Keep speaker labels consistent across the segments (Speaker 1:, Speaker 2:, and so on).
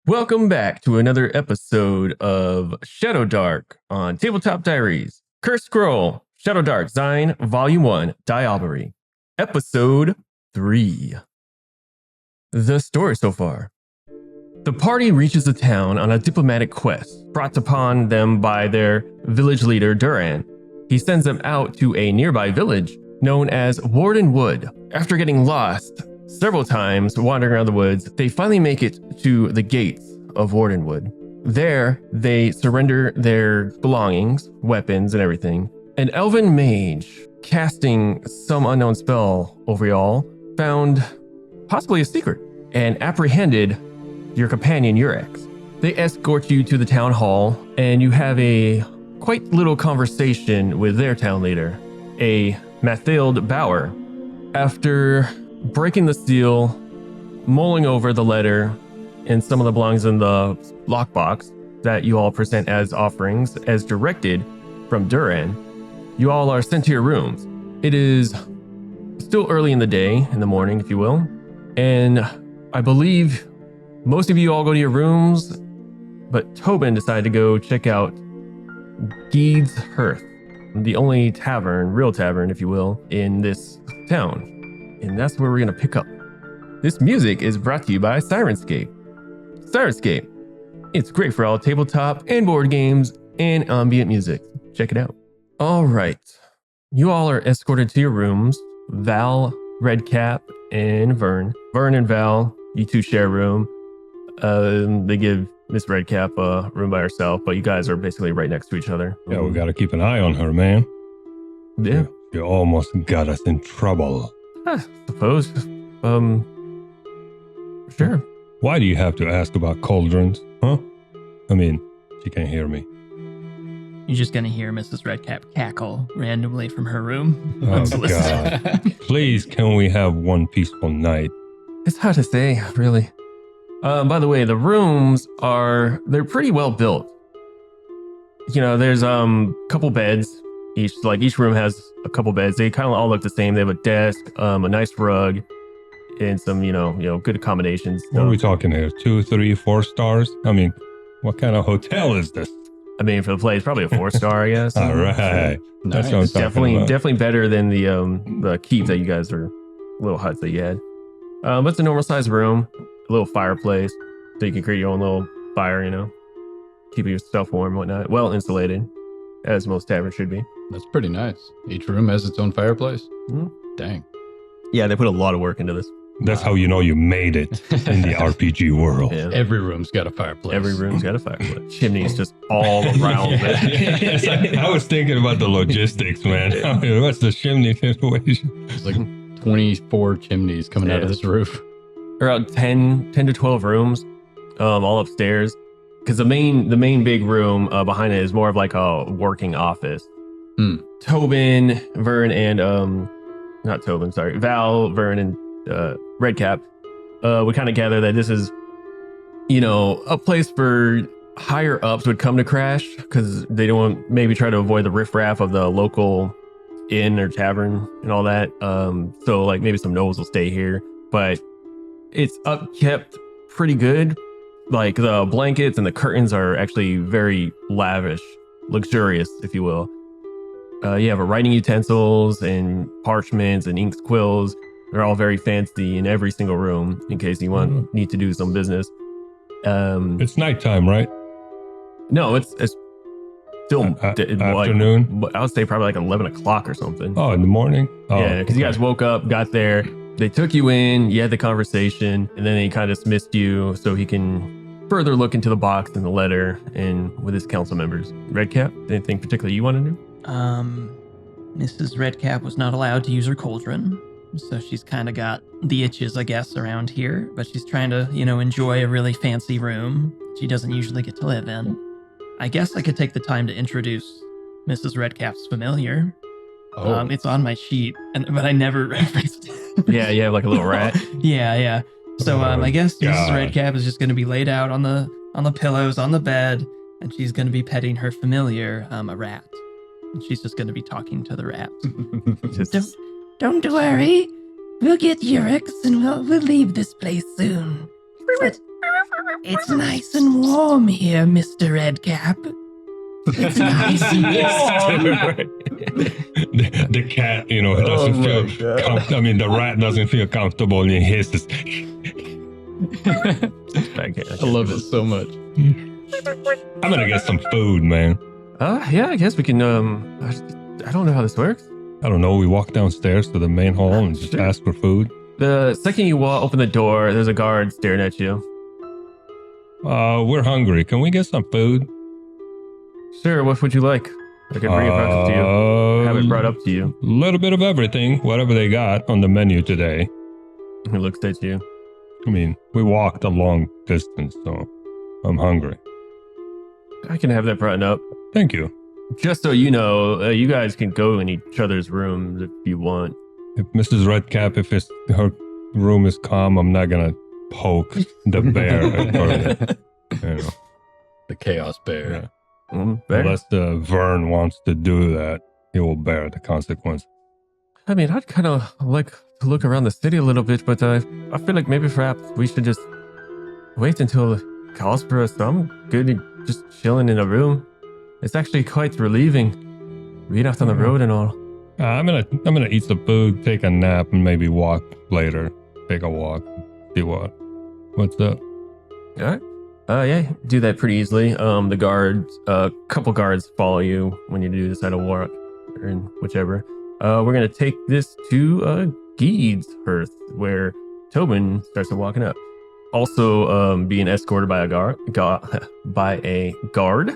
Speaker 1: Welcome back to another episode of ShadowDark on Tabletop Diaries. Cursed Scroll, ShadowDark Zine, Volume 1, Diablerie, Episode 3. The story so far. The party reaches the town on a diplomatic quest brought upon them by their village leader, Duran. He sends them out to a nearby village known as Warden Wood. After getting lost several times wandering around the woods, they finally make it to the gates of Wardenwood. There, they surrender their belongings, weapons, and everything. An elven mage, casting some unknown spell over y'all, found possibly a secret and apprehended your companion, Urex. They escort you to the town hall, and you have a quite little conversation with their town leader, a Mathild Bauer. After breaking the seal, mulling over the letter and some of the belongings in the lockbox that you all present as offerings as directed from Duran, you all are sent to your rooms. It is still early in the day, in the morning, if you will, and I believe most of you all go to your rooms, but Tobin decided to go check out Geed's Hearth, the only tavern, real tavern, if you will, in this town. And that's where we're going to pick up. This music is brought to you by Syrinscape. Syrinscape. It's great for all tabletop and board games and ambient music. Check it out. All right. You all are escorted to your rooms. Val, Redcap, and Vern. Vern and Val, you two share a room. They give Miss Redcap a room by herself, but you guys are basically right next to each other.
Speaker 2: Yeah, we got to keep an eye on her, man.
Speaker 1: Yeah.
Speaker 2: You almost got us in trouble.
Speaker 1: I suppose. Sure.
Speaker 2: Why do you have to ask about cauldrons, huh? I mean, she can't hear me.
Speaker 3: You're just going to hear Mrs. Redcap cackle randomly from her room.
Speaker 2: Oh, God. Please, can we have one peaceful night?
Speaker 1: It's hard to say, really. By the way, the rooms they're pretty well built. You know, there's a couple beds. Each room has a couple beds. They kind of all look the same. They have a desk, a nice rug, and some, you know, good accommodations.
Speaker 2: What are we talking here? 2, 3, 4 stars? I mean, what kind of hotel is this?
Speaker 1: I mean, for the place, probably a 4-star, I guess.
Speaker 2: All right.
Speaker 3: Nice.
Speaker 2: That's what I'm talking about.
Speaker 1: Definitely better than the keep that you guys little huts that you had. But it's a normal sized room, a little fireplace, so you can create your own little fire, you know, keep your stuff warm and whatnot. Well insulated, as most taverns should be.
Speaker 4: That's pretty nice. Each room has its own fireplace.
Speaker 1: Mm-hmm.
Speaker 4: Dang.
Speaker 1: Yeah, they put a lot of work into this.
Speaker 2: That's how you know you made it in the RPG world.
Speaker 1: Yeah.
Speaker 4: Every room's got a fireplace.
Speaker 1: Every room's got a fireplace. Chimneys just all around it.
Speaker 2: Yes, I was thinking about the logistics, man. I mean, what's the chimney situation?
Speaker 4: There's like 24 chimneys coming out of this roof.
Speaker 1: Around 10 to 12 rooms, all upstairs. Because the main big room behind it is more of like a working office. Tobin, Vern, and not Tobin, sorry, Val, Vern, and Redcap, we kind of gather that this is, you know, a place for higher ups would come to crash because they don't maybe try to avoid the riffraff of the local inn or tavern and all that. So like maybe some nobles will stay here, but it's upkept pretty good. Like the blankets and the curtains are actually very lavish, luxurious, if you will. You have writing utensils and parchments and inks, quills. They're all very fancy in every single room in case you need to do some business.
Speaker 2: It's nighttime, right?
Speaker 1: No, it's still
Speaker 2: afternoon.
Speaker 1: I would say probably like 11 o'clock or something.
Speaker 2: Oh, in the morning? Oh,
Speaker 1: yeah, because you guys woke up, got there, they took you in, you had the conversation, and then they kind of dismissed you so he can further look into the box and the letter and with his council members. Redcap, anything particular you want to do?
Speaker 3: Mrs. Redcap was not allowed to use her cauldron, so she's kind of got the itches, I guess, around here, but she's trying to, you know, enjoy a really fancy room she doesn't usually get to live in. I guess I could take the time to introduce Mrs. Redcap's familiar.
Speaker 4: Oh.
Speaker 3: It's on my sheet, but I never referenced it.
Speaker 1: Yeah, you have like a little rat.
Speaker 3: Yeah. So I guess
Speaker 2: God.
Speaker 3: Mrs. Redcap is just going to be laid out on the pillows on the bed, and she's going to be petting her familiar, a rat. And she's just going to be talking to the rat.
Speaker 5: Don't worry. We'll get Urex and we'll leave this place soon. It's nice and warm here, Mr. Redcap. It's nice and warm.
Speaker 2: The cat, doesn't feel I mean, the rat doesn't feel comfortable and he hisses.
Speaker 4: I love it so much.
Speaker 2: I'm gonna get some food, man.
Speaker 1: Yeah, I guess we can, I don't know how this works.
Speaker 2: I don't know. We walk downstairs to the main hall and just ask for food.
Speaker 1: The second you open the door, there's a guard staring at you.
Speaker 2: We're hungry. Can we get some food?
Speaker 1: Sure, what would you like? I could bring it back up to you. Have it brought up to you.
Speaker 2: A little bit of everything, whatever they got on the menu today.
Speaker 1: He looks at you.
Speaker 2: I mean, we walked a long distance, so I'm hungry.
Speaker 1: I can have that brought up.
Speaker 2: Thank you.
Speaker 1: Just so you know, you guys can go in each other's rooms if you want.
Speaker 2: If Mrs. Redcap, her room is calm, I'm not gonna poke the bear at her.
Speaker 4: The chaos bear.
Speaker 2: Yeah.
Speaker 1: Bear?
Speaker 2: Unless the Vern wants to do that, he will bear the consequence.
Speaker 1: I mean, I'd kind of like to look around the city a little bit, but I feel like maybe perhaps we should just wait until it calls for us. I'm good at just chilling in a room. It's actually quite relieving. Being out on the road and all.
Speaker 2: I'm gonna eat some food, take a nap, and maybe walk later. Take a walk, see what's up.
Speaker 1: All right. Yeah, do that pretty easily. The guards, couple guards follow you when you do decide to walk, or whichever. We're gonna take this to Geed's hearth, where Tobin starts walking up. Also, being escorted by a guard. By a god?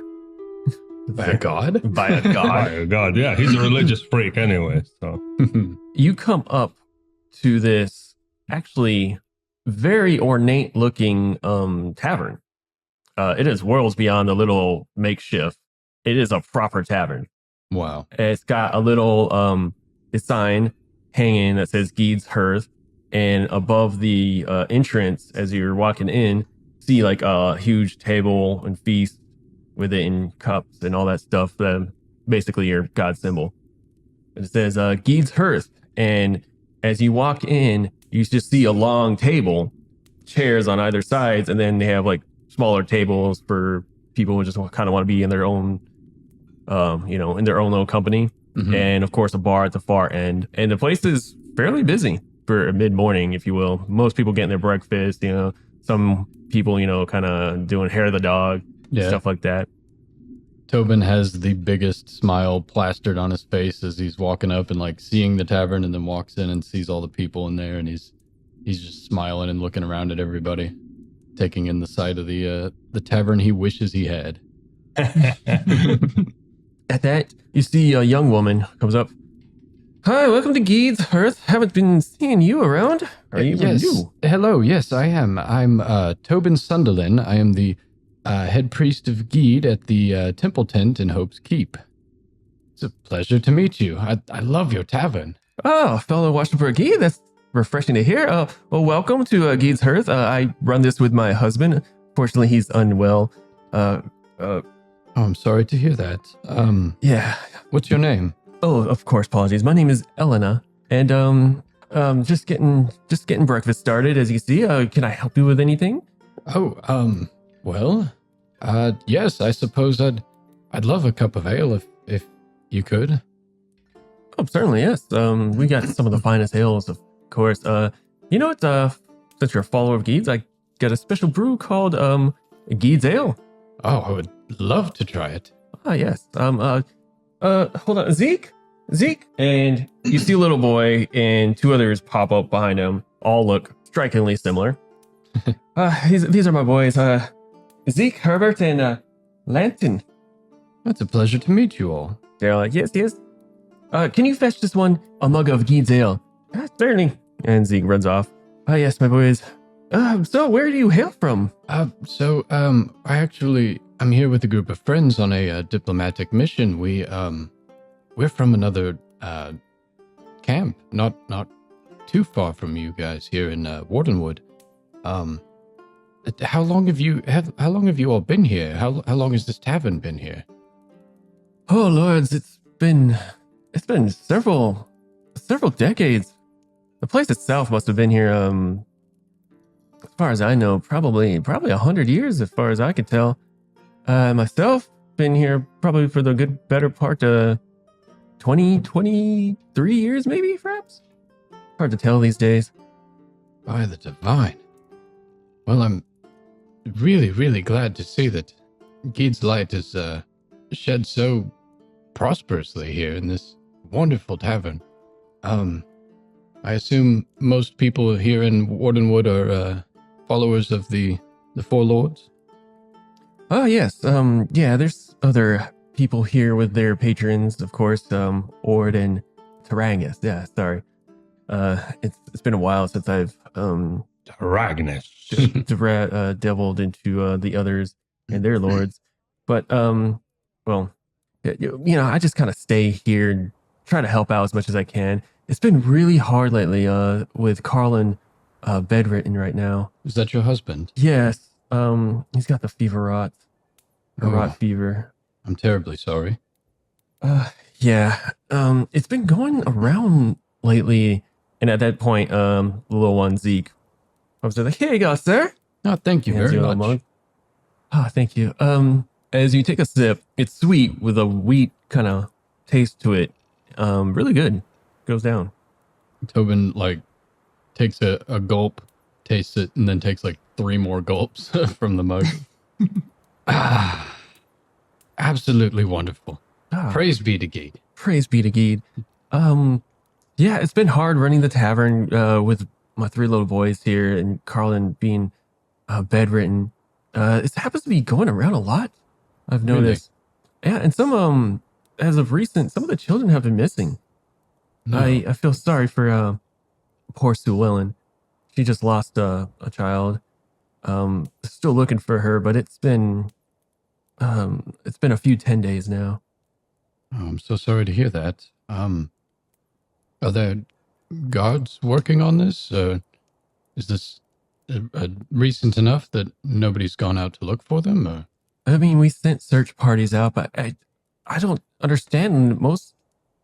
Speaker 4: By a god?
Speaker 1: By a god.
Speaker 2: By a god, yeah, he's a religious freak anyway. So
Speaker 1: You come up to this actually very ornate looking tavern. It is worlds beyond a little makeshift. It is a proper tavern.
Speaker 4: Wow.
Speaker 1: It's got a little sign hanging that says Geed's Hearth, and above the entrance, as you're walking in, see like a huge table and feast with it in cups and all that stuff. Basically your god symbol. It says Geed's Hearth, and as you walk in, you just see a long table, chairs on either sides, and then they have like smaller tables for people who just kind of want to be in their own, in their own little company.
Speaker 4: Mm-hmm.
Speaker 1: And of course, a bar at the far end. And the place is fairly busy for mid-morning, if you will. Most people getting their breakfast, some people, kind of doing hair of the dog, stuff like that.
Speaker 4: Tobin has the biggest smile plastered on his face as he's walking up and like seeing the tavern, and then walks in and sees all the people in there, and he's just smiling and looking around at everybody, taking in the sight of the tavern he wishes he had.
Speaker 1: At that, you see a young woman comes up. Hi, welcome to Geed's Hearth. Haven't been seeing you around. Are you?
Speaker 4: Yes. Hello. Yes, I am. I'm Tobin Sunderland. I am the head priest of Geed at the temple tent in Hope's Keep. It's a pleasure to meet you. I love your tavern.
Speaker 1: Oh, fellow worshiper Geed. That's refreshing to hear. Well, welcome to Geed's Hearth. I run this with my husband. Fortunately, he's unwell.
Speaker 4: Oh, I'm sorry to hear that.
Speaker 1: Yeah.
Speaker 4: What's your name?
Speaker 1: Oh, of course, apologies. My name is Elena, and just getting breakfast started. As you see, can I help you with anything?
Speaker 4: Oh, well, yes, I suppose I'd love a cup of ale if you could.
Speaker 1: Oh, certainly, yes. We got some of the finest ales, of course. You know what? Since you're a follower of Geed's, I got a special brew called Geed's Ale.
Speaker 4: Oh, I would love to try it.
Speaker 1: Ah, yes. Hold on, Zeke, and you see a little boy and two others pop up behind him. All look strikingly similar. These are my boys, Zeke, Herbert, and Lanton.
Speaker 4: It's a pleasure to meet you all.
Speaker 1: They're like, yes. Can you fetch this one a mug of Geed's Ale? Certainly. And Zeke runs off. Yes, my boys. So where do you hail from?
Speaker 4: I'm here with a group of friends on a diplomatic mission. We're from another camp, not too far from you guys here in Wardenwood. How long have you all been here? How long has this tavern been here?
Speaker 1: Oh lords, it's been several decades. The place itself must have been here far as I know, probably 100 years, as far as I can tell. Myself, been here probably for the better part of 20, 23 years, maybe, perhaps. Hard to tell these days.
Speaker 4: By the divine. Well, I'm really, really glad to see that Geed's light is shed so prosperously here in this wonderful tavern. I assume most people here in Wardenwood are followers of the Four Lords?
Speaker 1: Oh, yes. Yeah, there's other people here with their patrons, of course, Ord and Tarangus. Yeah, sorry. It's been a while since I've
Speaker 2: Ragnus.
Speaker 1: delved into the others and their lords. But well, I just kind of stay here and try to help out as much as I can. It's been really hard lately with Carlin bedridden right now.
Speaker 4: Is that your husband?
Speaker 1: Yes. He's got the fever rot. Rot fever.
Speaker 4: I'm terribly sorry.
Speaker 1: Yeah. It's been going around lately. And at that point, the little one, Zeke, I was like, here you go, sir.
Speaker 4: Oh, thank you
Speaker 1: Hands
Speaker 4: very
Speaker 1: you a
Speaker 4: much.
Speaker 1: mug. Oh, thank you. As you take a sip, it's sweet with a wheat kind of taste to it. Really good. Goes down.
Speaker 4: Tobin, takes a gulp, tastes it, and then takes 3 more gulps from the mug. Absolutely wonderful.
Speaker 1: Ah,
Speaker 4: Praise be to Geed.
Speaker 1: praise be to Geed. Yeah, it's been hard running the tavern with my 3 little boys here and Carlin being bedridden. It happens to be going around a lot. I've
Speaker 4: Really?
Speaker 1: noticed. Yeah, and some as of recent, some of the children have been missing.
Speaker 4: No.
Speaker 1: I feel sorry for poor Sue Ellen. She just lost a child. Still looking for her, but it's been a few 10 days now.
Speaker 4: Oh, I'm so sorry to hear that. Are there guards working on this? Is this recent enough that nobody's gone out to look for them? Or?
Speaker 1: I mean, we sent search parties out, but I don't understand. Most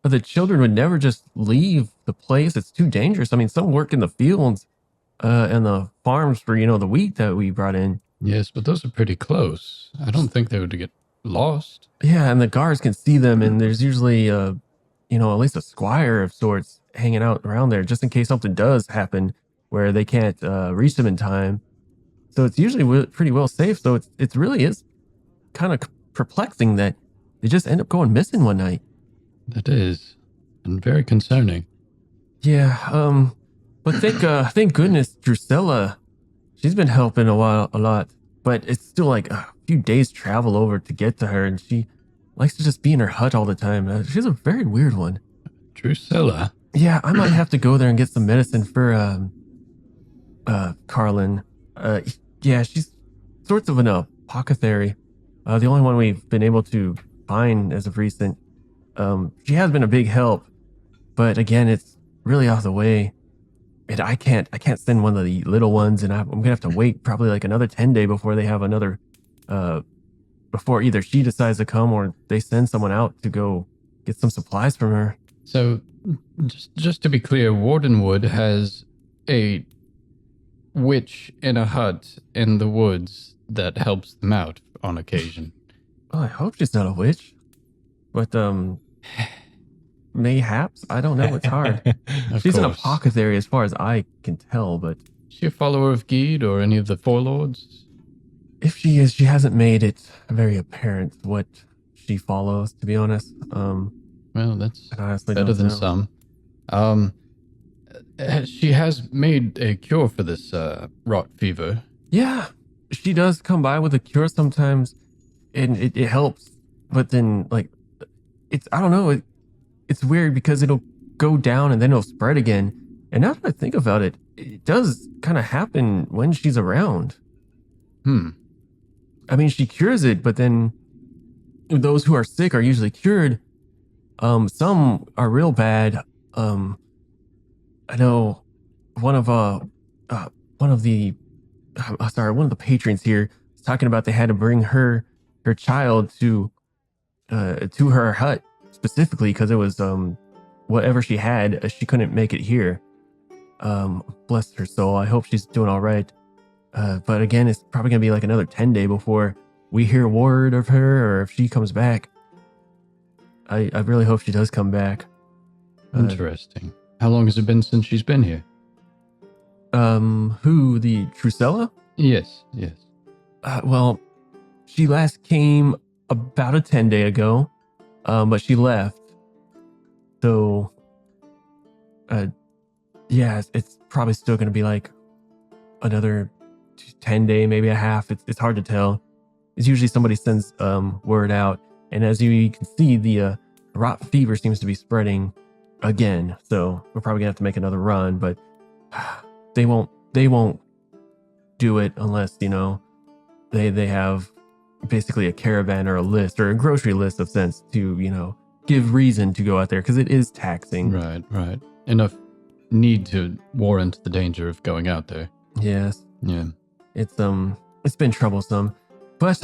Speaker 1: of the children would never just leave the place. It's too dangerous. I mean, some work in the fields and the farms for, the wheat that we brought in.
Speaker 4: Yes, but those are pretty close. I don't think they would get lost.
Speaker 1: Yeah, and the guards can see them, and there's usually, at least a squire of sorts hanging out around there just in case something does happen where they can't reach them in time. So it's usually pretty well safe. So it really is kind of perplexing that they just end up going missing one night.
Speaker 4: That is, and very concerning.
Speaker 1: Yeah, but thank goodness Drusilla, she's been helping a lot, but it's still like a few days travel over to get to her, and she likes to just be in her hut all the time. She's a very weird one.
Speaker 4: Drusilla?
Speaker 1: Yeah, I might have to go there and get some medicine for Carlin. Yeah, she's sorts of an apothecary. The only one we've been able to find as of recent. She has been a big help, but again, it's really out of the way. And I can't send one of the little ones, and I'm gonna have to wait probably another 10 days before they have another, before either she decides to come or they send someone out to go get some supplies from her.
Speaker 4: So, just to be clear, Wardenwood has a witch in a hut in the woods that helps them out on occasion.
Speaker 1: Oh, I hope she's not a witch, but mayhaps, I don't know. It's hard.
Speaker 4: Of
Speaker 1: She's an
Speaker 4: course.
Speaker 1: apothecary as far as I can tell, but
Speaker 4: Is she a follower of Geed or any of the Four Lords?
Speaker 1: if she is, she hasn't made it very apparent what she follows, to be honest.
Speaker 4: Well, that's
Speaker 1: I honestly
Speaker 4: better
Speaker 1: don't
Speaker 4: than
Speaker 1: know.
Speaker 4: some. She has made a cure for this rot fever.
Speaker 1: Yeah, she does come by with a cure sometimes, and it helps. But then, I don't know. It's weird because it'll go down and then it'll spread again. And now that I think about it, it does kind of happen when she's around. I mean, she cures it, but then those who are sick are usually cured. Some are real bad. I know one of the patrons here was talking about they had to bring her child to her hut specifically because it was whatever she had, she couldn't make it here. Bless her soul. I hope she's doing all right. But again, it's probably gonna be like another 10 day before we hear word of her, or if she comes back. I really hope she does come back.
Speaker 4: Interesting. How long has it been since she's been here?
Speaker 1: Who, the Trusella?
Speaker 4: Yes.
Speaker 1: Well, she last came about a 10 day ago, but she left. So, yeah, it's probably still going to be like another 10 day, maybe a half. It's hard to tell. It's usually somebody sends word out, and as you can see, the rot fever seems to be spreading again. So we're probably gonna have to make another run, but they won't do it unless they have basically a caravan or a list or a grocery list of sense to give reason to go out there, because it is taxing.
Speaker 4: Right. Enough need to warrant the danger of going out there.
Speaker 1: Yes.
Speaker 4: Yeah.
Speaker 1: It's been troublesome. But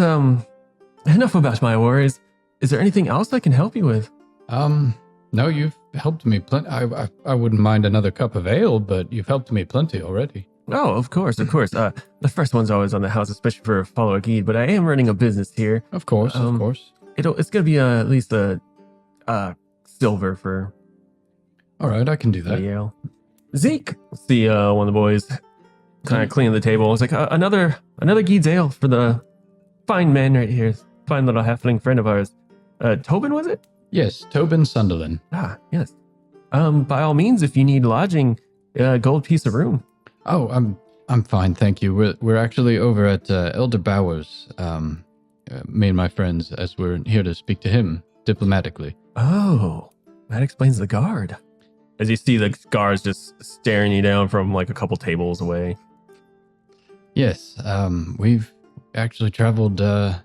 Speaker 1: enough about my worries. Is there anything else I can help you with?
Speaker 4: No, you've helped me plenty. I wouldn't mind another cup of ale, but you've helped me plenty already.
Speaker 1: Oh, of course. The first one's always on the house, especially for a follower guide, but I am running a business here.
Speaker 4: Of course.
Speaker 1: It's gonna be at least a silver for
Speaker 4: All right, I can do that.
Speaker 1: the ale. Zeke, see one of the boys kind of cleaning the table. It's like another guide's ale for the fine man right here. Fine little halfling friend of ours. Tobin, was it?
Speaker 4: Yes, Tobin Sunderland.
Speaker 1: Ah, yes. By all means, if you need lodging, gold piece of room.
Speaker 4: Oh, I'm fine, thank you. We're actually over at Elder Bowers. Me and my friends, as we're here to speak to him diplomatically.
Speaker 1: Oh, that explains the guard. As you see the guards just staring you down from like a couple tables away.
Speaker 4: Yes, we've actually traveled a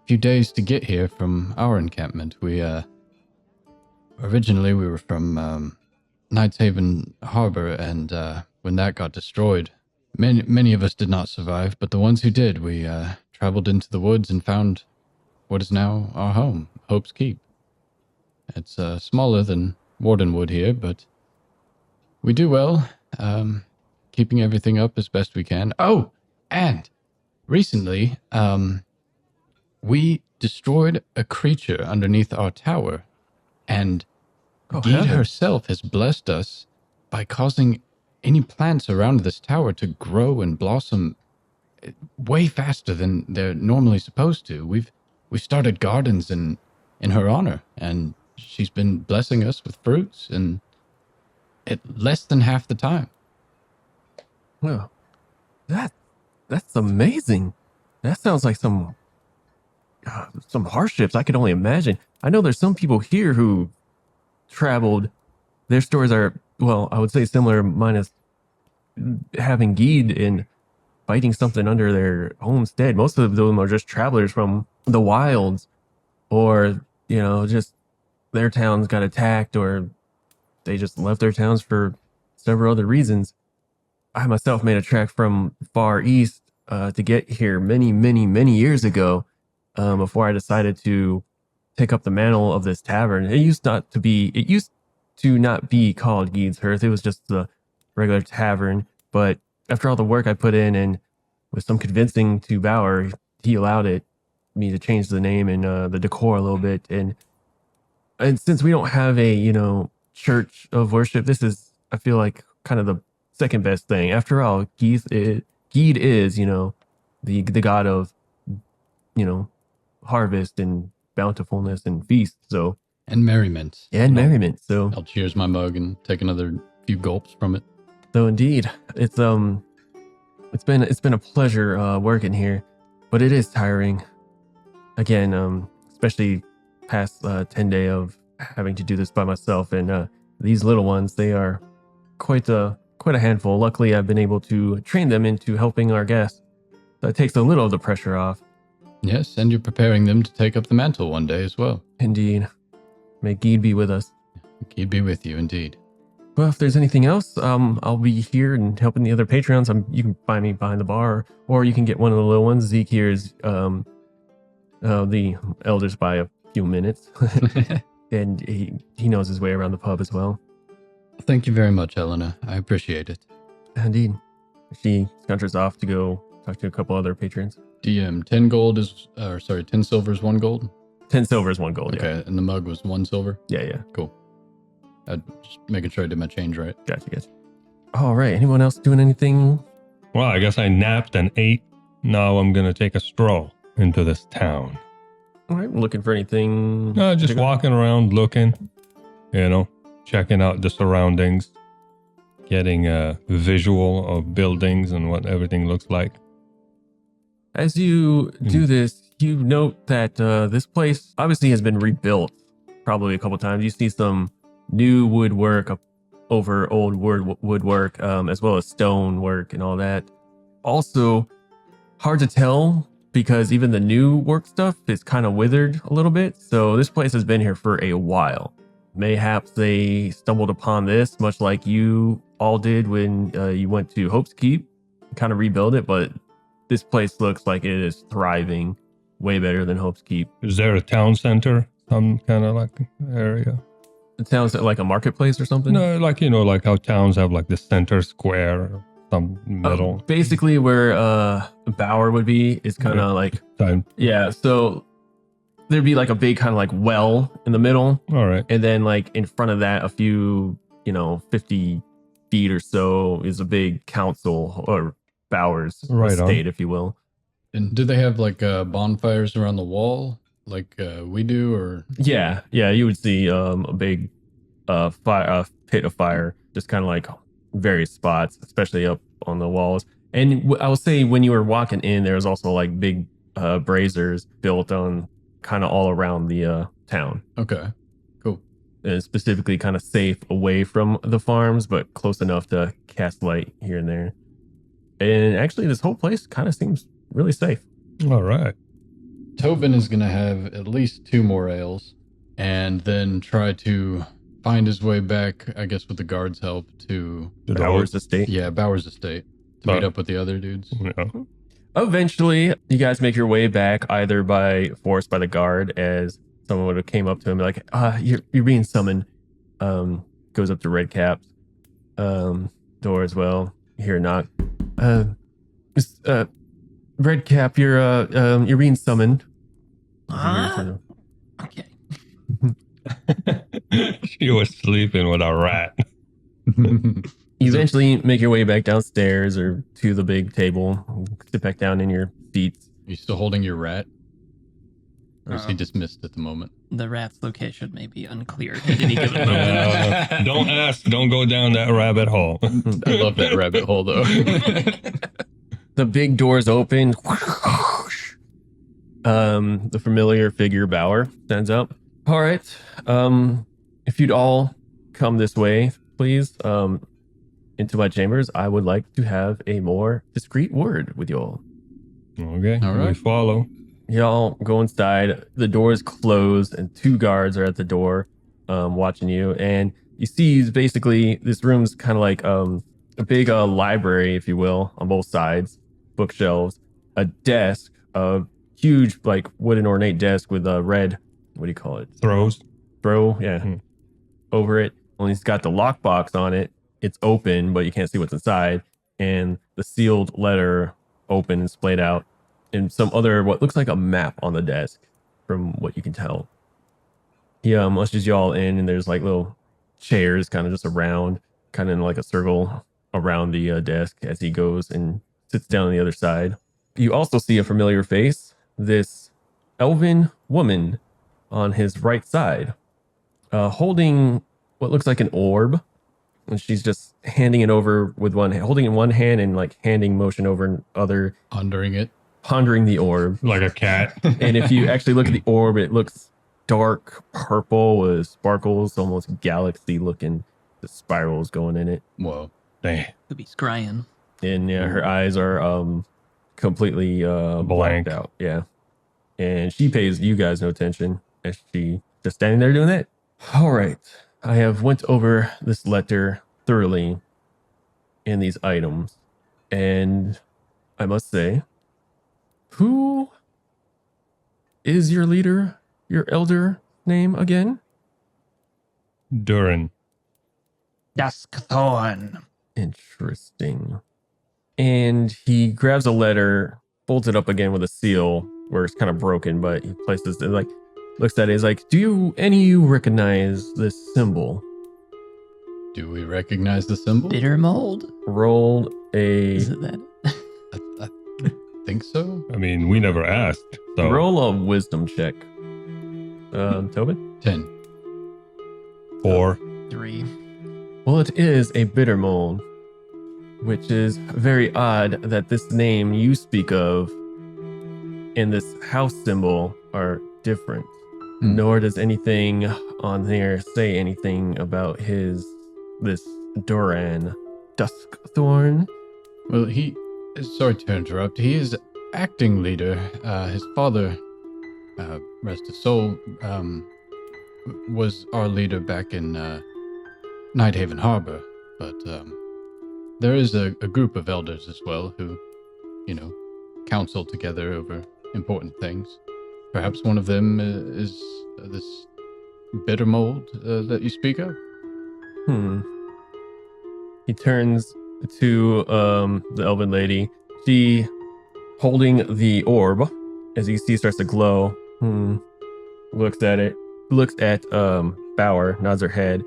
Speaker 4: few days to get here from our encampment. We originally we were from Knight's Haven Harbor, and when that got destroyed, many of us did not survive, but the ones who did, we traveled into the woods and found what is now our home, Hope's Keep. It's smaller than Wardenwood here, but we do well, keeping everything up as best we can. Oh, and recently, we destroyed a creature underneath our tower, and Geet herself has blessed us by causing any plants around this tower to grow and blossom way faster than they're normally supposed to. We've started gardens in her honor, and she's been blessing us with fruits and at less than half the time.
Speaker 1: Well, that's amazing. That sounds like some hardships I could only imagine. I know there's some people here who traveled. Their stories are, well, I would say similar, minus having Geed and fighting something under their homestead. Most of them are just travelers from the wilds, or just their towns got attacked, or they just left their towns for several other reasons. I myself made a trek from far east to get here many years ago, before I decided to take up the mantle of this tavern. It used to not be called Geed's Hearth. It was just the regular tavern. But after all the work I put in, and with some convincing to Bauer, he allowed me to change the name and the decor a little bit. And since we don't have a church of worship, this is, I feel like, kind of the second best thing. After all, Geed is the god of harvest and bountifulness and feast. So
Speaker 4: And merriment.
Speaker 1: merriment. So
Speaker 4: I'll cheers my mug and take another few gulps from it.
Speaker 1: So indeed, it's been a pleasure working here, but it is tiring. Again, especially past 10 day of having to do this by myself, and these little ones, they are quite a handful. Luckily, I've been able to train them into helping our guests. That takes a little of the pressure off.
Speaker 4: Yes, and you're preparing them to take up the mantle one day as well.
Speaker 1: Indeed. May Geed be with us.
Speaker 4: He'd be with you, indeed.
Speaker 1: Well, if there's anything else, I'll be here and helping the other Patreons. You can find me behind the bar, or you can get one of the little ones. Zeke here is the elders by a few minutes, and he knows his way around the pub as well.
Speaker 4: Thank you very much, Helena. I appreciate it.
Speaker 1: Indeed. She scunters off to go talk to a couple other patrons.
Speaker 4: DM, 10 gold is, 10 silver is 1 gold?
Speaker 1: 10 silver is 1 gold, yeah.
Speaker 4: Okay, and the mug was 1 silver?
Speaker 1: Yeah.
Speaker 4: Cool. Just making sure I did my change right.
Speaker 1: Gotcha. All right, anyone else doing anything?
Speaker 2: Well, I guess I napped and ate. Now I'm going to take a stroll into this town.
Speaker 1: All right, looking for anything?
Speaker 2: Just
Speaker 1: particular?
Speaker 2: walking around looking, checking out the surroundings, getting a visual of buildings and what everything looks like.
Speaker 1: As you do this, you note that this place obviously has been rebuilt probably a couple times. You see some new woodwork over old woodwork, as well as stone work and all that. Also, hard to tell because even the new work stuff is kind of withered a little bit. So this place has been here for a while. Mayhaps they stumbled upon this, much like you all did when you went to Hope's Keep, kind of rebuild it, but this place looks like it is thriving way better than Hope's Keep.
Speaker 2: Is there a town center? Some kind of like area?
Speaker 1: It sounds like a marketplace or something.
Speaker 2: No, like, like how towns have like the center square or some middle.
Speaker 1: Basically where Bower would be is kind of like,
Speaker 2: Time.
Speaker 1: yeah, so there'd be like a big kind of like well in the middle.
Speaker 2: All right.
Speaker 1: And then like in front of that, a few, 50 feet or so is a big council or Bower's estate, if you will.
Speaker 4: And do they have like bonfires around the wall like we do, or?
Speaker 1: Yeah, you would see a big pit of fire, just kind of like various spots, especially up on the walls. And I will say when you were walking in, there was also like big braziers built on kind of all around the town.
Speaker 4: Okay, cool.
Speaker 1: And specifically kind of safe away from the farms, but close enough to cast light here and there. And actually, this whole place kind of seems really safe.
Speaker 2: All right.
Speaker 4: Tobin is going to have at least 2 more ales and then try to find his way back, I guess with the guards' help, to
Speaker 1: Bower's estate.
Speaker 4: Yeah, Bower's estate to meet up with the other dudes.
Speaker 2: Yeah.
Speaker 1: Eventually, you guys make your way back either by force by the guard, as someone would have came up to him like, you're being summoned. Goes up to Redcap's door as well. You hear a knock. Redcap, you're being summoned.
Speaker 3: Okay.
Speaker 2: She was sleeping with a rat.
Speaker 1: You eventually make your way back downstairs or to the big table. Sit back down in your seats.
Speaker 4: Are you still holding your rat? Or is he dismissed at the moment?
Speaker 3: The rat's location may be unclear at any given moment.
Speaker 2: Don't ask. Don't go down that rabbit hole.
Speaker 4: I love that rabbit hole, though.
Speaker 1: The big doors open. The familiar figure Bower stands up. All right. If you'd all come this way, please, into my chambers, I would like to have a more discreet word with y'all.
Speaker 2: Okay.
Speaker 4: All right.
Speaker 2: We follow.
Speaker 1: Y'all go inside. The door is closed, and 2 guards are at the door, watching you. And you see, basically, this room's kind of like a big library, if you will, on both sides. Bookshelves, a desk, a huge like wooden ornate desk with a red, what do you call it?
Speaker 2: Throws.
Speaker 1: Throw, yeah.
Speaker 2: Hmm.
Speaker 1: Over it. Well, he's got the lockbox on it. It's open, but you can't see what's inside. And the sealed letter open and splayed out. And some other, what looks like a map on the desk, from what you can tell. He ushers you all in, and there's like little chairs kind of just around, kind of in like a circle around the desk as he goes and sits down on the other side. You also see a familiar face, this elven woman on his right side, holding what looks like an orb. And she's just handing it over with holding it in one hand and like handing motion over other, pondering the orb.
Speaker 2: Like a cat.
Speaker 1: And if you actually look at the orb, it looks dark purple with sparkles, almost galaxy looking, the spirals going in it.
Speaker 4: Whoa.
Speaker 2: Damn.
Speaker 3: Could be scrying.
Speaker 1: And yeah, her eyes are completely blanked out. Yeah. And she pays you guys no attention as she just standing there doing that. All right. I have went over this letter thoroughly and these items. And I must say, who is your leader, your elder name again?
Speaker 2: Durin.
Speaker 5: Duskthorn.
Speaker 1: Interesting. And he grabs a letter, folds it up again with a seal where it's kind of broken, but he places it like, looks at it. He's like, do any of you recognize this symbol?
Speaker 4: Do we recognize the symbol?
Speaker 3: Bitter mold.
Speaker 1: Roll a
Speaker 3: Is it that?
Speaker 4: I think so.
Speaker 2: I mean, we never asked. So
Speaker 1: roll a wisdom check. Tobin?
Speaker 4: 10.
Speaker 2: 4.
Speaker 3: 3.
Speaker 1: Well, it is a bitter mold, which is very odd that this name you speak of and this house symbol are different. Nor does anything on here say anything about this Duran Duskthorn.
Speaker 4: Well, sorry to interrupt. He is acting leader. His father, rest his soul, was our leader back in Nighthaven Harbor. But there is a group of elders as well who, counsel together over important things. Perhaps one of them is this bitter mold that you speak of?
Speaker 1: He turns to the elven lady. She, holding the orb, as you see, starts to glow. Looks at it. Looks at Bauer, nods her head.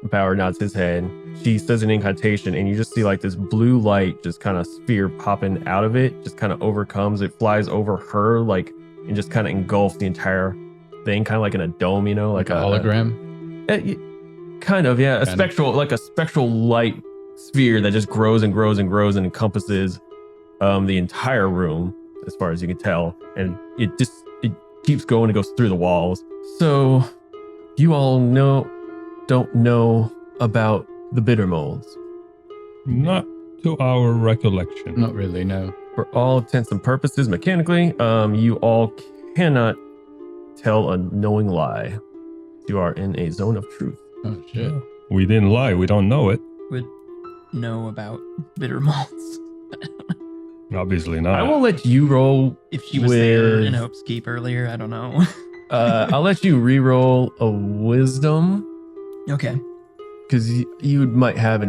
Speaker 1: Bauer nods his head. She says an incantation, and you just see like this blue light just kind of sphere popping out of it, just kind of overcomes. It flies over her, like, and just kind of engulfs the entire thing, kind of like in a dome,
Speaker 4: Like a hologram?
Speaker 1: Kind of, yeah. A spectral light sphere that just grows and grows and grows and encompasses the entire room, as far as you can tell. And it keeps going and goes through the walls. So you all don't know about the bitter molds?
Speaker 2: Not to our recollection.
Speaker 4: Not really, no.
Speaker 1: For all intents and purposes, mechanically, you all cannot tell a knowing lie. You are in a zone of truth.
Speaker 4: Oh, shit.
Speaker 2: Yeah. We didn't lie. We don't know it.
Speaker 3: Would know about bitter molds.
Speaker 2: Obviously not.
Speaker 1: I will let you roll.
Speaker 3: If she was there in Hope's Keep earlier, I don't know.
Speaker 1: I'll let you re-roll a wisdom.
Speaker 3: Okay.
Speaker 1: Because you might have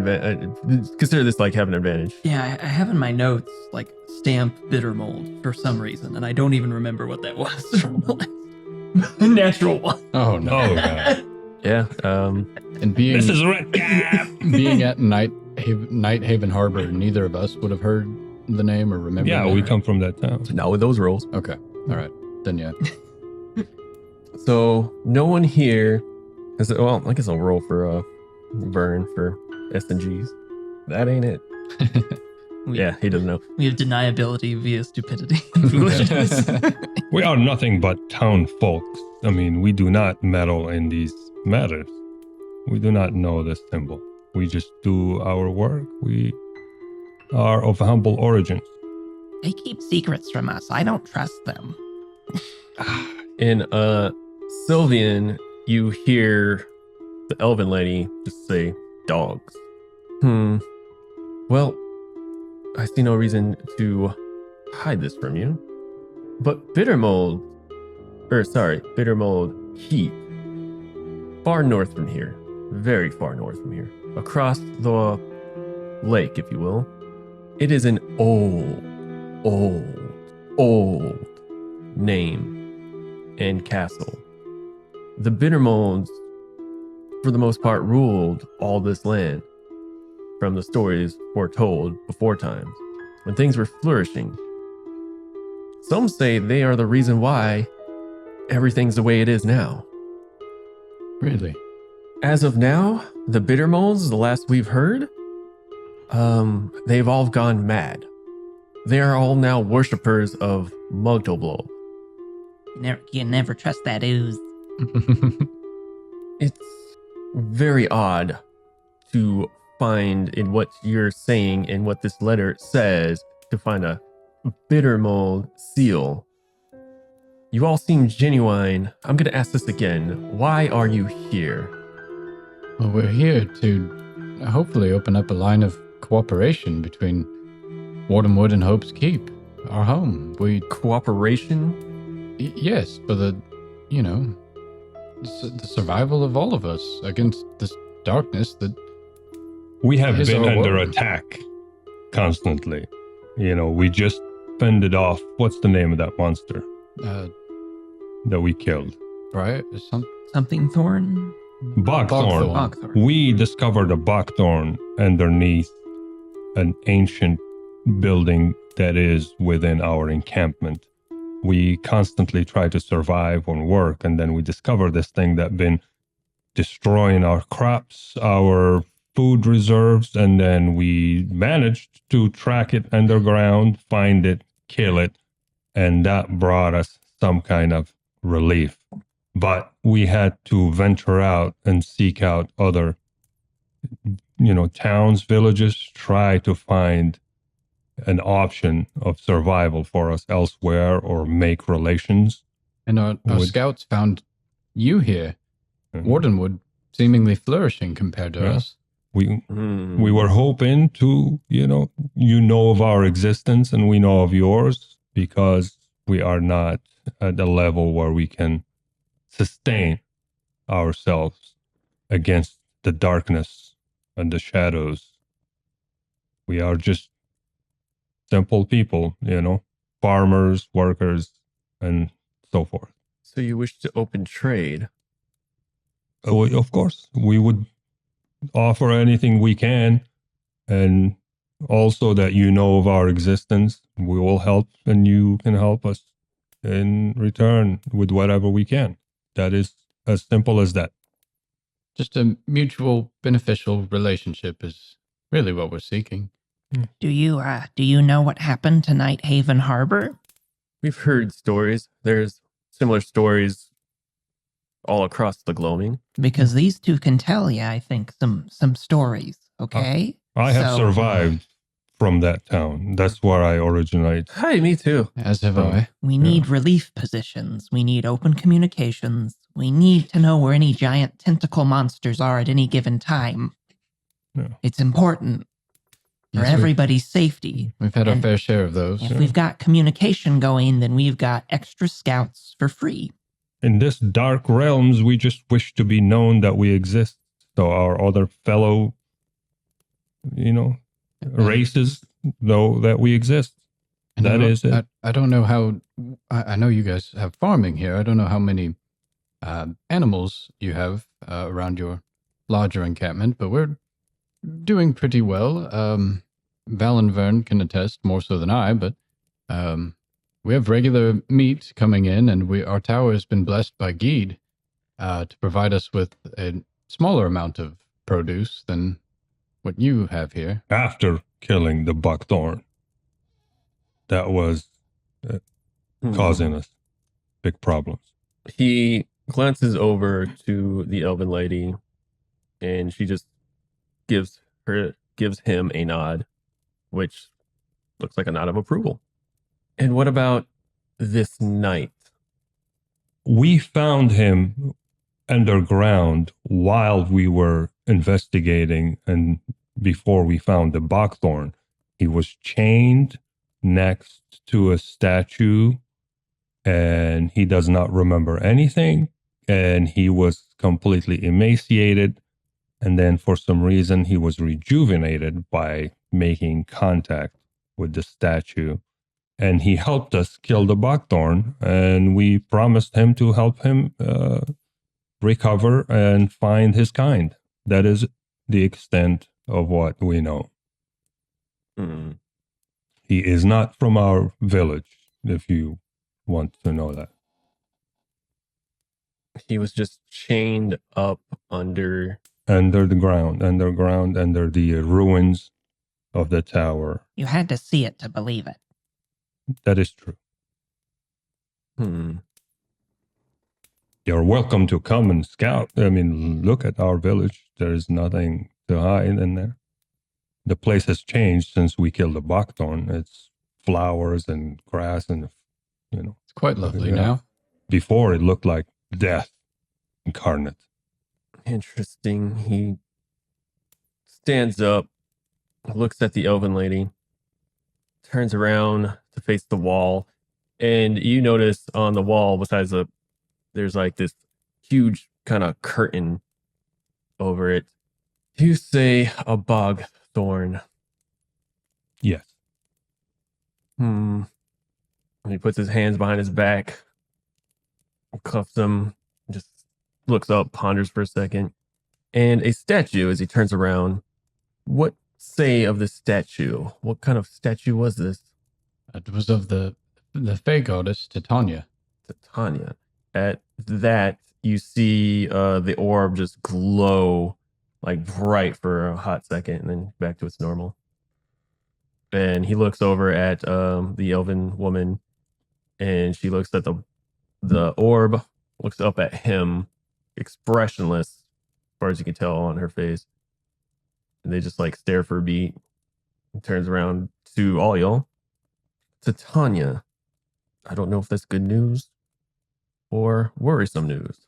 Speaker 1: consider this like having an advantage.
Speaker 3: Yeah, I have in my notes like stamp bitter mold for some reason, and I don't even remember what that was from the last natural one.
Speaker 4: Oh no.
Speaker 2: Oh, God.
Speaker 1: Yeah.
Speaker 4: And being
Speaker 2: This is Red Cap.
Speaker 4: being at Nighthaven Harbor, neither of us would have heard the name or remember.
Speaker 2: Yeah,
Speaker 4: the
Speaker 2: we
Speaker 4: name.
Speaker 2: come from that town.
Speaker 1: Not with those rolls.
Speaker 4: Okay. All right. Then yeah.
Speaker 1: So no one here has. Well, I guess I'll roll for Vern for S&Gs. That ain't it. Yeah, he doesn't know.
Speaker 3: We have deniability via stupidity. Foolishness.
Speaker 2: We are nothing but town folks. I mean, we do not meddle in these matters. We do not know this symbol. We just do our work. We are of humble origins.
Speaker 5: They keep secrets from us. I don't trust them.
Speaker 1: In Sylvian, you hear the elven lady just say, dogs. Well, I see no reason to hide this from you. But Bittermold Keep, far north from here, very far north from here, across the lake, if you will, it is an old name and castle. The Bittermolds, for the most part, ruled all this land from the stories foretold before times, when things were flourishing. Some say they are the reason why everything's the way it is now.
Speaker 4: Really?
Speaker 1: As of now, the Bittermolds, the last we've heard, they've all gone mad. They are all now worshippers of Mugdoblo.
Speaker 5: You never trust that ooze.
Speaker 1: It's very odd to find in what you're saying and what this letter says to find a Bittermold seal. You all seem genuine. I'm going to ask this again. Why are you here?
Speaker 4: Well, we're here to hopefully open up a line of cooperation between Wardenwood and Hope's Keep, our home.
Speaker 1: Cooperation?
Speaker 4: Yes, for the survival of all of us against this darkness that
Speaker 2: We have
Speaker 4: is
Speaker 2: been
Speaker 4: our
Speaker 2: under
Speaker 4: world.
Speaker 2: attack constantly. We just fended off. What's the name of that monster that we killed?
Speaker 4: Right?
Speaker 3: Something thorn?
Speaker 2: Buckthorn.
Speaker 3: Buckthorn.
Speaker 2: We discovered a buckthorn underneath an ancient building that is within our encampment. We constantly try to survive on work, and then we discover this thing that been destroying our crops, our food reserves, and then we managed to track it underground, find it, kill it, and that brought us some kind of relief. But we had to venture out and seek out other, towns, villages, try to find an option of survival for us elsewhere or make relations.
Speaker 4: And our scouts found you here.
Speaker 2: Mhm.
Speaker 4: Wardenwood seemingly flourishing compared to
Speaker 2: Yeah.
Speaker 4: us.
Speaker 2: We were hoping to, you know of our existence and we know of yours, because we are not at a level where we can sustain ourselves against the darkness and the shadows. We are just simple people, farmers, workers, and so forth.
Speaker 1: So you wish to open trade?
Speaker 2: Of course, we would offer anything we can, and also that you know of our existence. We will help, and you can help us in return with whatever we can. That is as simple as that.
Speaker 4: Just a mutual beneficial relationship is really what we're seeking.
Speaker 5: Do you know what happened to Night Haven Harbor?
Speaker 1: We've heard stories. There's similar stories all across the gloaming.
Speaker 5: Because these two can tell you, I think, some stories, okay?
Speaker 2: I have
Speaker 5: So-
Speaker 2: survived from that town. That's where I originate.
Speaker 1: Hi, me too.
Speaker 4: As have
Speaker 2: Oh.
Speaker 4: I.
Speaker 5: We need relief positions. We need open communications. We need to know where any giant tentacle monsters are at any given time.
Speaker 2: Yeah.
Speaker 5: It's important for
Speaker 4: Yes,
Speaker 5: everybody's safety.
Speaker 4: We've had our
Speaker 5: And
Speaker 4: fair share of those.
Speaker 5: If we've got communication going, then we've got extra scouts for free.
Speaker 2: In this dark realms, we just wish to be known that we exist. So our other fellow, races know that we exist.
Speaker 4: And
Speaker 2: That is it.
Speaker 4: I don't know how. I know you guys have farming here. I don't know how many animals you have around your larger encampment, but we're doing pretty well. Val and Vern can attest more so than I, but we have regular meat coming in, and our tower has been blessed by Geed to provide us with a smaller amount of produce than what you have here.
Speaker 2: After killing the buckthorn, that was causing us big problems.
Speaker 1: He glances over to the elven lady, and she just gives him a nod, which looks like a nod of approval. And what about this night?
Speaker 2: We found him underground while we were investigating, and before we found the buckthorn, he was chained next to a statue, and he does not remember anything, and he was completely emaciated, and then for some reason he was rejuvenated by making contact with the statue, and he helped us kill the buckthorn, and we promised him to help him recover and find his kind. That is the extent of what we know.
Speaker 1: Hmm.
Speaker 2: He is not from our village, if you want to know that.
Speaker 1: He was just chained up under.
Speaker 2: Under the ground, under the ruins of the tower.
Speaker 5: You had to see it to believe it.
Speaker 2: That is true. You're welcome to come and scout. I mean, look at our village. There is nothing to hide in there. The place has changed since we killed the buckthorn. It's flowers and grass and,
Speaker 4: It's quite lovely
Speaker 2: Yeah.
Speaker 4: now.
Speaker 2: Before it looked like death incarnate.
Speaker 1: Interesting. He stands up, looks at the elven lady, turns around to face the wall, and you notice on the wall, besides there's like this huge kind of curtain over it. You say a bog thorn.
Speaker 2: Yes.
Speaker 1: And he puts his hands behind his back, cuffs them, just looks up, ponders for a second. And a statue, as he turns around, what say of this statue? What kind of statue was this?
Speaker 4: It was of the Fey goddess Titania.
Speaker 1: Titania. At that, you see the orb just glow like bright for a hot second and then back to its normal. And he looks over at the elven woman, and she looks at the orb, looks up at him, expressionless, as far as you can tell on her face. And they just like stare for a beat. And turns around to all y'all. Titania. I don't know if that's good news or worrisome news.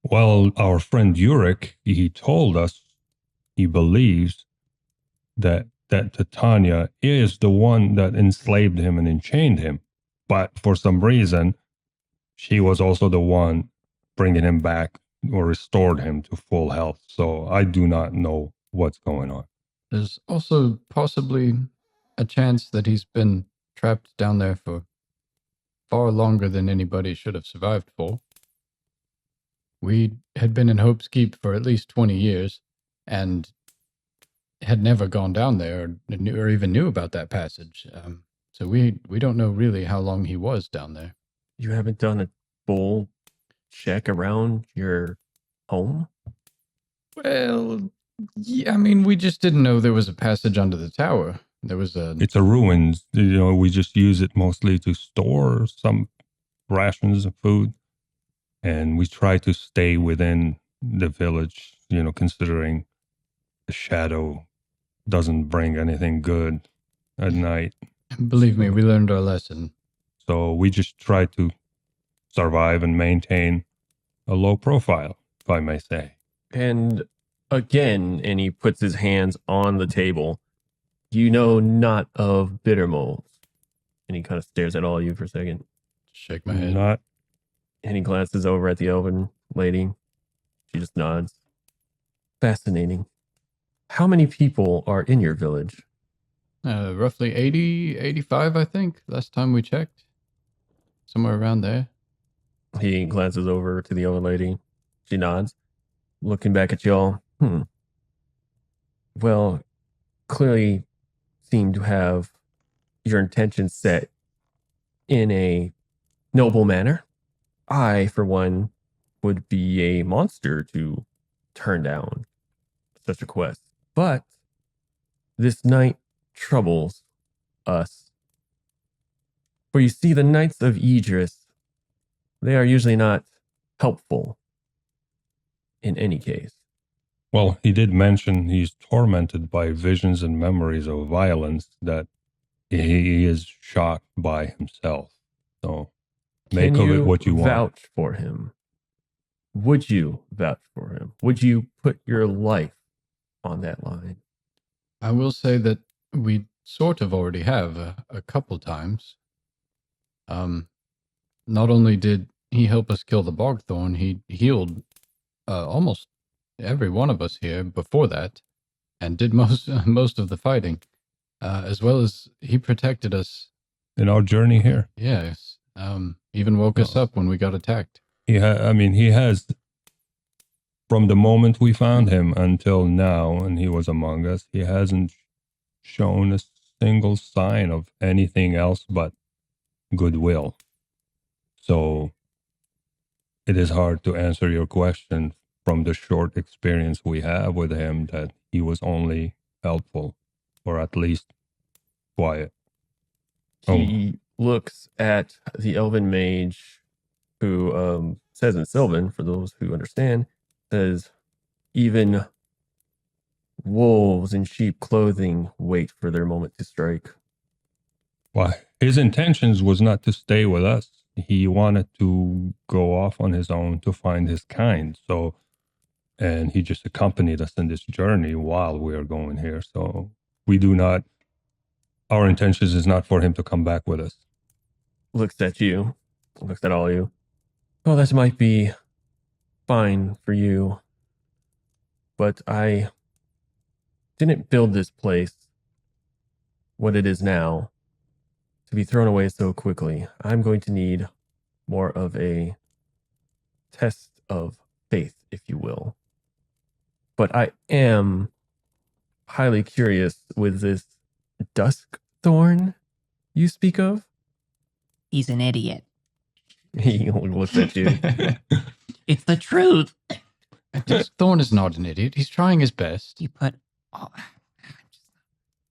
Speaker 2: Well, our friend Yurik, he told us he believes that Titania is the one that enslaved him and enchained him. But for some reason, she was also the one bringing him back or restored him to full health. So I do not know what's going on.
Speaker 4: There's also possibly a chance that he's been trapped down there for far longer than anybody should have survived for. We had been in Hope's Keep for at least 20 years and had never gone down there or even knew about that passage. So we don't know really how long he was down there.
Speaker 1: You haven't done a full check around your home?
Speaker 4: Well, yeah, I mean, we just didn't know there was a passage under the tower. There was a...
Speaker 2: It's a ruin. We just use it mostly to store some rations of food. And we try to stay within the village, considering the shadow doesn't bring anything good at night.
Speaker 4: Believe me, we learned our lesson.
Speaker 2: So we just try to survive and maintain a low profile, if I may say.
Speaker 1: And again, and he puts his hands on the table, you know not of bitter moles. And he kind of stares at all of you for a second.
Speaker 4: Shake my head.
Speaker 2: Not.
Speaker 1: And he glances over at the elven lady. She just nods. Fascinating. How many people are in your village?
Speaker 4: Roughly 80, 85, I think, last time we checked. Somewhere around there.
Speaker 1: He glances over to the elven lady. She nods, looking back at y'all. Well, clearly seem to have your intentions set in a noble manner. I, for one, would be a monster to turn down such a quest. But this night troubles us. For you see, the Knights of Idris, they are usually not helpful in any case.
Speaker 2: Well, he did mention he's tormented by visions and memories of violence that he is shocked by himself. So make of it what you want.
Speaker 1: Vouch for him? Would you vouch for him? Would you put your life on that line?
Speaker 4: I will say that we sort of already have a couple times. Not only did he help us kill the Bogthorn, he healed almost every one of us here before that, and did most of the fighting, as well as he protected us
Speaker 2: in our journey here.
Speaker 4: Yes, even woke us up when we got attacked.
Speaker 2: He has, from the moment we found him until now, and he was among us, he hasn't shown a single sign of anything else but goodwill. So it is hard to answer your question from the short experience we have with him that he was only helpful, or at least quiet.
Speaker 1: He looks at the elven mage who says in Sylvan, for those who understand, says, even wolves in sheep clothing wait for their moment to strike.
Speaker 2: Why? His intentions was not to stay with us. He wanted to go off on his own to find his kind. So, and he just accompanied us in this journey while we are going here. So we do not, our intentions is not for him to come back with us.
Speaker 1: Looks at you, looks at all of you. Oh, that might be fine for you, but I didn't build this place what it is now to be thrown away so quickly. I'm going to need more of a test of faith, if you will. But I am highly curious with this dusk thorn you speak of.
Speaker 5: He's an idiot.
Speaker 1: He looks at you.
Speaker 5: It's the truth.
Speaker 4: Thorn is not an idiot. He's trying his best.
Speaker 5: You put. Oh,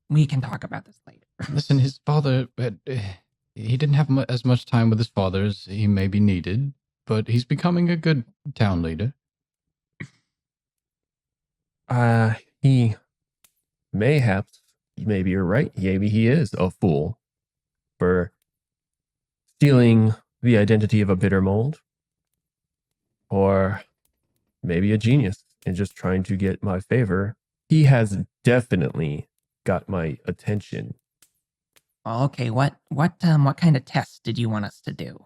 Speaker 5: we can talk about this later.
Speaker 4: Listen, his father, he didn't have as much time with his father as he maybe needed, but he's becoming a good town leader.
Speaker 1: He mayhaps, maybe you're right. Maybe he is a fool for stealing the identity of a bitter mold, or maybe a genius and just trying to get my favor. He has definitely got my attention.
Speaker 5: Well, okay, what kind of test did you want us to do?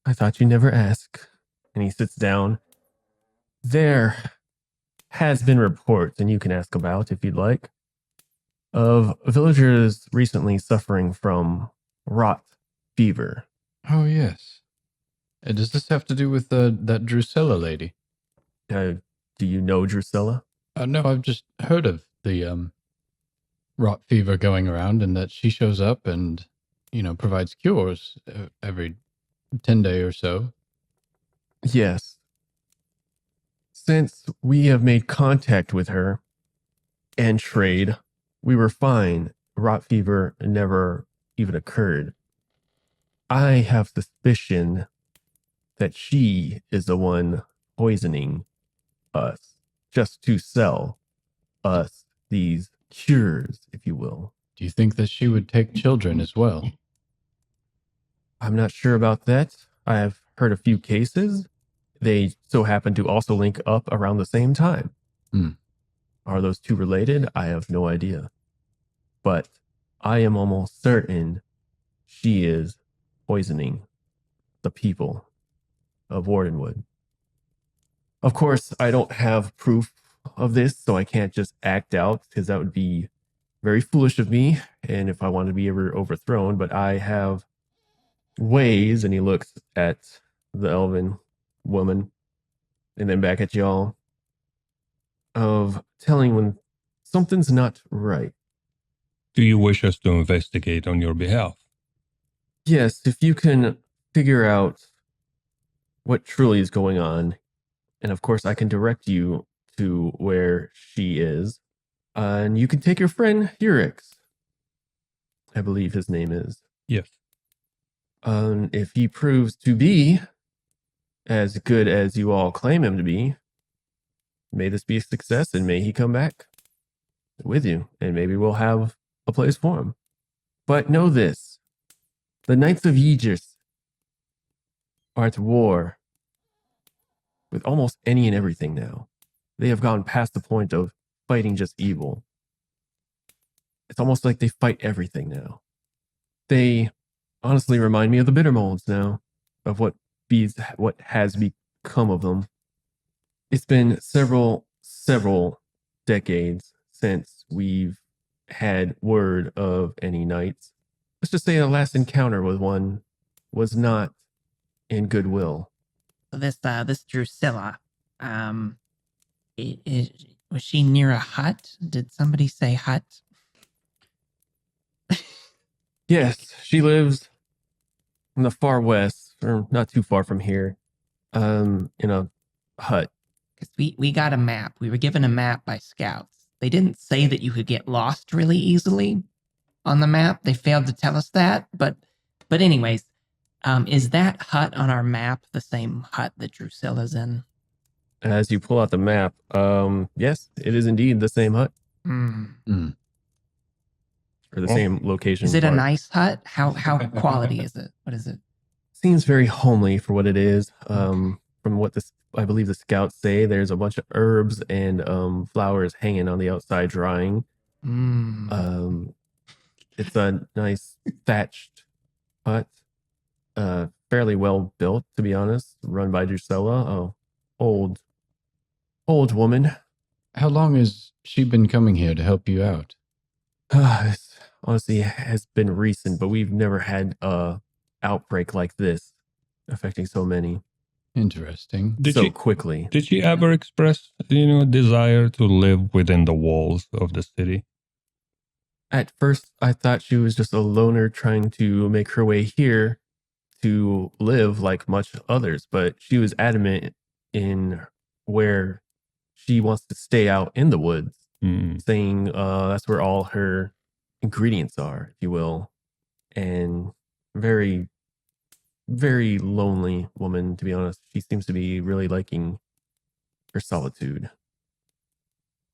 Speaker 1: I thought you never ask. And he sits down. There has been reports, and you can ask about if you'd like, of villagers recently suffering from rot fever.
Speaker 4: Oh, yes. Does this have to do with that Drusilla lady?
Speaker 1: Do you know Drusilla?
Speaker 4: No, I've just heard of the rot fever going around, and that she shows up and, provides cures every 10 day or so.
Speaker 1: Yes. Since we have made contact with her and trade, we were fine. Rot fever never even occurred. I have suspicion that she is the one poisoning us just to sell us these cures, if you will.
Speaker 4: Do you think that she would take children as well?
Speaker 1: I'm not sure about that. I have heard a few cases. They so happen to also link up around the same time. Are those two related? I have no idea. But I am almost certain she is poisoning the people of Wardenwood. Of course, I don't have proof of this, so I can't just act out, because that would be very foolish of me, and if I want to be ever overthrown, but I have ways, and he looks at the elven woman, and then back at y'all, of telling when something's not right.
Speaker 2: Do you wish us to investigate on your behalf?
Speaker 1: Yes, if you can figure out what truly is going on, and of course I can direct you to where she is, and you can take your friend Urix, I believe his name is.
Speaker 2: Yes.
Speaker 1: If he proves to be as good as you all claim him to be, may this be a success, and may he come back with you, and maybe we'll have a place for him. But know this, the Knights of Aegis are at war with almost any and everything now. They have gone past the point of fighting just evil. It's almost like they fight everything now. They honestly remind me of the bitter molds now, of what has become of them. It's been several decades since we've had word of any knights. Let's just say the last encounter with one was not in goodwill.
Speaker 5: This Drusilla, was she near a hut? Did somebody say hut?
Speaker 1: Yes, she lives in the far west, or not too far from here, in a hut.
Speaker 5: Because we got a map. We were given a map by scouts. They didn't say that you could get lost really easily on the map. They failed to tell us that. But anyways, is that hut on our map the same hut that Drusilla's in?
Speaker 1: As you pull out the map, yes, it is indeed the same hut. Or the same location.
Speaker 5: Is it a nice hut? How quality is it? What is it?
Speaker 1: Seems very homely for what it is. From what I believe the scouts say, there's a bunch of herbs and flowers hanging on the outside drying. It's a nice thatched hut, fairly well built, to be honest, run by Drusilla, old woman.
Speaker 4: How long has she been coming here to help you out?
Speaker 1: This honestly has been recent, but we've never had a outbreak like this affecting so many
Speaker 4: Interesting.
Speaker 1: quickly.
Speaker 2: Did she ever express, a desire to live within the walls of the city?
Speaker 1: At first, I thought she was just a loner trying to make her way here to live like much others, but she was adamant in where she wants to stay out in the woods, saying that's where all her ingredients are, if you will. And very, very lonely woman, to be honest. She seems to be really liking her solitude.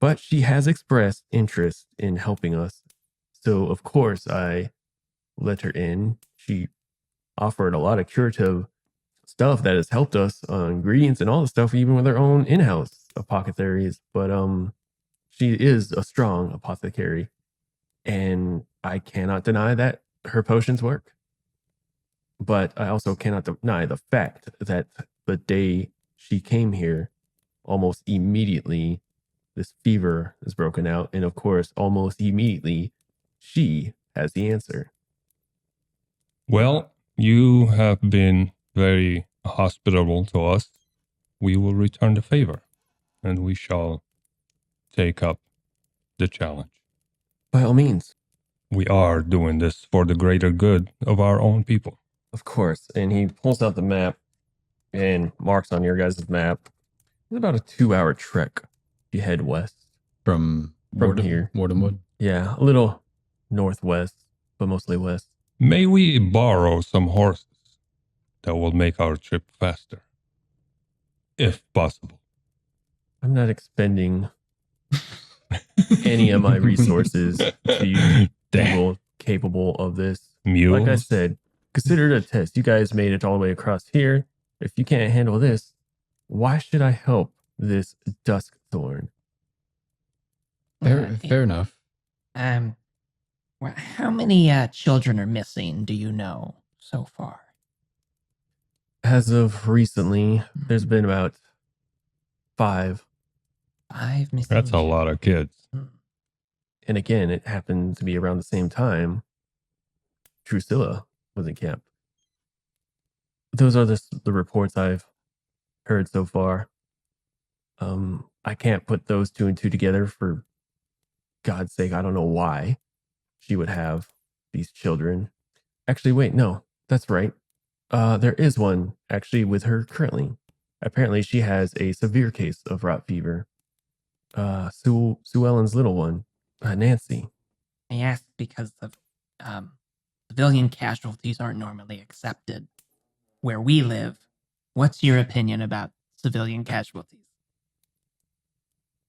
Speaker 1: But she has expressed interest in helping us. So, of course, I let her in. She offered a lot of curative stuff that has helped us, ingredients and all the stuff, even with her own in-house apothecaries. But she is a strong apothecary, and I cannot deny that her potions work. But I also cannot deny the fact that the day she came here, almost immediately, this fever is broken out. And of course, almost immediately, she has the answer.
Speaker 2: Well, you have been very hospitable to us. We will return the favor, and we shall take up the challenge.
Speaker 1: By all means.
Speaker 2: We are doing this for the greater good of our own people.
Speaker 1: Of course. And he pulls out the map and marks on your guys' map. It's about a 2-hour trek. You head west.
Speaker 4: From
Speaker 1: here.
Speaker 4: Wardenwood?
Speaker 1: Yeah, a little northwest, but mostly west.
Speaker 2: May we borrow some horses that will make our trip faster, if possible?
Speaker 1: I'm not expending any of my resources to use people capable of this.
Speaker 2: Mules?
Speaker 1: Like I said, consider it a test. You guys made it all the way across here. If you can't handle this, why should I help this dusk thorn?
Speaker 4: Fair enough.
Speaker 5: How many children are missing, do you know, so far?
Speaker 1: As of recently, there's been about 5.
Speaker 5: 5 missing.
Speaker 2: That's a lot of kids.
Speaker 1: And again, it happened to be around the same time Drusilla was in camp. Those are the reports I've heard so far. I can't put those 2 and 2 together. For God's sake, I don't know why she would have these children. Actually, wait, no, that's right. There is one actually with her currently. Apparently, she has a severe case of rot fever. Sue Ellen's little one, Nancy.
Speaker 5: I asked because of civilian casualties aren't normally accepted where we live. What's your opinion about civilian casualties?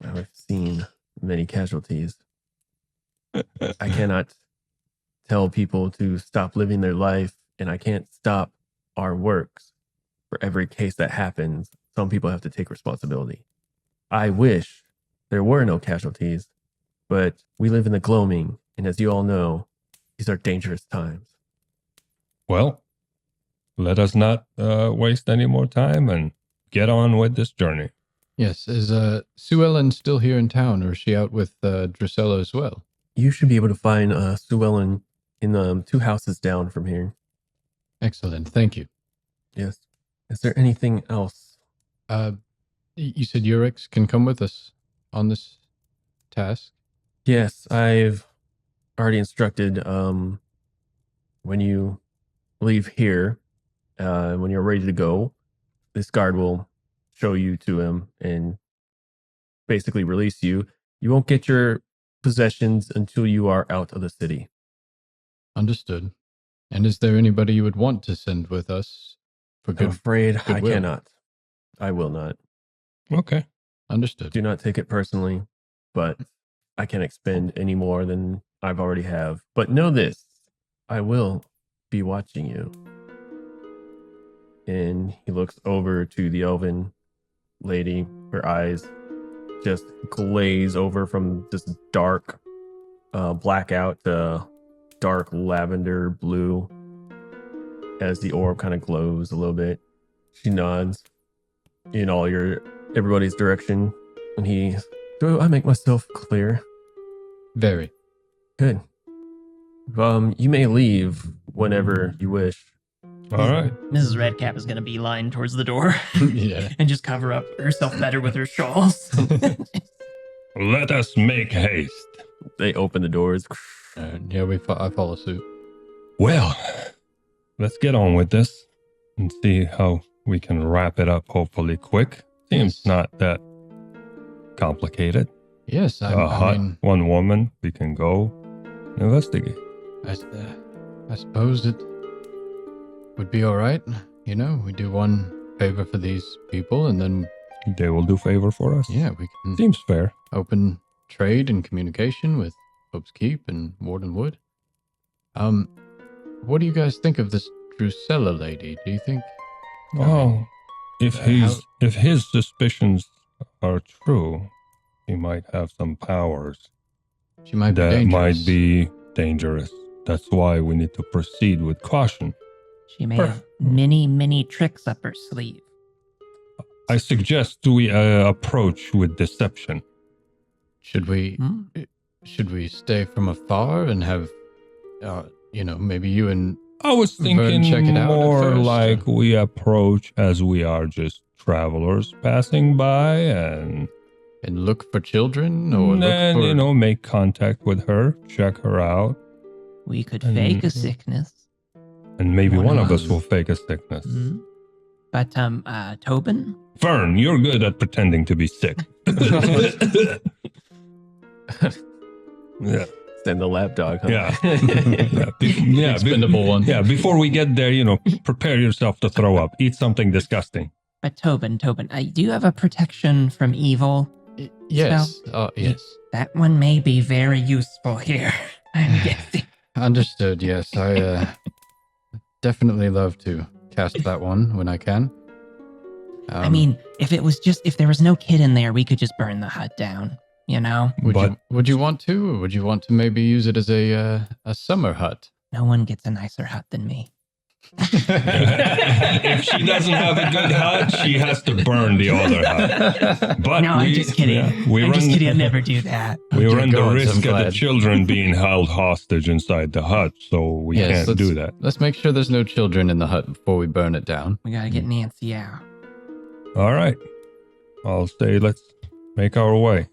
Speaker 1: I've seen many casualties. I cannot tell people to stop living their life, and I can't stop our works. For every case that happens, some people have to take responsibility. I wish there were no casualties, but we live in the gloaming, and as you all know, these are dangerous times.
Speaker 2: Well, let us not waste any more time and get on with this journey.
Speaker 4: Yes, is Sue Ellen still here in town, or is she out with Drusilla as well?
Speaker 1: You should be able to find Sue Ellen in 2 houses down from here.
Speaker 4: Excellent, thank you.
Speaker 1: Yes. Is there anything else?
Speaker 4: You said Urix can come with us on this task?
Speaker 1: Yes, I've already instructed when you leave here, when you're ready to go, this guard will show you to him and basically release you. You won't get your possessions until you are out of the city.
Speaker 4: Understood. And is there anybody you would want to send with us? For
Speaker 1: I'm afraid I
Speaker 4: goodwill?
Speaker 1: cannot. I will not.
Speaker 2: Okay.
Speaker 4: Understood.
Speaker 1: Do not take it personally, but I can't expend any more than I've already have. But know this, I will be watching you. And he looks over to the elven lady. Her eyes just glaze over from this dark blackout to dark lavender blue as the orb kind of glows a little bit. She nods in everybody's direction, and do I make myself clear?
Speaker 4: Very.
Speaker 1: Good. You may leave whenever you wish.
Speaker 2: All right.
Speaker 3: Mrs. Redcap is going to beeline towards the door
Speaker 4: Yeah.
Speaker 3: and just cover up herself better with her shawls.
Speaker 2: Let us make haste.
Speaker 1: They open the doors.
Speaker 4: Yeah, I follow suit.
Speaker 2: Well, let's get on with this and see how we can wrap it up hopefully quick. Seems
Speaker 4: Yes.
Speaker 2: not that complicated.
Speaker 4: Yes,
Speaker 2: A hut, one woman, we can go investigate.
Speaker 4: I suppose it would be all right. You know, we do one favor for these people, and then
Speaker 2: They will do favor for us.
Speaker 4: yeah, we can
Speaker 2: Seems fair.
Speaker 4: open trade and communication with Hope's Keep and Warden Wood. What do you guys think of this Drusilla lady? Do you think?
Speaker 2: Oh, if
Speaker 4: how-
Speaker 2: his suspicions are true, he might have some powers
Speaker 4: She might be
Speaker 2: that
Speaker 4: dangerous.
Speaker 2: might be dangerous. That's why we need to proceed with caution.
Speaker 5: She may have many tricks up her sleeve.
Speaker 2: I suggest we approach with deception.
Speaker 4: Should we?
Speaker 5: Hmm?
Speaker 4: Should we stay from afar and have, maybe you and
Speaker 2: I was
Speaker 4: Vern,
Speaker 2: thinking
Speaker 4: check it out at
Speaker 2: more
Speaker 4: first.
Speaker 2: like we approach as we are just travelers passing by and
Speaker 4: look for children, or
Speaker 2: then,
Speaker 4: look for
Speaker 2: make contact with her, check her out,
Speaker 5: We could
Speaker 2: And-
Speaker 5: fake a sickness.
Speaker 2: and maybe
Speaker 4: One
Speaker 2: one
Speaker 4: of
Speaker 2: of us
Speaker 4: us.
Speaker 2: will fake a sickness.
Speaker 5: Hmm? But Tobin,
Speaker 2: Vern, you're good at pretending to be sick. Yeah.
Speaker 1: Send the lapdog. Huh?
Speaker 2: Yeah. Yeah.
Speaker 4: expendable one.
Speaker 2: Yeah. Before we get there, prepare yourself to throw up. Eat something disgusting.
Speaker 5: but Tobin, do you have a protection from evil?
Speaker 4: Yes. Yes.
Speaker 5: That one may be very useful here. I'm guessing.
Speaker 4: Understood. Yes, I definitely love to cast that one when I can.
Speaker 5: I mean, if there was no kid in there, we could just burn the hut down. You know,
Speaker 4: would you want to, or would you want to maybe use it as a summer hut?
Speaker 5: no one gets a nicer hut than me.
Speaker 2: If she doesn't have a good hut, she has to burn the other hut. But
Speaker 5: No, I'm just kidding. I'm just kidding. I'd never do that.
Speaker 2: We
Speaker 4: Dear
Speaker 2: run the
Speaker 4: gods,
Speaker 2: risk
Speaker 4: I'm
Speaker 2: of the
Speaker 4: glad.
Speaker 2: children being held hostage inside the hut, so we
Speaker 4: Yes,
Speaker 2: can't do that.
Speaker 4: Let's make sure there's no children in the hut before we burn it down.
Speaker 5: We gotta get Nancy out.
Speaker 2: All right. I'll say let's make our way.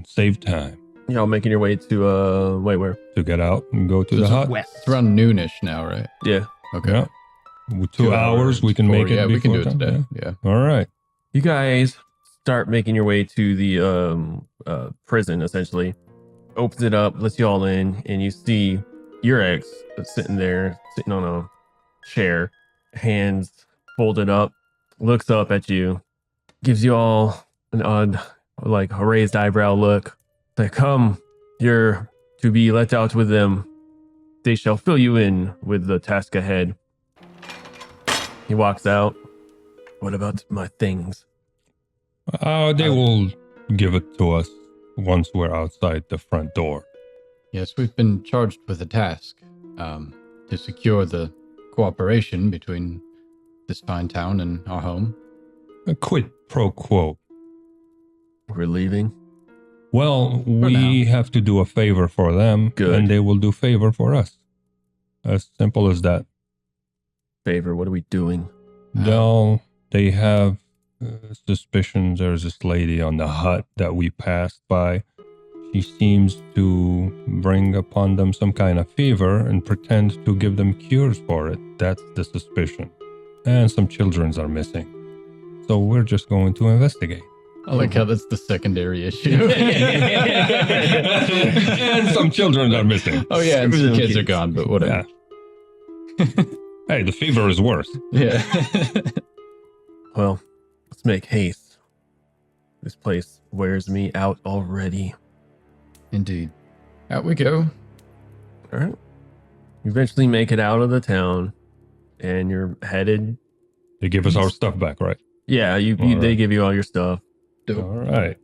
Speaker 2: Save time
Speaker 1: Y'all making your way to wait, where?
Speaker 2: to get out and go to
Speaker 4: So
Speaker 2: the hut.
Speaker 3: West.
Speaker 4: It's around noonish now, right?
Speaker 1: Yeah.
Speaker 4: Okay.
Speaker 2: Yeah. With 2 hours, we can make it.
Speaker 4: Yeah, we can do it
Speaker 2: before
Speaker 4: today.
Speaker 2: time.
Speaker 4: Yeah.
Speaker 2: Yeah. All right.
Speaker 1: You guys start making your way to the prison, essentially. Opens it up, lets you all in, and you see your ex sitting on a chair, hands folded up, looks up at you, gives you all an odd, like a raised eyebrow look. Like, come, you're to be let out with them. They shall fill you in with the task ahead. He walks out. What about my things?
Speaker 2: They will give it to us once we're outside the front door.
Speaker 4: Yes, we've been charged with a task to secure the cooperation between this fine town and our home.
Speaker 2: A quid pro quo.
Speaker 1: We're leaving.
Speaker 2: Well, we have to do a favor for them,
Speaker 1: Good.
Speaker 2: and they will do favor for us. As simple as that.
Speaker 1: Favor, what are we doing?
Speaker 2: They have suspicions. There's this lady on the hut that we passed by. She seems to bring upon them some kind of fever and pretend to give them cures for it. That's the suspicion. And some children are missing. So we're just going to investigate.
Speaker 4: I like how that's the secondary issue.
Speaker 2: And some children are missing.
Speaker 4: Oh yeah, and
Speaker 1: Screw
Speaker 4: some
Speaker 1: them
Speaker 4: kids are
Speaker 1: kids.
Speaker 4: gone, but whatever.
Speaker 2: Hey, the fever is worse.
Speaker 4: Yeah.
Speaker 1: Well, let's make haste. This place wears me out already.
Speaker 4: Indeed. Out we go.
Speaker 1: All right. You eventually make it out of the town, and you're headed.
Speaker 2: They give us our stuff back, right?
Speaker 1: Yeah,
Speaker 2: All
Speaker 1: they
Speaker 2: right.
Speaker 1: give you all your stuff.
Speaker 4: Dope.
Speaker 2: All right.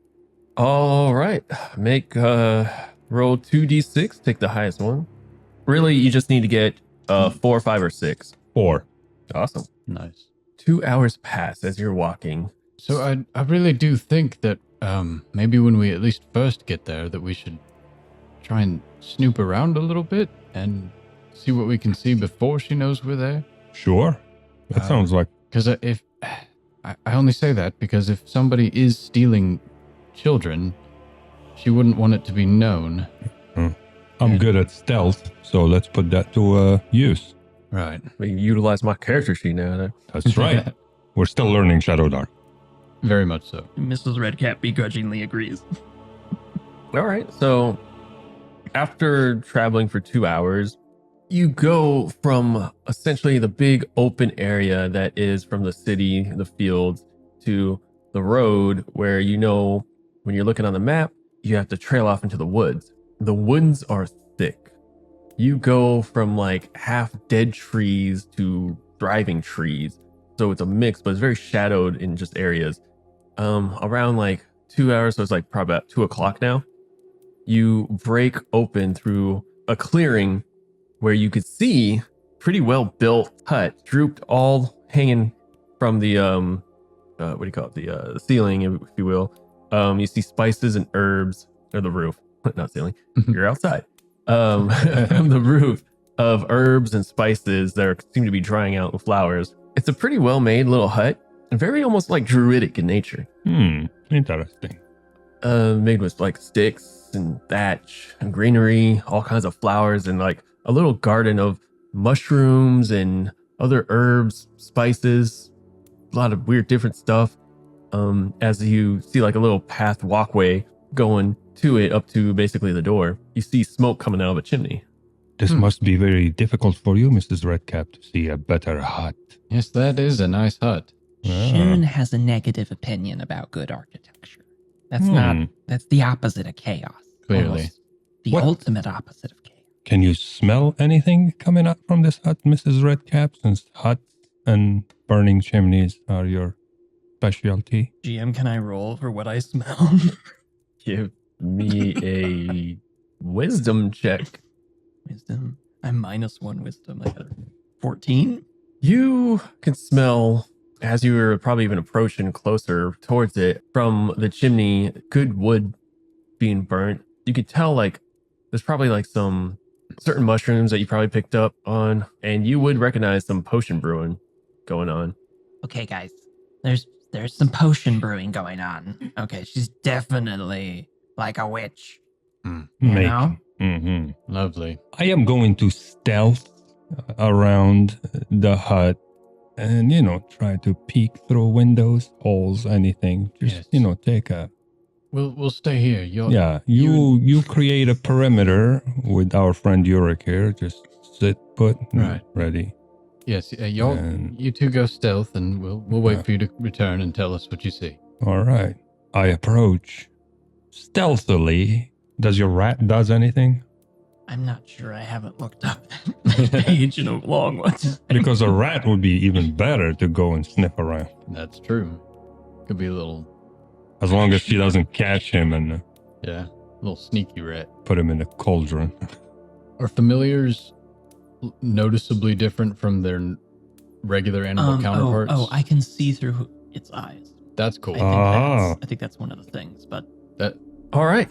Speaker 1: All right. Make roll 2d6. Take the highest one. Really, you just need to get 4, 5, or 6.
Speaker 2: 4.
Speaker 1: Awesome.
Speaker 4: Nice.
Speaker 1: 2 hours pass as you're walking.
Speaker 4: So I really do think that maybe when we at least first get there that we should try and snoop around a little bit. and see what we can see before she knows we're there?
Speaker 2: Sure. That sounds like...
Speaker 4: Because if I only say that because if somebody is stealing children, she wouldn't want it to be known.
Speaker 2: I'm good at stealth, so let's put that to use.
Speaker 4: Right.
Speaker 1: We utilize my character sheet now.
Speaker 2: That's right. We're still learning ShadowDark.
Speaker 4: Very much so.
Speaker 3: Mrs. Redcap begrudgingly agrees.
Speaker 1: All right. So after traveling for 2 hours, you go from essentially the big open area that is from the city, the fields, to the road where when you're looking on the map, you have to trail off into the woods. The woods are thick. You go from like half dead trees to thriving trees. So it's a mix, but it's very shadowed in just areas. Around like 2 hours, so it's like probably about 2 o'clock now, you break open through a clearing where you could see pretty well built hut drooped all hanging from the the ceiling, if you will. You see spices and herbs, or the roof, not ceiling. You're outside. From the roof of herbs and spices that seem to be drying out with flowers. It's a pretty well made little hut, and very almost like druidic in nature.
Speaker 2: Interesting.
Speaker 1: Made with like sticks and thatch and greenery, all kinds of flowers, and like a little garden of mushrooms and other herbs, spices, a lot of weird different stuff. As you see like a little path walkway going to it up to basically the door, you see smoke coming out of a chimney.
Speaker 2: This must be very difficult for you, Mrs. Redcap, to see a better hut.
Speaker 4: Yes, that is a nice hut.
Speaker 5: Shun has a negative opinion about good architecture. That's the opposite of chaos.
Speaker 4: Clearly.
Speaker 5: Almost the
Speaker 2: What?
Speaker 5: ultimate opposite of chaos.
Speaker 2: Can you smell anything coming out from this hut, Mrs. Redcap, since huts and burning chimneys are your specialty?
Speaker 3: GM, can I roll for what I smell?
Speaker 1: Give me a wisdom check.
Speaker 3: Wisdom. I'm -1 wisdom. I got 14.
Speaker 1: You can smell, as you were probably even approaching closer towards it, from the chimney, good wood being burnt. You could tell like there's probably like some certain mushrooms that you probably picked up on, and you would recognize some potion brewing going on.
Speaker 5: Okay, guys, there's some potion brewing going on. Okay, she's definitely like a witch. You know?
Speaker 4: Lovely.
Speaker 2: I am going to stealth around the hut and, try to peek through windows, holes, anything. Just,
Speaker 4: Yes.
Speaker 2: Take a...
Speaker 4: We'll stay here.
Speaker 2: You create a perimeter with our friend Yurik here. Just sit put,
Speaker 4: Right.
Speaker 2: ready.
Speaker 4: Yes,
Speaker 2: And-
Speaker 4: you two go stealth, and we'll wait for you to return and tell us what you see.
Speaker 2: All right. I approach stealthily. Does your rat does anything?
Speaker 3: I'm not sure. I haven't looked up that page in a long one.
Speaker 2: Because a rat would be even better to go and sniff around.
Speaker 4: That's true. Could be a little,
Speaker 2: As long as she doesn't catch him and
Speaker 4: little sneaky rat.
Speaker 2: put him in a cauldron.
Speaker 4: Are familiars noticeably different from their regular animal counterparts?
Speaker 3: I can see through its eyes.
Speaker 4: That's cool.
Speaker 3: I think that's one of the things. But
Speaker 1: All right.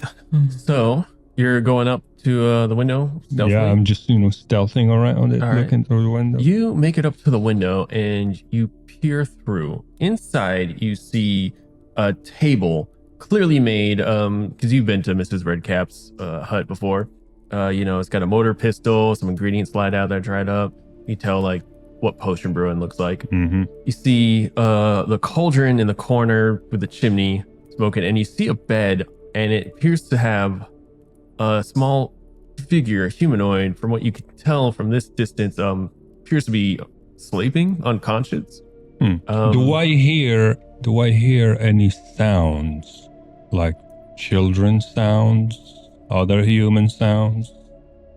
Speaker 1: So you're going up to the window stealthily?
Speaker 2: Yeah, I'm just, stealthing around it,
Speaker 1: All right.
Speaker 2: looking through the window.
Speaker 1: You make it up to the window and you peer through. Inside, you see a table clearly made, because you've been to Mrs. Redcap's hut before. It's got a mortar pistol, some ingredients laid out there dried up. You tell like what potion brewing looks like.
Speaker 2: Mm-hmm.
Speaker 1: You see the cauldron in the corner with the chimney smoking, and you see a bed, and it appears to have a small figure, humanoid, from what you can tell from this distance, appears to be sleeping, unconscious.
Speaker 2: Do I hear any sounds, like children's sounds, other human sounds,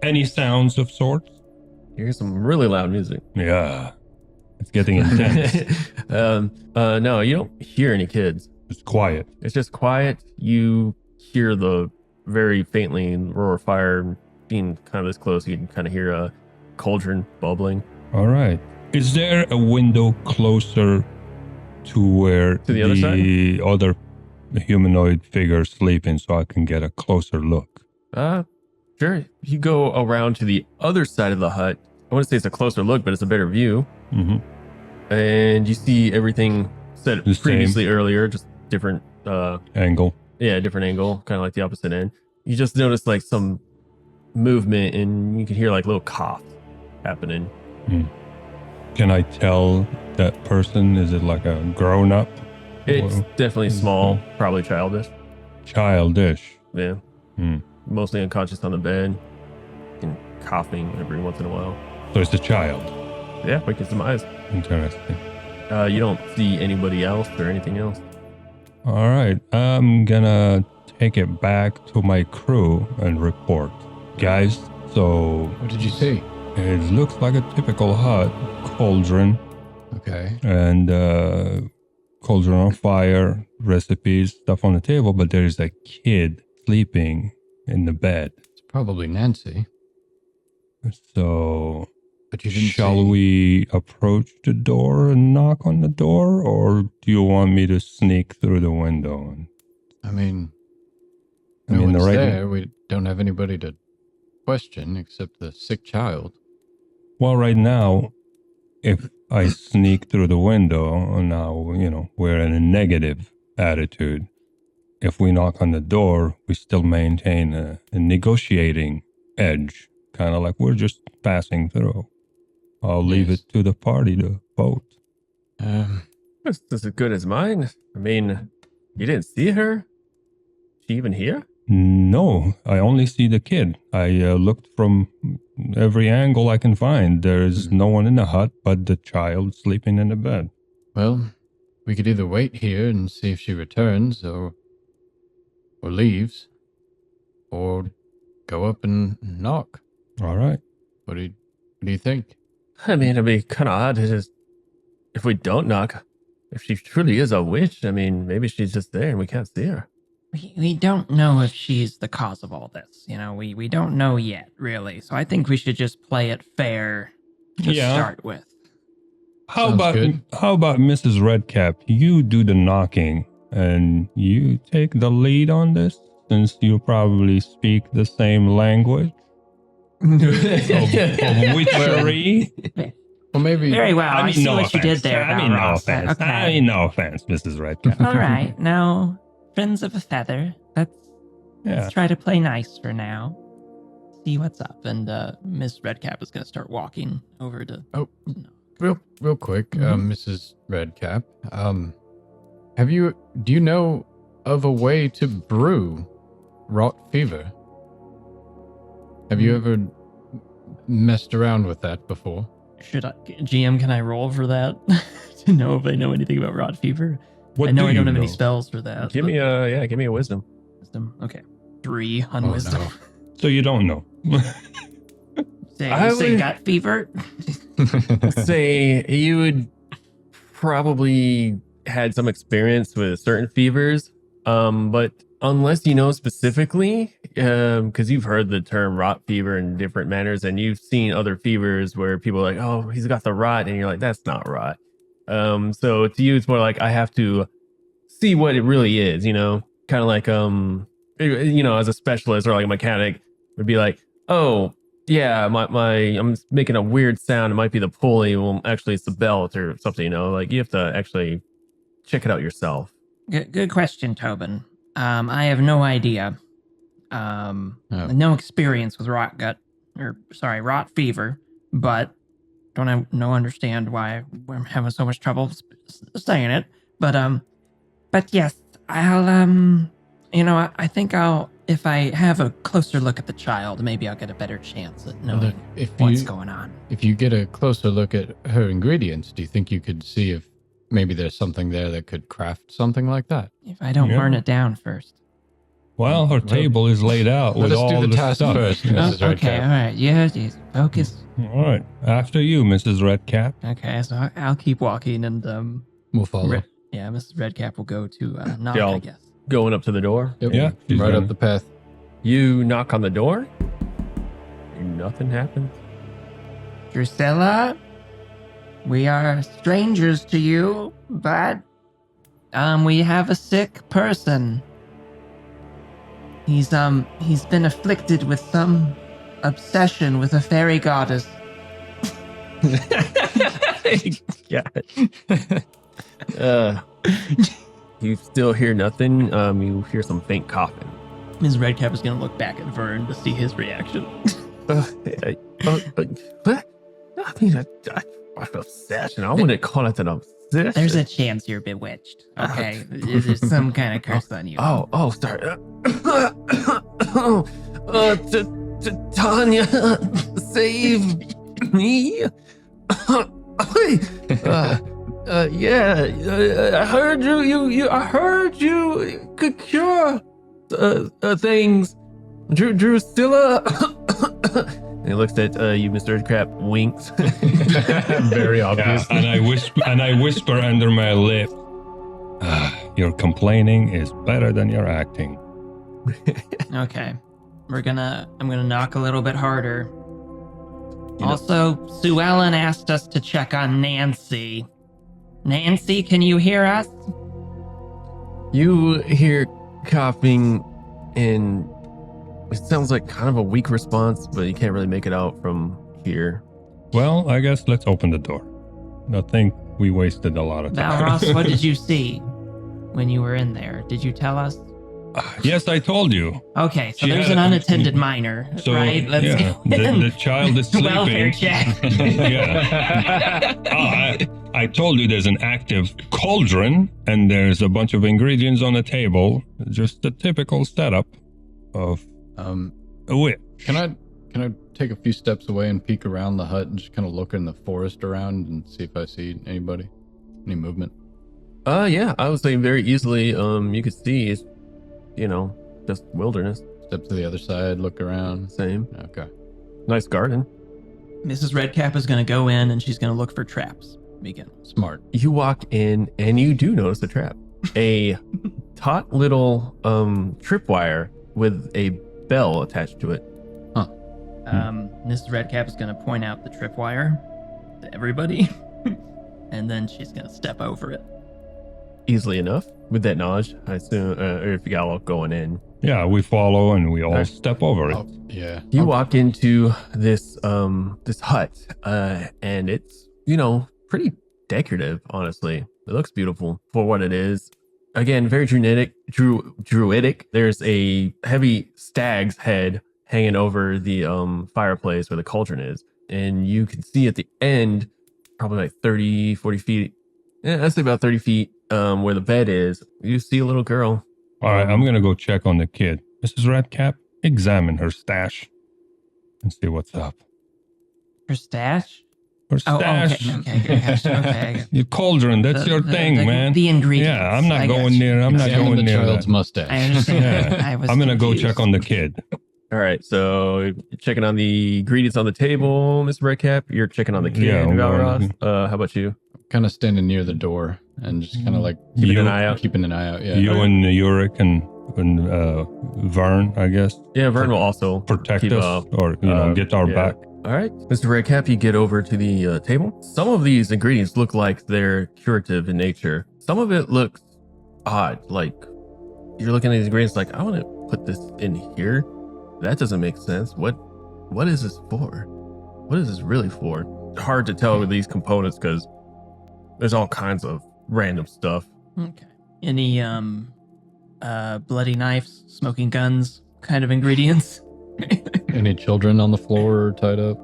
Speaker 2: any sounds of sorts?
Speaker 1: You hear some really loud music.
Speaker 2: Yeah, it's getting intense.
Speaker 1: No, you don't hear any kids.
Speaker 2: It's quiet.
Speaker 1: It's just quiet. You hear the very faintly roar of fire. Being kind of this close, you can kind of hear a cauldron bubbling.
Speaker 2: All right. Is there a window closer to where
Speaker 1: To the other side?
Speaker 2: other humanoid figure sleeping so I can get a closer look?
Speaker 1: Sure. You go around to the other side of the hut. I want to say it's a closer look, but it's a better view.
Speaker 2: Mm-hmm.
Speaker 1: And you see everything said
Speaker 2: The
Speaker 1: previously earlier, just different
Speaker 2: Angle.
Speaker 1: yeah, different angle, kind of like the opposite end. You just notice like some movement and you can hear like little coughs happening.
Speaker 2: Can I tell that person? Is it like a grown-up?
Speaker 1: It's
Speaker 2: Or
Speaker 1: definitely small, probably childish.
Speaker 2: childish?
Speaker 1: Yeah.
Speaker 2: Hmm.
Speaker 1: Mostly unconscious on the bed and coughing every once in a while.
Speaker 2: So it's a child.
Speaker 1: Yeah, winking some eyes.
Speaker 2: Interesting.
Speaker 1: You don't see anybody else or anything else.
Speaker 2: All right. I'm gonna take it back to my crew and report. Guys, so
Speaker 4: What did you see?
Speaker 2: it looks like a typical hut. Cauldron
Speaker 4: Okay.
Speaker 2: and cauldron on fire, recipes, stuff on the table, but there's a kid sleeping in the bed.
Speaker 4: It's probably Nancy.
Speaker 2: So
Speaker 4: But you didn't
Speaker 2: shall
Speaker 4: see...
Speaker 2: we approach the door and knock on the door, or do you want me to sneak through the window?
Speaker 4: I mean,
Speaker 2: I
Speaker 4: no
Speaker 2: mean, the
Speaker 4: one's
Speaker 2: right-
Speaker 4: there. We don't have anybody to question except the sick child.
Speaker 2: Well, right now, if I sneak through the window, now, we're in a negative attitude. If we knock on the door, we still maintain a negotiating edge, kind of like we're just passing through. I'll leave
Speaker 4: Yes.
Speaker 2: it to the party to vote.
Speaker 1: This is as good as mine. I mean, you didn't see her? She even here?
Speaker 2: No, I only see the kid. I looked from every angle I can find. There's no one in the hut but the child sleeping in the bed.
Speaker 4: Well, we could either wait here and see if she returns or leaves, or go up and knock.
Speaker 2: All right.
Speaker 4: What do you think?
Speaker 1: I mean, it'd be kind of odd to just, if we don't knock, if she truly is a witch, I mean, maybe she's just there and we can't see her.
Speaker 3: We don't know if she's the cause of all this. We don't know yet, really. So I think we should just play it fair to
Speaker 2: Yeah.
Speaker 3: start with.
Speaker 2: How
Speaker 4: Sounds
Speaker 2: about
Speaker 4: good.
Speaker 2: Mrs. Redcap? You do the knocking and you take the lead on this, since you probably speak the same language of witchery.
Speaker 4: Well, maybe...
Speaker 3: Very well. I see
Speaker 2: no
Speaker 3: what you did
Speaker 2: offense.
Speaker 3: there.
Speaker 2: I mean, no
Speaker 3: Ross.
Speaker 2: offense.
Speaker 3: Okay.
Speaker 2: I mean, no offense, Mrs. Redcap.
Speaker 3: All right. Now, friends of a feather,
Speaker 2: Yeah.
Speaker 3: let's try to play nice for now. See what's up. And Miss Redcap is going to start walking over to...
Speaker 4: Oh,
Speaker 3: No.
Speaker 4: real quick,
Speaker 3: Mhm.
Speaker 4: Mrs. Redcap. Do you know of a way to brew rot fever? Have you ever messed around with that before?
Speaker 3: Should I, GM, can I roll for that? To know if I know anything about rot fever?
Speaker 2: What
Speaker 3: I know
Speaker 2: do
Speaker 3: I don't
Speaker 2: you
Speaker 3: have any
Speaker 2: know?
Speaker 3: spells for that.
Speaker 1: Give me a wisdom.
Speaker 3: wisdom. Okay. 3 on
Speaker 4: Oh,
Speaker 3: wisdom.
Speaker 4: no.
Speaker 2: So you don't know.
Speaker 3: Say,
Speaker 1: I
Speaker 3: you say
Speaker 1: would-
Speaker 3: gut fever?
Speaker 1: Say you would probably had some experience with certain fevers, but unless you know specifically, because you've heard the term rot fever in different manners, and you've seen other fevers where people are like, "Oh, he's got the rot," and you're like, "That's not rot." So to you, it's more like I have to see what it really is, kind of like as a specialist or like a mechanic would be like, "Oh, yeah, I'm making a weird sound. It might be the pulley. Well, actually, it's the belt or something. Like you have to actually check it out yourself."
Speaker 3: Good question, Tobin. I have no idea. No experience with rot fever, but don't understand why we're having so much trouble saying it. But yes, I'll I think if I have a closer look at the child, maybe I'll get a better chance at knowing what's going on.
Speaker 4: If you get a closer look at her ingredients, do you think you could see if maybe there's something there that could craft something like that?
Speaker 3: If I don't
Speaker 2: Yeah.
Speaker 3: burn it down first.
Speaker 2: Well, her table is laid out
Speaker 4: Let
Speaker 2: with
Speaker 4: us
Speaker 2: all
Speaker 4: do the
Speaker 2: the
Speaker 4: task
Speaker 2: stuff.
Speaker 4: first,
Speaker 3: Oh,
Speaker 4: Mrs.
Speaker 3: okay, all
Speaker 4: Redcap.
Speaker 3: right. Yeah, geez, focus.
Speaker 2: All right. After you, Mrs. Redcap.
Speaker 3: Okay, so I'll keep walking, and
Speaker 4: We'll follow.
Speaker 3: Mrs. Redcap will go to knock,
Speaker 1: Yeah.
Speaker 3: I guess.
Speaker 1: Going up to the door,
Speaker 4: Yep.
Speaker 2: Yeah, she's
Speaker 4: right
Speaker 2: gonna-
Speaker 4: up the path.
Speaker 1: you knock on the door. Nothing happens.
Speaker 3: Drusilla, we are strangers to you, but we have a sick person.
Speaker 5: He's been afflicted with some obsession with a fairy goddess.
Speaker 1: God. You still hear nothing. You hear some faint coughing.
Speaker 3: Ms. Redcap is going to look back at Vern to see his reaction.
Speaker 1: What? I mean, obsession. I wouldn't call it an obsession.
Speaker 5: There's a chance you're bewitched. Okay, there's some kind of curse on you.
Speaker 1: Oh, sorry. Tanya, save me. I heard I heard you could cure things. Drusilla. And he looks at you, Mr. Crap, winks.
Speaker 4: Very obvious.
Speaker 2: And I whisper under my lip, your complaining is better than your acting.
Speaker 3: Okay. I'm gonna knock a little bit harder.
Speaker 5: Also, Sue Ellen asked us to check on Nancy. Nancy, can you hear us?
Speaker 1: You hear coughing, and it sounds like kind of a weak response, but you can't really make it out from here.
Speaker 2: Well, I guess let's open the door. I think we wasted a lot of time.
Speaker 5: Valros, what did you see when you were in there? Did you tell us?
Speaker 2: Yes, I told you.
Speaker 5: Okay, so
Speaker 2: She
Speaker 5: there's
Speaker 2: had
Speaker 5: an
Speaker 2: a-
Speaker 5: unattended minor,
Speaker 2: So,
Speaker 5: right? Let's
Speaker 2: yeah, the child is sleeping.
Speaker 5: welfare check.
Speaker 2: Yeah. I told you there's an active cauldron and there's a bunch of ingredients on the table. Just a typical setup of a whip.
Speaker 4: Can I take a few steps away and peek around the hut and just kind of look in the forest around and see if I see anybody, any movement?
Speaker 1: Yeah, I would say very easily. You could see it's, just wilderness.
Speaker 4: Step to the other side, look around.
Speaker 1: Same.
Speaker 4: Okay.
Speaker 1: Nice garden.
Speaker 3: Mrs. Redcap is going to go in and she's going to look for traps. Begin.
Speaker 4: Smart.
Speaker 1: You walk in and you do notice a trap. A taut little tripwire with a bell attached to it.
Speaker 3: Mrs. Redcap is going to point out the tripwire to everybody, and then she's going to step over it.
Speaker 1: Easily enough. With that knowledge, I assume, or if you got all going in.
Speaker 2: Yeah, we follow and we all
Speaker 1: Okay.
Speaker 2: step over it.
Speaker 4: Oh, yeah.
Speaker 1: You walk into this this hut, and it's pretty decorative. Honestly, it looks beautiful for what it is. Again, very druidic. There's a heavy stag's head hanging over the fireplace where the cauldron is, and you can see at the end, probably like 30, 40 feet. Yeah, I'd say about 30 feet. Where the bed is, you see a little girl.
Speaker 2: All right, I'm going to go check on the kid. Mrs. Redcap, examine her stash and see what's up.
Speaker 5: Her stash?
Speaker 2: Her
Speaker 5: Oh,
Speaker 2: stash.
Speaker 5: okay.
Speaker 2: Your cauldron, that's your thing, man.
Speaker 5: The ingredients.
Speaker 2: Yeah, I'm not
Speaker 5: I got
Speaker 2: going
Speaker 5: you.
Speaker 2: near. I'm not
Speaker 4: Examine
Speaker 2: going
Speaker 4: the
Speaker 2: near
Speaker 4: child's
Speaker 2: that.
Speaker 4: mustache.
Speaker 5: I understand.
Speaker 2: Yeah.
Speaker 5: I was
Speaker 2: I'm going to go
Speaker 5: confused.
Speaker 2: check on the kid.
Speaker 1: All right, so you're checking on the ingredients on the table, Miss Redcap. You're checking on the kid,
Speaker 2: Yeah, I'm
Speaker 1: Valros.
Speaker 2: going-
Speaker 1: How about you?
Speaker 4: Kind of standing near the door and just kind of like
Speaker 1: Keeping an
Speaker 2: You-
Speaker 1: eye out.
Speaker 4: keeping an eye out. Yeah.
Speaker 2: You and Uric and Vern, I guess,
Speaker 1: Yeah, Vern will also
Speaker 2: protect
Speaker 1: keep
Speaker 2: us
Speaker 1: up.
Speaker 2: or get our
Speaker 1: yeah.
Speaker 2: back.
Speaker 1: All right, Mr. Redcap, you get over to the table. Some of these ingredients look like they're curative in nature. Some of it looks odd, like you're looking at these ingredients like, I want to put this in here. That doesn't make sense. What is this for? What is this really for? Hard to tell with these components because there's all kinds of random stuff.
Speaker 3: Okay. Any bloody knives, smoking guns kind of ingredients?
Speaker 4: Any children on the floor or tied up?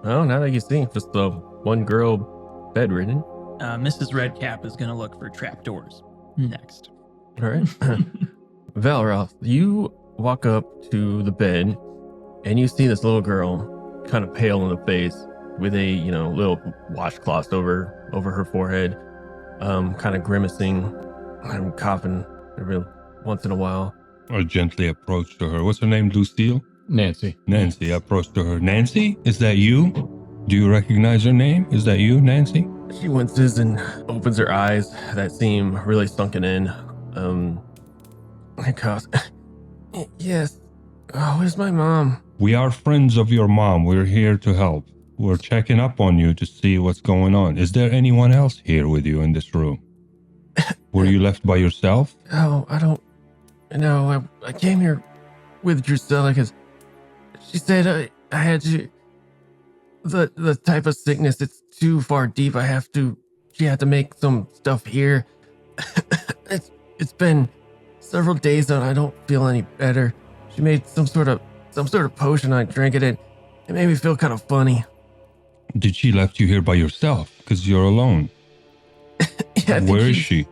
Speaker 1: Oh, now that you see, just the one girl bedridden.
Speaker 3: Mrs. Redcap is going to look for trapdoors next.
Speaker 1: All right. Valroth, you walk up to the bed and you see this little girl, kind of pale in the face, with a little washcloth over her forehead, kind of grimacing and coughing every once in a while.
Speaker 2: I gently approached to her. What's her name? Lucille?
Speaker 4: Nancy.
Speaker 2: Nancy. I approached to her. Nancy, is that you? Do you recognize her name? Is that you, Nancy?
Speaker 1: She winces and opens her eyes that seem really sunken in. And coughs. Yes. Oh, where's my mom?
Speaker 2: We are friends of your mom. We're here to help. We're checking up on you to see what's going on. Is there anyone else here with you in this room? Were you left by yourself?
Speaker 1: Oh, I don't. No, I came here with Drusilla because she said I had to. The type of sickness, it's too far deep. She had to make some stuff here. It's been several days and I don't feel any better. She made some sort of potion. I drank it and it made me feel kind of funny.
Speaker 2: Did she left you here by yourself? Because you're alone.
Speaker 1: Yeah,
Speaker 2: Where is she?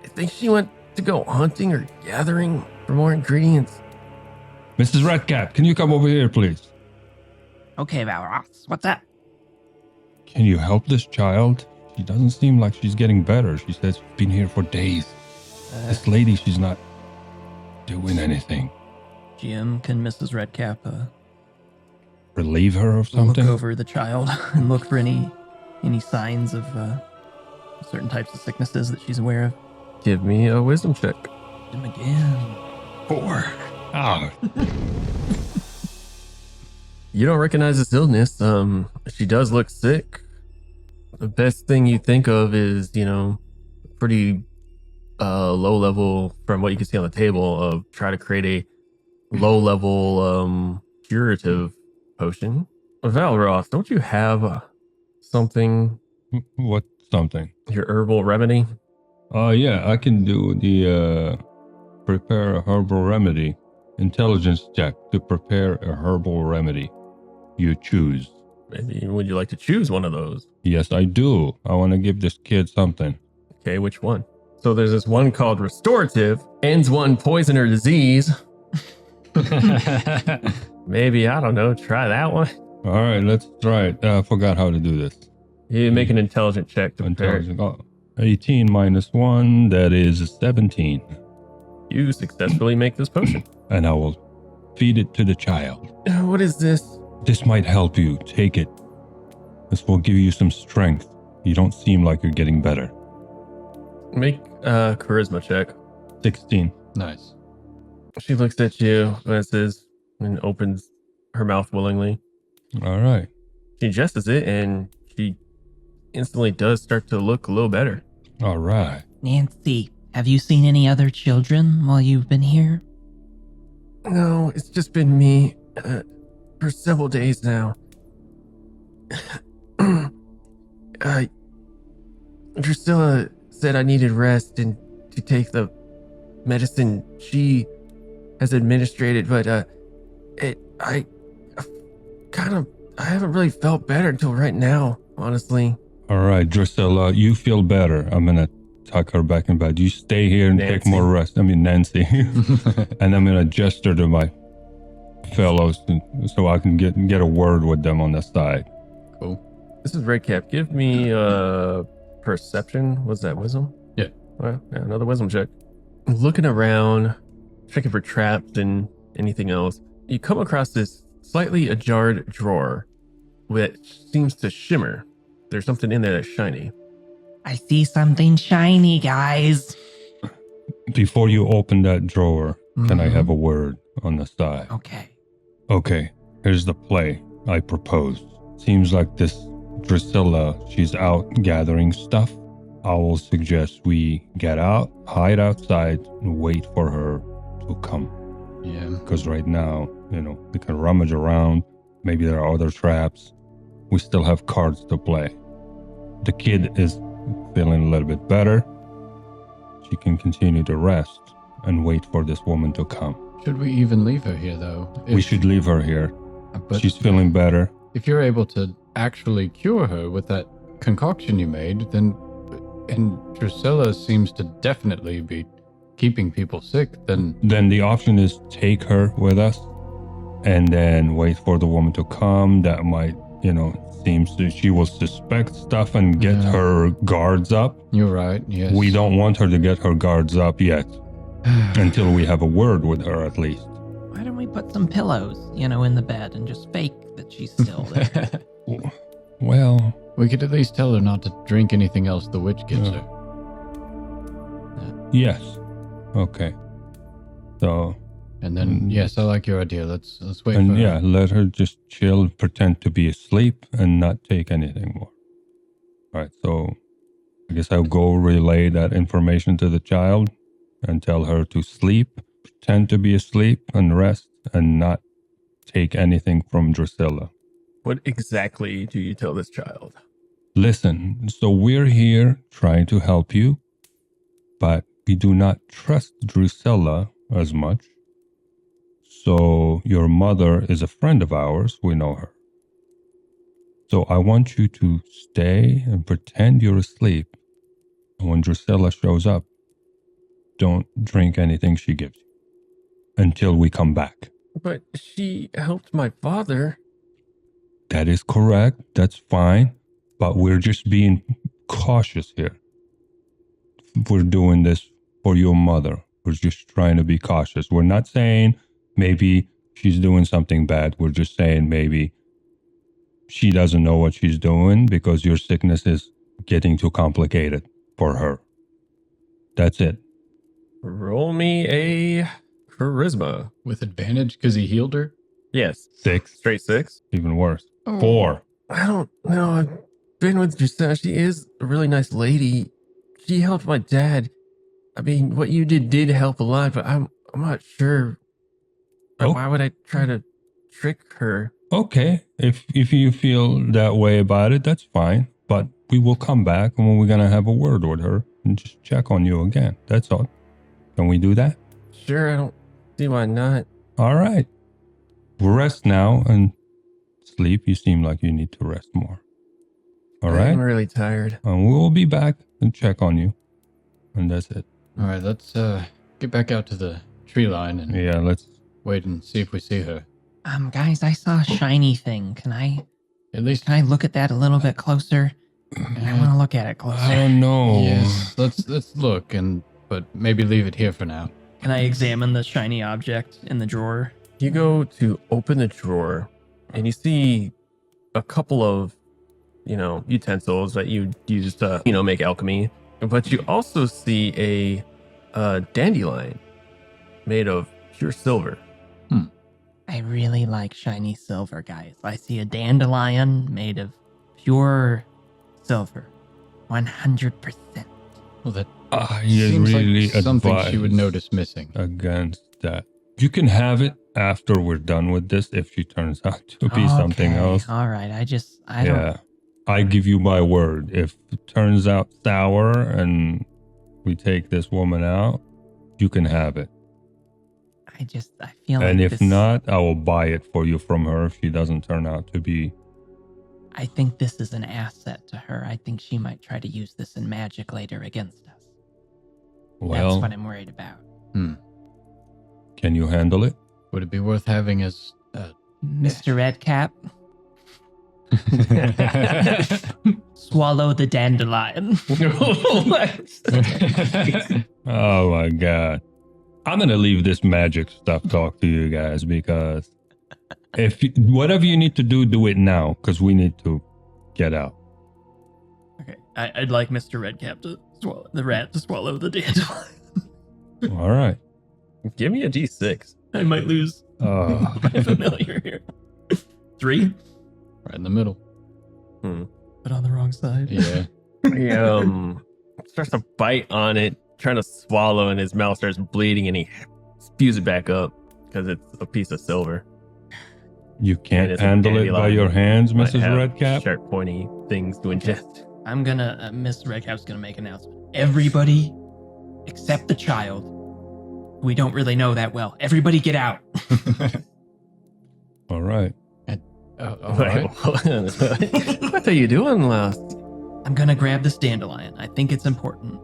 Speaker 1: I think she went to go hunting or gathering for more ingredients.
Speaker 2: Mrs. Redcap, can you come over here, please?
Speaker 5: Okay, Valros, what's up?
Speaker 2: Can you help this child? She doesn't seem like she's getting better. She says she's been here for days. This lady, she's not doing anything.
Speaker 3: Jim, can Mrs. Redcap
Speaker 2: Relieve her of
Speaker 3: look
Speaker 2: something?
Speaker 3: over the child and look for any signs of certain types of sicknesses that she's aware of?
Speaker 1: Give me a wisdom check.
Speaker 3: Jim again. 4.
Speaker 2: Ah,
Speaker 1: You don't recognize this illness. She does look sick. The best thing you think of is, pretty low level, from what you can see on the table, of try to create a low level curative potion. Valros, don't you have something,
Speaker 2: what something?
Speaker 1: your herbal remedy?
Speaker 2: Yeah, I can do the prepare a herbal remedy. Intelligence check to prepare a herbal remedy. You choose.
Speaker 1: Maybe would you like to choose one of those?
Speaker 2: Yes, I do. I want to give this kid something.
Speaker 1: Okay, which one? So there's this one called restorative, ends one poison or disease. Maybe, I don't know, try that one.
Speaker 2: All right, let's try it. I forgot how to do this.
Speaker 1: You make an intelligent check to prepare.
Speaker 2: Intelligence. Oh, 18 minus 1, that is 17.
Speaker 1: You successfully make this potion.
Speaker 2: And I will feed it to the child.
Speaker 1: What is this?
Speaker 2: This might help you. Take it. This will give you some strength. You don't seem like you're getting better.
Speaker 1: Make a charisma check.
Speaker 2: 16.
Speaker 4: Nice.
Speaker 1: She looks at you, glances, and opens her mouth willingly.
Speaker 2: All right.
Speaker 1: She ingests it, and she instantly does start to look a little better.
Speaker 2: All right.
Speaker 5: Nancy, have you seen any other children while you've been here?
Speaker 1: No, it's just been me for several days now. Drusilla said I needed rest and to take the medicine she has administered, but I haven't really felt better until right now, honestly.
Speaker 2: All right, Drusilla, you feel better. I'm going to tuck her back in bed. You stay here and take
Speaker 1: Nancy.
Speaker 2: more rest. I mean, Nancy. And I'm going to gesture to my fellows so I can get a word with them on the side.
Speaker 4: Cool.
Speaker 1: This is Redcap. Give me perception. Was that wisdom?
Speaker 4: Yeah.
Speaker 1: Well, yeah, another wisdom check. Looking around, checking for traps and anything else. You come across this slightly ajar drawer which seems to shimmer. There's something in there that's shiny.
Speaker 5: I see something shiny, guys.
Speaker 2: Before you open that drawer, can I
Speaker 5: Mhm.
Speaker 2: have a word on the side?
Speaker 5: Okay.
Speaker 2: Okay, here's the play I proposed. Seems like this Drusilla, she's out gathering stuff. I will suggest we get out, hide outside, and wait for her to come.
Speaker 4: Yeah.
Speaker 2: Because right now, we can rummage around. Maybe there are other traps. We still have cards to play. The kid is feeling a little bit better. She can continue to rest and wait for this woman to come.
Speaker 4: Should we even leave her here, though?
Speaker 2: We should leave her here.
Speaker 4: But
Speaker 2: She's feeling better.
Speaker 4: if you're able to actually cure her with that concoction you made, then, and Drusilla seems to definitely be keeping people sick, then
Speaker 2: Then the option is take her with us and then wait for the woman to come. That might, seems that she will suspect stuff and get
Speaker 4: Yeah.
Speaker 2: her guards up.
Speaker 4: you're right. Yes.
Speaker 2: We don't want her to get her guards up yet until we have a word with her at least.
Speaker 5: Why don't we put some pillows, in the bed and just fake that she's still there?
Speaker 2: Well,
Speaker 4: We could at least tell her not to drink anything else the witch gives
Speaker 2: Yeah.
Speaker 4: her.
Speaker 2: yes. Okay. So,
Speaker 4: And then, yes, I like your idea. Let's wait for
Speaker 2: and
Speaker 4: her.
Speaker 2: yeah, let her just chill, pretend to be asleep and not take anything more. All right. So I guess I'll go relay that information to the child and tell her to sleep, pretend to be asleep and rest. and not take anything from Drusilla.
Speaker 1: What exactly do you tell this child?
Speaker 2: Listen, so we're here trying to help you, but we do not trust Drusilla as much. So your mother is a friend of ours. We know her. So I want you to stay and pretend you're asleep. And when Drusilla shows up, don't drink anything she gives you until we come back.
Speaker 1: But she helped my father.
Speaker 2: That is correct. That's fine. But we're just being cautious here. We're doing this for your mother. We're just trying to be cautious. We're not saying maybe she's doing something bad. We're just saying maybe she doesn't know what she's doing because your sickness is getting too complicated for her. That's it.
Speaker 1: Roll me a charisma.
Speaker 4: With advantage because he healed her?
Speaker 1: Yes.
Speaker 2: 6.
Speaker 1: Straight 6.
Speaker 2: Even worse.
Speaker 5: Oh.
Speaker 2: 4.
Speaker 1: I don't know. I've been with Giselle. She is a really nice lady. She helped my dad. I mean, what you did help a lot, but I'm not sure.
Speaker 2: Oh.
Speaker 1: Why would I try to trick her?
Speaker 2: Okay. If you feel that way about it, that's fine. But we will come back and we're going to have a word with her and just check on you again. That's all. Can we do that?
Speaker 1: Sure, I don't see why not.
Speaker 2: All right. Rest now and sleep. You seem like you need to rest more. All right.
Speaker 1: I'm really tired.
Speaker 2: And we'll be back and check on you. And that's it.
Speaker 4: All right, let's get back out to the tree line and
Speaker 2: Yeah, let's.
Speaker 4: wait and see if we see her.
Speaker 5: Guys, I saw a shiny thing. Can I
Speaker 4: At least,
Speaker 5: look at that a little bit closer? I want to look at it
Speaker 2: I
Speaker 5: closer.
Speaker 2: don't know.
Speaker 4: yes, let's look but maybe leave it here for now.
Speaker 3: Can I examine the shiny object in the drawer?
Speaker 1: You go to open the drawer and you see a couple of, utensils that you use to, make alchemy. But you also see a dandelion made of pure silver.
Speaker 5: I really like shiny silver, guys. I see a dandelion made of pure silver. 100%.
Speaker 2: Ah,
Speaker 4: Well, that
Speaker 2: I
Speaker 4: seems
Speaker 2: really
Speaker 4: like something she would
Speaker 2: advise
Speaker 4: notice missing.
Speaker 2: against that. You can have it after we're done with this if she turns out to be something
Speaker 5: Okay,
Speaker 2: else.
Speaker 5: All right. I don't.
Speaker 2: Yeah. I give you my word. If it turns out sour and we take this woman out, you can have it.
Speaker 5: I feel like
Speaker 2: And if
Speaker 5: this,
Speaker 2: not, I will buy it for you from her if she doesn't turn out to be.
Speaker 5: I think this is an asset to her. I think she might try to use this in magic later against us. That's
Speaker 2: Well,
Speaker 5: what I'm worried about.
Speaker 2: can you handle it?
Speaker 4: Would it be worth having as
Speaker 5: Mr. Redcap, swallow the dandelion.
Speaker 2: Oh my God. I'm going to leave this magic stuff talk to you guys because whatever you need to do it now because we need to get out.
Speaker 3: Okay, I'd like Mr. Redcap to swallow the rat to swallow the dandelion.
Speaker 2: All right.
Speaker 1: Give me a D6.
Speaker 3: I might lose my familiar here. 3,
Speaker 4: right in the middle?
Speaker 3: but on the wrong side.
Speaker 4: Yeah.
Speaker 1: He starts to bite on it, trying to swallow, and his mouth starts bleeding, and he spews it back up because it's a piece of silver.
Speaker 2: You can't
Speaker 1: It is a
Speaker 2: handle it by
Speaker 1: dandelion.
Speaker 2: your hands,
Speaker 1: Might
Speaker 2: Mrs.
Speaker 1: have
Speaker 2: Redcap?
Speaker 1: Sharp, pointy things to ingest.
Speaker 3: I'm gonna, Miss Redcap's gonna make an announcement. Everybody, except the child, we don't really know that well. Everybody get out.
Speaker 2: All right.
Speaker 4: All right.
Speaker 1: What are you doing, last?
Speaker 3: I'm gonna grab this dandelion. I think it's important,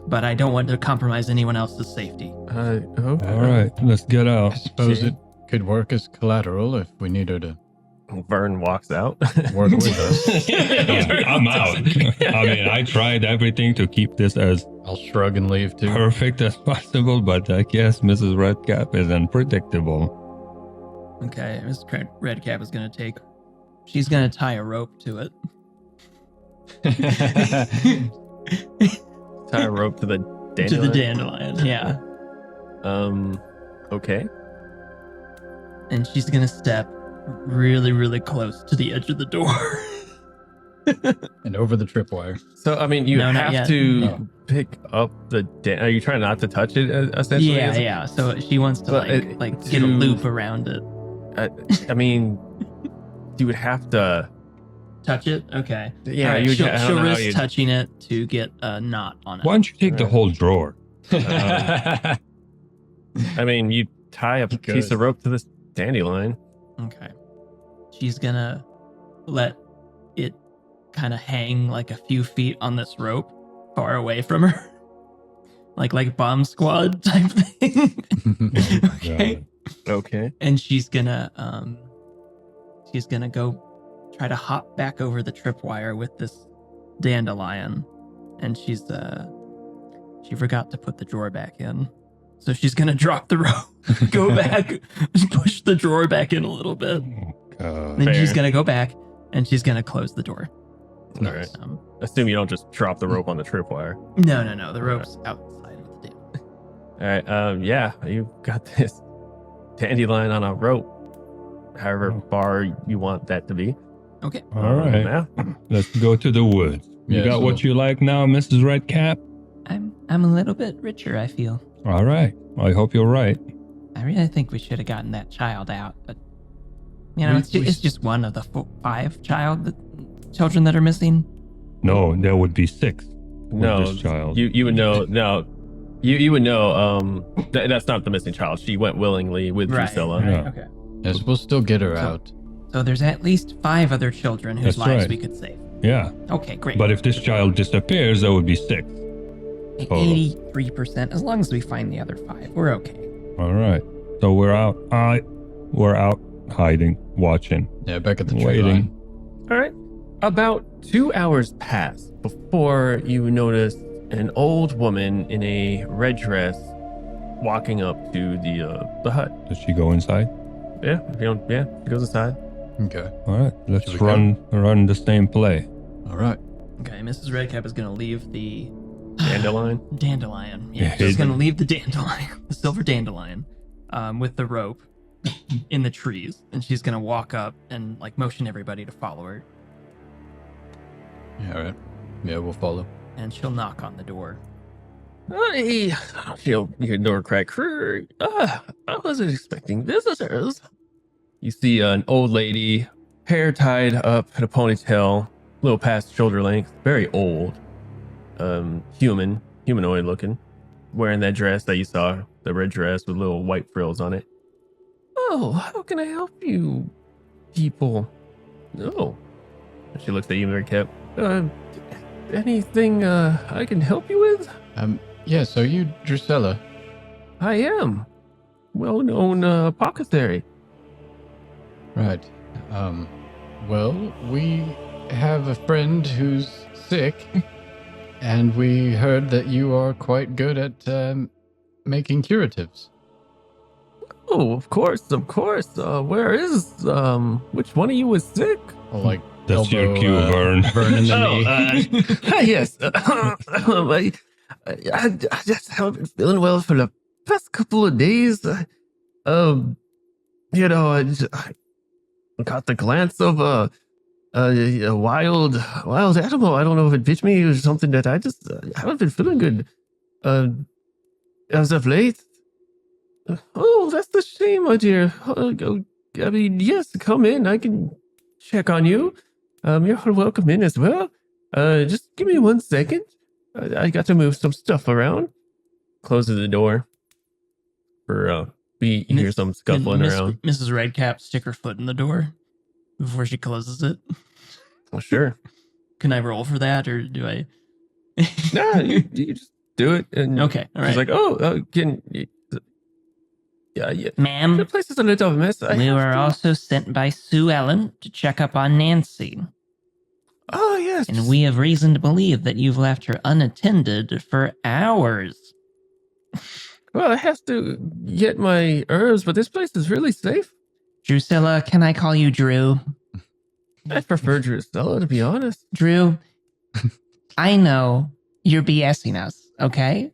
Speaker 3: but I don't want to compromise anyone else's safety.
Speaker 1: Okay.
Speaker 2: All right. Let's get
Speaker 4: I
Speaker 2: out.
Speaker 4: suppose it could work as collateral if we need her to
Speaker 1: Vern walks out.
Speaker 4: work with us.
Speaker 2: I'm out. I mean, I tried everything to keep this as
Speaker 4: I'll shrug and leave too.
Speaker 2: perfect as possible, but I guess Mrs. Redcap is unpredictable.
Speaker 3: Okay, Miss Redcap is she's gonna tie a rope to it.
Speaker 1: Tie a rope to the dandelion.
Speaker 3: To the dandelion, yeah.
Speaker 1: Okay.
Speaker 3: And she's gonna step really, really close to the edge of the door.
Speaker 4: And over the tripwire.
Speaker 1: So, I mean, you
Speaker 3: No, not
Speaker 1: have
Speaker 3: yet.
Speaker 1: to
Speaker 4: Oh.
Speaker 1: pick up the... Are you trying not to touch it, essentially?
Speaker 3: Yeah. So she wants to
Speaker 1: But
Speaker 3: get a
Speaker 1: to-
Speaker 3: loop around it.
Speaker 1: I mean, you would have to...
Speaker 3: Touch it? Okay.
Speaker 1: Yeah,
Speaker 3: All right,
Speaker 1: you.
Speaker 3: she'll,
Speaker 1: I don't
Speaker 3: she'll
Speaker 1: know how
Speaker 3: risk
Speaker 1: you'd-
Speaker 3: touching it to get a knot on it.
Speaker 2: Why don't you take the
Speaker 1: Right.
Speaker 2: whole drawer?
Speaker 1: I mean, you tie a piece of rope to this dandelion.
Speaker 3: Okay. She's gonna let it kind of hang like a few feet on this rope far away from her. like bomb squad type thing. Okay.
Speaker 1: Okay.
Speaker 3: And she's gonna go try to hop back over the tripwire with this dandelion. And she forgot to put the drawer back in. So she's gonna drop the rope, go back, push the drawer back in a little bit. Then
Speaker 1: Fair.
Speaker 3: she's gonna go back and she's gonna close the door.
Speaker 1: All right.
Speaker 3: Um,
Speaker 1: Assume you don't just drop the rope on the tripwire.
Speaker 3: no, the rope's outside of the dam.
Speaker 1: All right. Yeah, you got this dandelion on a rope, however far you want that to be.
Speaker 3: Okay.
Speaker 2: All right.
Speaker 1: Yeah.
Speaker 2: Let's go to the woods. You
Speaker 4: Yeah,
Speaker 2: got
Speaker 4: so-
Speaker 2: what you like now, Mrs. Redcap?
Speaker 5: I'm a little bit richer, I feel.
Speaker 2: All right. I hope you're right.
Speaker 5: I really think we should have gotten that child out, but you know, it's just one of the 5 children that are missing.
Speaker 2: No, there would be 6.
Speaker 1: No,
Speaker 2: this child.
Speaker 1: you would know. No, you would know. That's not the missing child. She went willingly with Drusilla.
Speaker 2: Yeah.
Speaker 3: Okay.
Speaker 4: Yes, we'll still get her
Speaker 3: So-
Speaker 4: out.
Speaker 5: So there's at least
Speaker 3: 5 other children whose
Speaker 2: That's
Speaker 3: lives
Speaker 2: right.
Speaker 3: we could save.
Speaker 2: Yeah.
Speaker 5: okay, great.
Speaker 2: But if this child disappears, there would be 6.
Speaker 5: 83%, as long as we find the other 5, we're okay.
Speaker 2: All right. So we're out. We're out hiding, watching.
Speaker 4: Yeah, back at the tree
Speaker 2: Waiting.
Speaker 4: line.
Speaker 1: All right. About 2 hours pass before you notice an old woman in a red dress walking up to the hut.
Speaker 2: Does she go inside?
Speaker 1: Yeah, she goes inside.
Speaker 4: Okay.
Speaker 2: All right. Let's
Speaker 4: Should we
Speaker 2: run the same play.
Speaker 4: All right.
Speaker 3: Okay, Mrs. Redcap is gonna leave the
Speaker 1: Dandelion.
Speaker 3: dandelion.
Speaker 2: Yeah,
Speaker 3: Yeah, she's
Speaker 2: hidden.
Speaker 3: gonna leave the dandelion, the silver dandelion, with the rope in the trees, and she's gonna walk up and like motion everybody to follow her,
Speaker 4: Yeah, all right. Yeah, we'll follow.
Speaker 3: and she'll knock on the door.
Speaker 1: Hey, you hear door crack. I wasn't expecting visitors. You see an old lady, hair tied up in a ponytail, a little past shoulder length, very old, humanoid looking, wearing that dress that you saw, the red dress with little white frills on it. Oh, how can I help you, people? Oh, she looks at you, very kept. Anything I can help you with?
Speaker 4: Yeah, so you Drusilla.
Speaker 1: I am. Well-known apothecary.
Speaker 4: Right. Well, we have a friend who's sick, and we heard that you are quite good at making curatives.
Speaker 1: Oh, of course. Where is, which one of you was sick?
Speaker 4: Oh, like
Speaker 2: That's your
Speaker 4: elbow,
Speaker 2: cue, Vern.
Speaker 4: Burn in the knee.
Speaker 1: Yes. I just haven't been feeling well for the past couple of days. I got the glance of a wild animal. I don't know if it bit me or something that I just haven't been feeling good as of late. Oh, that's a shame, my dear. I mean, yes, come in. I can check on you. You're welcome in as well. Just give me 1 second. I got to move some stuff around. Closes the door. We hear some scuffling around.
Speaker 3: Mrs. Redcap stick her foot in the door before she closes it.
Speaker 1: Well, sure.
Speaker 3: Can I roll for that, or do I?
Speaker 1: Nah, you just do it. And
Speaker 3: Okay, all
Speaker 1: she's
Speaker 3: right.
Speaker 1: like, can you? Yeah. The
Speaker 5: Ma'am,
Speaker 1: place is a little mess.
Speaker 5: we were also sent by Sue Ellen to check up on Nancy,
Speaker 1: Oh, yes.
Speaker 5: and we have reason to believe that you've left her unattended for hours.
Speaker 1: Well, I have to get my herbs, but this place is really safe.
Speaker 5: Drusilla, can I call you Drew?
Speaker 1: I prefer Drusilla, to be honest.
Speaker 5: Drew, I know you're BSing us, okay?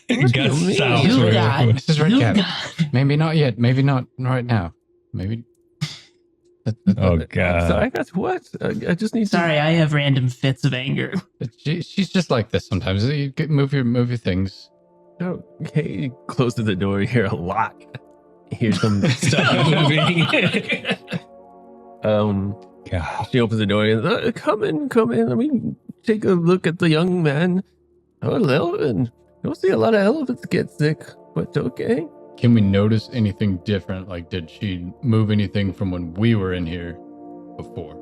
Speaker 2: It got
Speaker 1: You
Speaker 2: sounds
Speaker 5: You
Speaker 2: very-
Speaker 5: got,
Speaker 4: Mrs.
Speaker 5: you
Speaker 4: Redcap.
Speaker 5: got.
Speaker 4: Maybe not yet. Maybe not right now. Maybe
Speaker 2: Oh
Speaker 1: So
Speaker 2: God.
Speaker 1: I got what? I just need
Speaker 3: Sorry, I have random fits of anger.
Speaker 4: She's just like this sometimes. You move your things.
Speaker 1: to. Okay, you closes the door. You hear a lock. You hear some stuff moving.
Speaker 2: God.
Speaker 1: She opens the door and come in. Let me take a look at the young man. Oh, an elephant. Don't see a lot of elephants get sick, but okay.
Speaker 4: Can we notice anything different? Like, did she move anything from when we were in here before?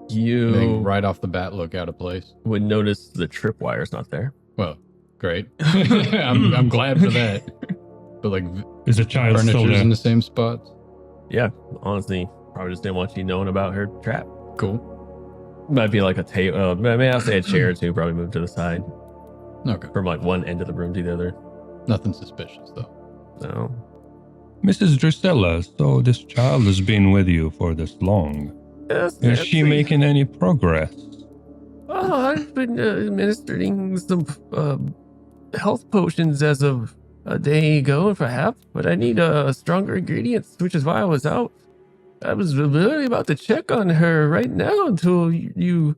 Speaker 1: You
Speaker 4: Anything right off the bat look out of place?
Speaker 1: would notice the tripwire's not there.
Speaker 4: Well, great. I'm glad for that. But like,
Speaker 2: Is the child still
Speaker 4: furniture's
Speaker 2: there?
Speaker 4: in the same spots.
Speaker 1: Yeah, honestly, probably just didn't want you knowing about her trap.
Speaker 4: Cool.
Speaker 1: Might be like a table. Maybe I'll say a chair or two. Probably move to the side
Speaker 4: Okay.
Speaker 1: from like one end of the room to the other.
Speaker 4: Nothing suspicious though.
Speaker 1: So
Speaker 2: Mrs. Drusilla, so this child has been with you for this long.
Speaker 1: yes,
Speaker 2: Is she
Speaker 1: Nancy.
Speaker 2: making any progress?
Speaker 1: Oh, I've been administering some health potions as of a day ago, perhaps, but I need stronger ingredients, which is why I was out. I was really about to check on her right now until you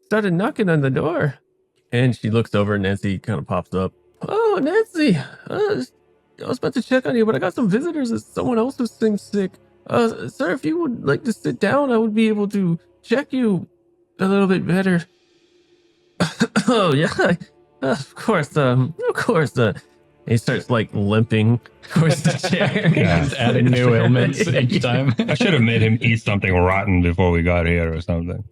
Speaker 1: started knocking on the door. And she looks over, and Nancy kind of pops up. Oh, Nancy, I was about to check on you, but I got some visitors and someone else who seems sick. Sir, if you would like to sit down, I would be able to check you a little bit better. Oh, yeah, of course. He starts like limping towards the chair.
Speaker 2: Yeah.
Speaker 4: Just adding new ailments each time.
Speaker 2: I should have made him eat something rotten before we got here or something.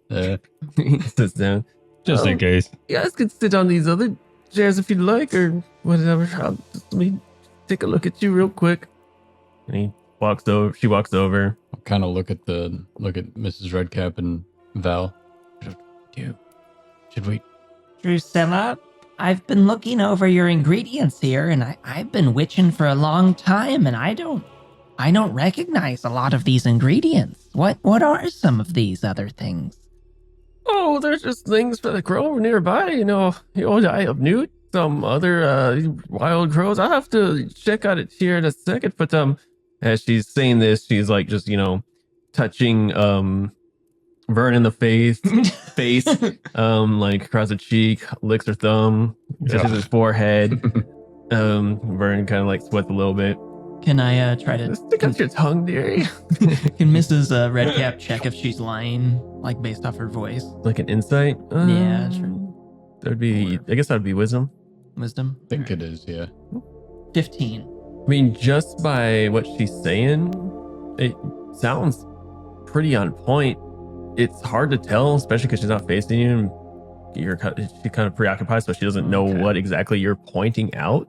Speaker 1: He sits down.
Speaker 2: Just in case.
Speaker 1: You guys can sit on these other chairs if you'd like, or whatever. Let me take a look at you real quick. And he walks over. She walks over.
Speaker 4: I'll kind of look at Mrs. Redcap and Val. Should we?
Speaker 5: Drusilla, I've been looking over your ingredients here, and I've been witching for a long time, and I don't recognize a lot of these ingredients. What are some of these other things?
Speaker 1: Oh, there's just things that grow nearby. You know, the old eye of newt, some other wild crows. I'll have to check out it here in a second. But as she's saying this, she's like just touching Vern in the face, like across the cheek, licks her thumb, touches his forehead. Vern kind of like sweats a little bit.
Speaker 3: Can I try to?
Speaker 1: Stick out your tongue, dearie.
Speaker 3: Can Mrs. Redcap check if she's lying, like based off her voice?
Speaker 1: Like an insight.
Speaker 3: Yeah, sure.
Speaker 1: That'd be. I guess that'd be wisdom.
Speaker 3: Wisdom.
Speaker 4: I think it is, yeah.
Speaker 3: 15.
Speaker 1: I mean, just by what she's saying, it sounds pretty on point. It's hard to tell, especially because she's not facing you. She's kind of preoccupied, so she doesn't know what exactly you're pointing out.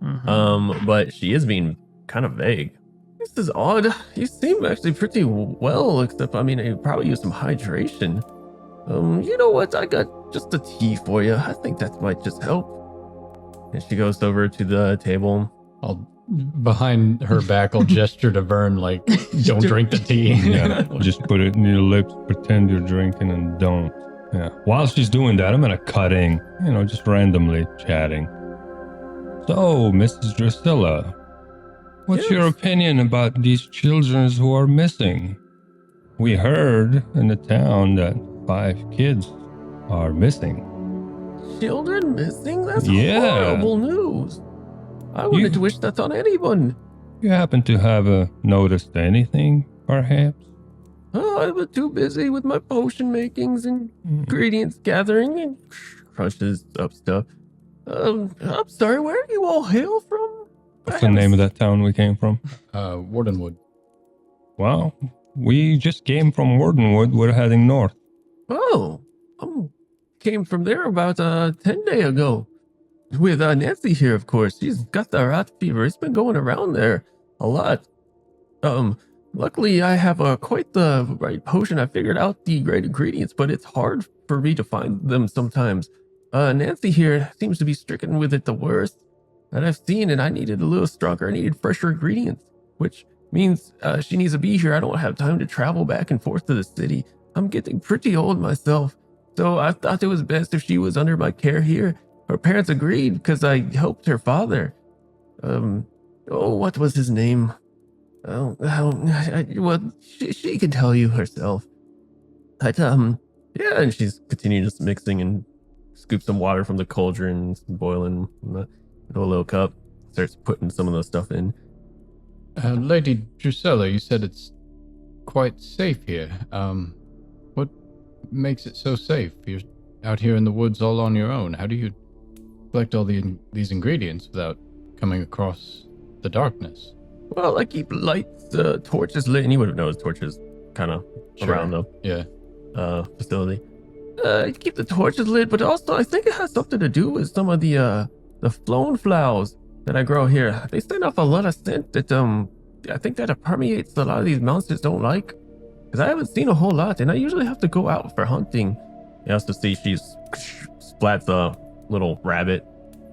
Speaker 3: Mhm.
Speaker 1: But she is being kind of vague. This is odd. You seem actually pretty well, except you probably use some hydration. You know what? I got just a tea for you. I think that might just help. And she goes over to the table.
Speaker 4: Behind her back, I'll gesture to Vern like, don't drink the tea.
Speaker 2: Yeah. Just put it in your lips, pretend you're drinking and don't. Yeah. While she's doing that, I'm gonna cut in, just randomly chatting. So, Mrs. Drusilla, what's your opinion about these children who are missing? We heard in the town that 5 kids are missing.
Speaker 1: Children missing? That's
Speaker 2: Yeah.
Speaker 1: horrible news. I wouldn't wish that on anyone.
Speaker 2: You happen to have noticed anything, perhaps?
Speaker 1: Oh, I was too busy with my potion makings and ingredients gathering and crunches up stuff. I'm sorry, where do you all hail from?
Speaker 2: What's the name of that town we came from?
Speaker 4: Wardenwood.
Speaker 2: Well, we just came from Wardenwood. We're heading north.
Speaker 1: Oh, came from there about 10 days ago. With Nancy here, of course. She's got the rat fever. It's been going around there a lot. Luckily, I have quite the right potion. I figured out the right ingredients, but it's hard for me to find them sometimes. Nancy here seems to be stricken with it the worst that I've seen, and I needed a little stronger. I needed fresher ingredients, which means she needs to be here. I don't have time to travel back and forth to the city. I'm getting pretty old myself, so I thought it was best if she was under my care here. Her parents agreed because I helped her father. What was his name? Well, she can tell you herself. But, yeah, and she's continuing just mixing and scoops some water from the cauldron, boiling into a little cup, starts putting some of the stuff in.
Speaker 4: Lady Drusilla, you said it's quite safe here. What makes it so safe? You're out here in the woods all on your own. How do you collect all these ingredients without coming across the darkness?
Speaker 1: Well, I keep lights, torches lit, and you would have noticed torches kind of around the facility. I keep the torches lit, but also I think it has something to do with some of the flown flowers that I grow here. They send off a lot of scent that I think that it permeates a lot of these monsters don't like. Because I haven't seen a whole lot, and I usually have to go out for hunting. You also see she splats a little rabbit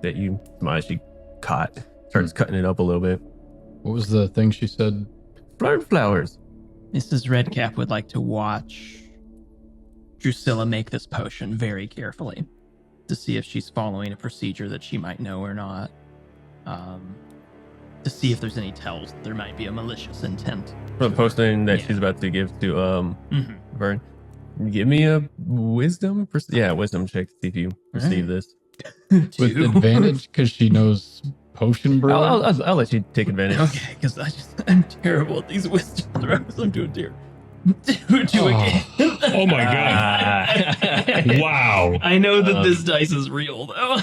Speaker 1: that she caught. Starts cutting it up a little bit.
Speaker 4: What was the thing she said?
Speaker 1: Flown flowers.
Speaker 3: Mrs. Redcap would like to watch Drusilla make this potion very carefully to see if she's following a procedure that she might know or not. To see if there's any tells that there might be a malicious intent.
Speaker 1: The potion that she's about to give to Vern. Give me a wisdom check to see if you receive this.
Speaker 4: With advantage because she knows potion brewing?
Speaker 1: I'll let you take advantage.
Speaker 3: Okay, because I'm terrible at these wisdom throws. I'm doing terrible. Do again.
Speaker 2: Oh my god. Wow.
Speaker 3: I know that this dice is real though.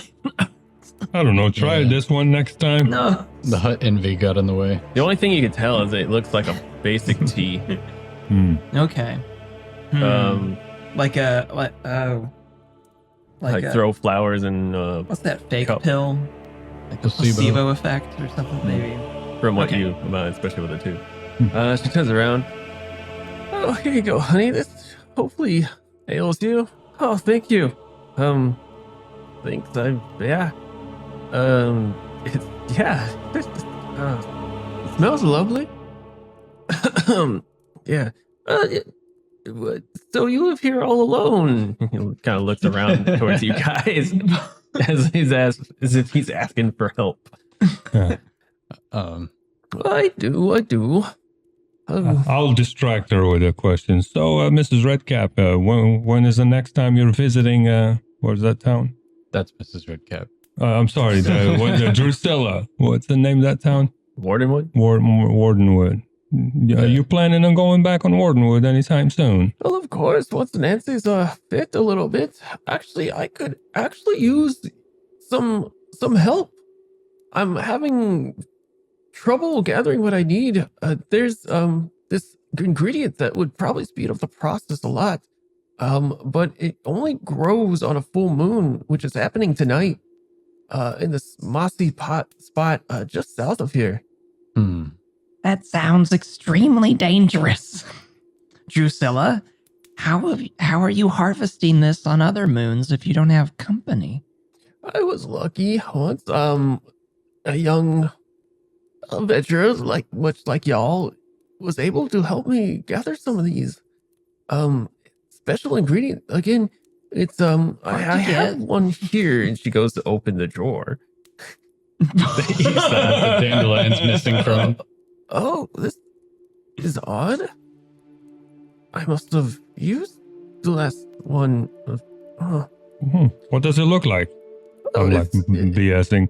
Speaker 2: I don't know. Try this one next time.
Speaker 3: No.
Speaker 4: The hut envy got in the way.
Speaker 1: The only thing you can tell is it looks like a basic tea.
Speaker 3: Okay. Like
Speaker 1: throw flowers and
Speaker 3: what's that fake
Speaker 1: cup.
Speaker 3: pill? Like a placebo effect or something maybe.
Speaker 1: From what you, especially with it too. She turns around. Oh, here you go, honey. This hopefully ails you. Oh, thank you. Thanks. It smells lovely. Yeah. So you live here all alone? He kind of looks around towards you guys as if he's asking for help. I do.
Speaker 2: I'll distract her with a question. So, Mrs. Redcap, when is the next time you're visiting? Where's that town?
Speaker 4: That's Mrs. Redcap.
Speaker 2: I'm sorry, the Drusilla. What's the name of that town?
Speaker 1: Wardenwood?
Speaker 2: Wardenwood. Are you planning on going back on Wardenwood anytime soon?
Speaker 1: Well, of course. Once Nancy's fit a little bit, actually, I could use some help. I'm having trouble gathering what I need. There's this ingredient that would probably speed up the process a lot. But it only grows on a full moon, which is happening tonight. In this mossy spot just south of here.
Speaker 5: That sounds extremely dangerous.
Speaker 3: Drusilla, how are you harvesting this on other moons if you don't have company?
Speaker 1: I was lucky once. A young adventurer, much like y'all, was able to help me gather some of these special ingredient. Again, it's I have one here, and she goes to open the drawer.
Speaker 4: The dandelion's missing from.
Speaker 1: Oh, this is odd. I must have used the last one.
Speaker 2: What does it look like? I'm BSing.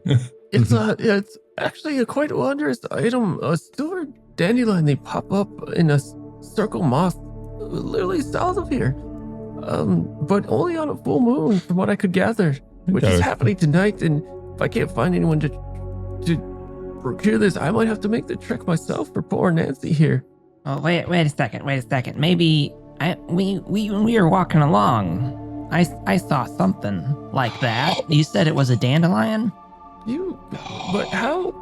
Speaker 1: It's actually a quite wondrous item. A silver dandelion. They pop up in a circle moth, literally south of here. But only on a full moon, from what I could gather, which is happening tonight. And if I can't find anyone to procure this, I might have to make the trek myself for poor Nancy here.
Speaker 5: Oh, wait a second. Maybe when we were walking along, I saw something like that. You said it was a dandelion?
Speaker 1: But how?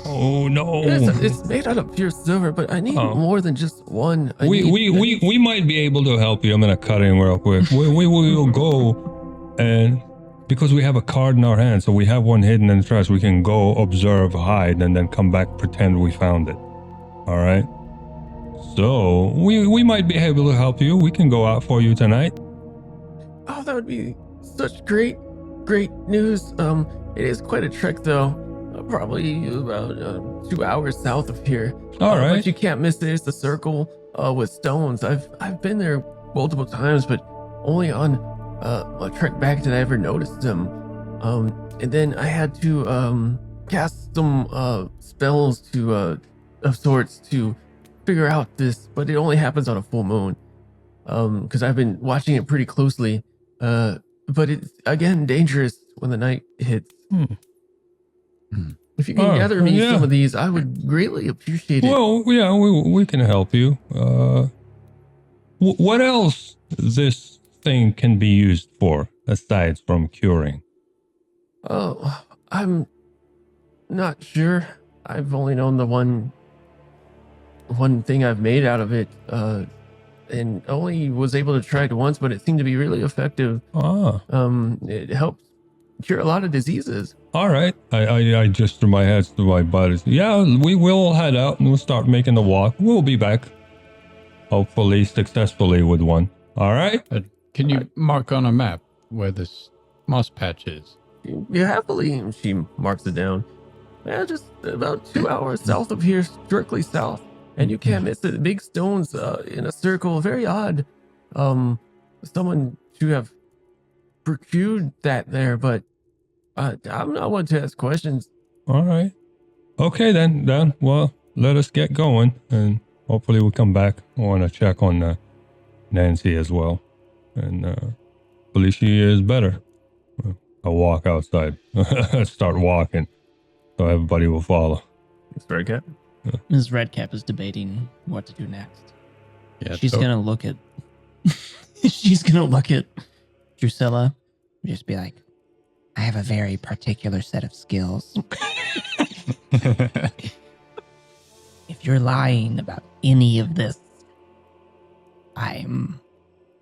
Speaker 2: Oh no!
Speaker 1: It's made out of pure silver, but I need more than just one.
Speaker 2: We might be able to help you. I'm gonna cut in real quick. We will go, and because we have a card in our hand, so we have one hidden in the trash. We can go observe, hide, and then come back, pretend we found it. All right. So we might be able to help you. We can go out for you tonight.
Speaker 1: Oh, that would be such great news. It is quite a trek, though. Probably about 2 hours south of here.
Speaker 2: All right.
Speaker 1: But you can't miss it. It's the circle with stones. I've been there multiple times, but only on a trek back did I ever notice them. And then I had to cast some spells of sorts to figure out this, but it only happens on a full moon. Because I've been watching it pretty closely. But it's again dangerous when the night hits. If you can gather me some of these, I would greatly appreciate it.
Speaker 2: Well, yeah, we can help you. What else this thing can be used for aside from curing?
Speaker 1: Oh, I'm not sure. I've only known the one thing I've made out of it, and only was able to try it once, but it seemed to be really effective. It helps cure a lot of diseases.
Speaker 2: All right. I gesture my hands to my buddies. Yeah, we will head out and we'll start making the walk. We'll be back. Hopefully successfully with one. All right?
Speaker 4: Can you mark on a map where this moss patch is?
Speaker 1: Yeah, happily, she marks it down. Yeah, just about 2 hours south of here, strictly south. And you can't miss it. Big stones in a circle. Very odd. Someone should have procured that there, but I'm not one to ask questions.
Speaker 2: All right. Okay then. Well, let us get going and hopefully we'll come back. I want to check on Nancy as well. And hopefully she is better. I'll walk outside. Start walking so everybody will follow.
Speaker 1: It's very good.
Speaker 3: Ms. Redcap is debating what to do next.
Speaker 4: Yeah,
Speaker 3: She's gonna look at Drusilla.
Speaker 5: Just be like, I have a very particular set of skills. If you're lying about any of this, I'm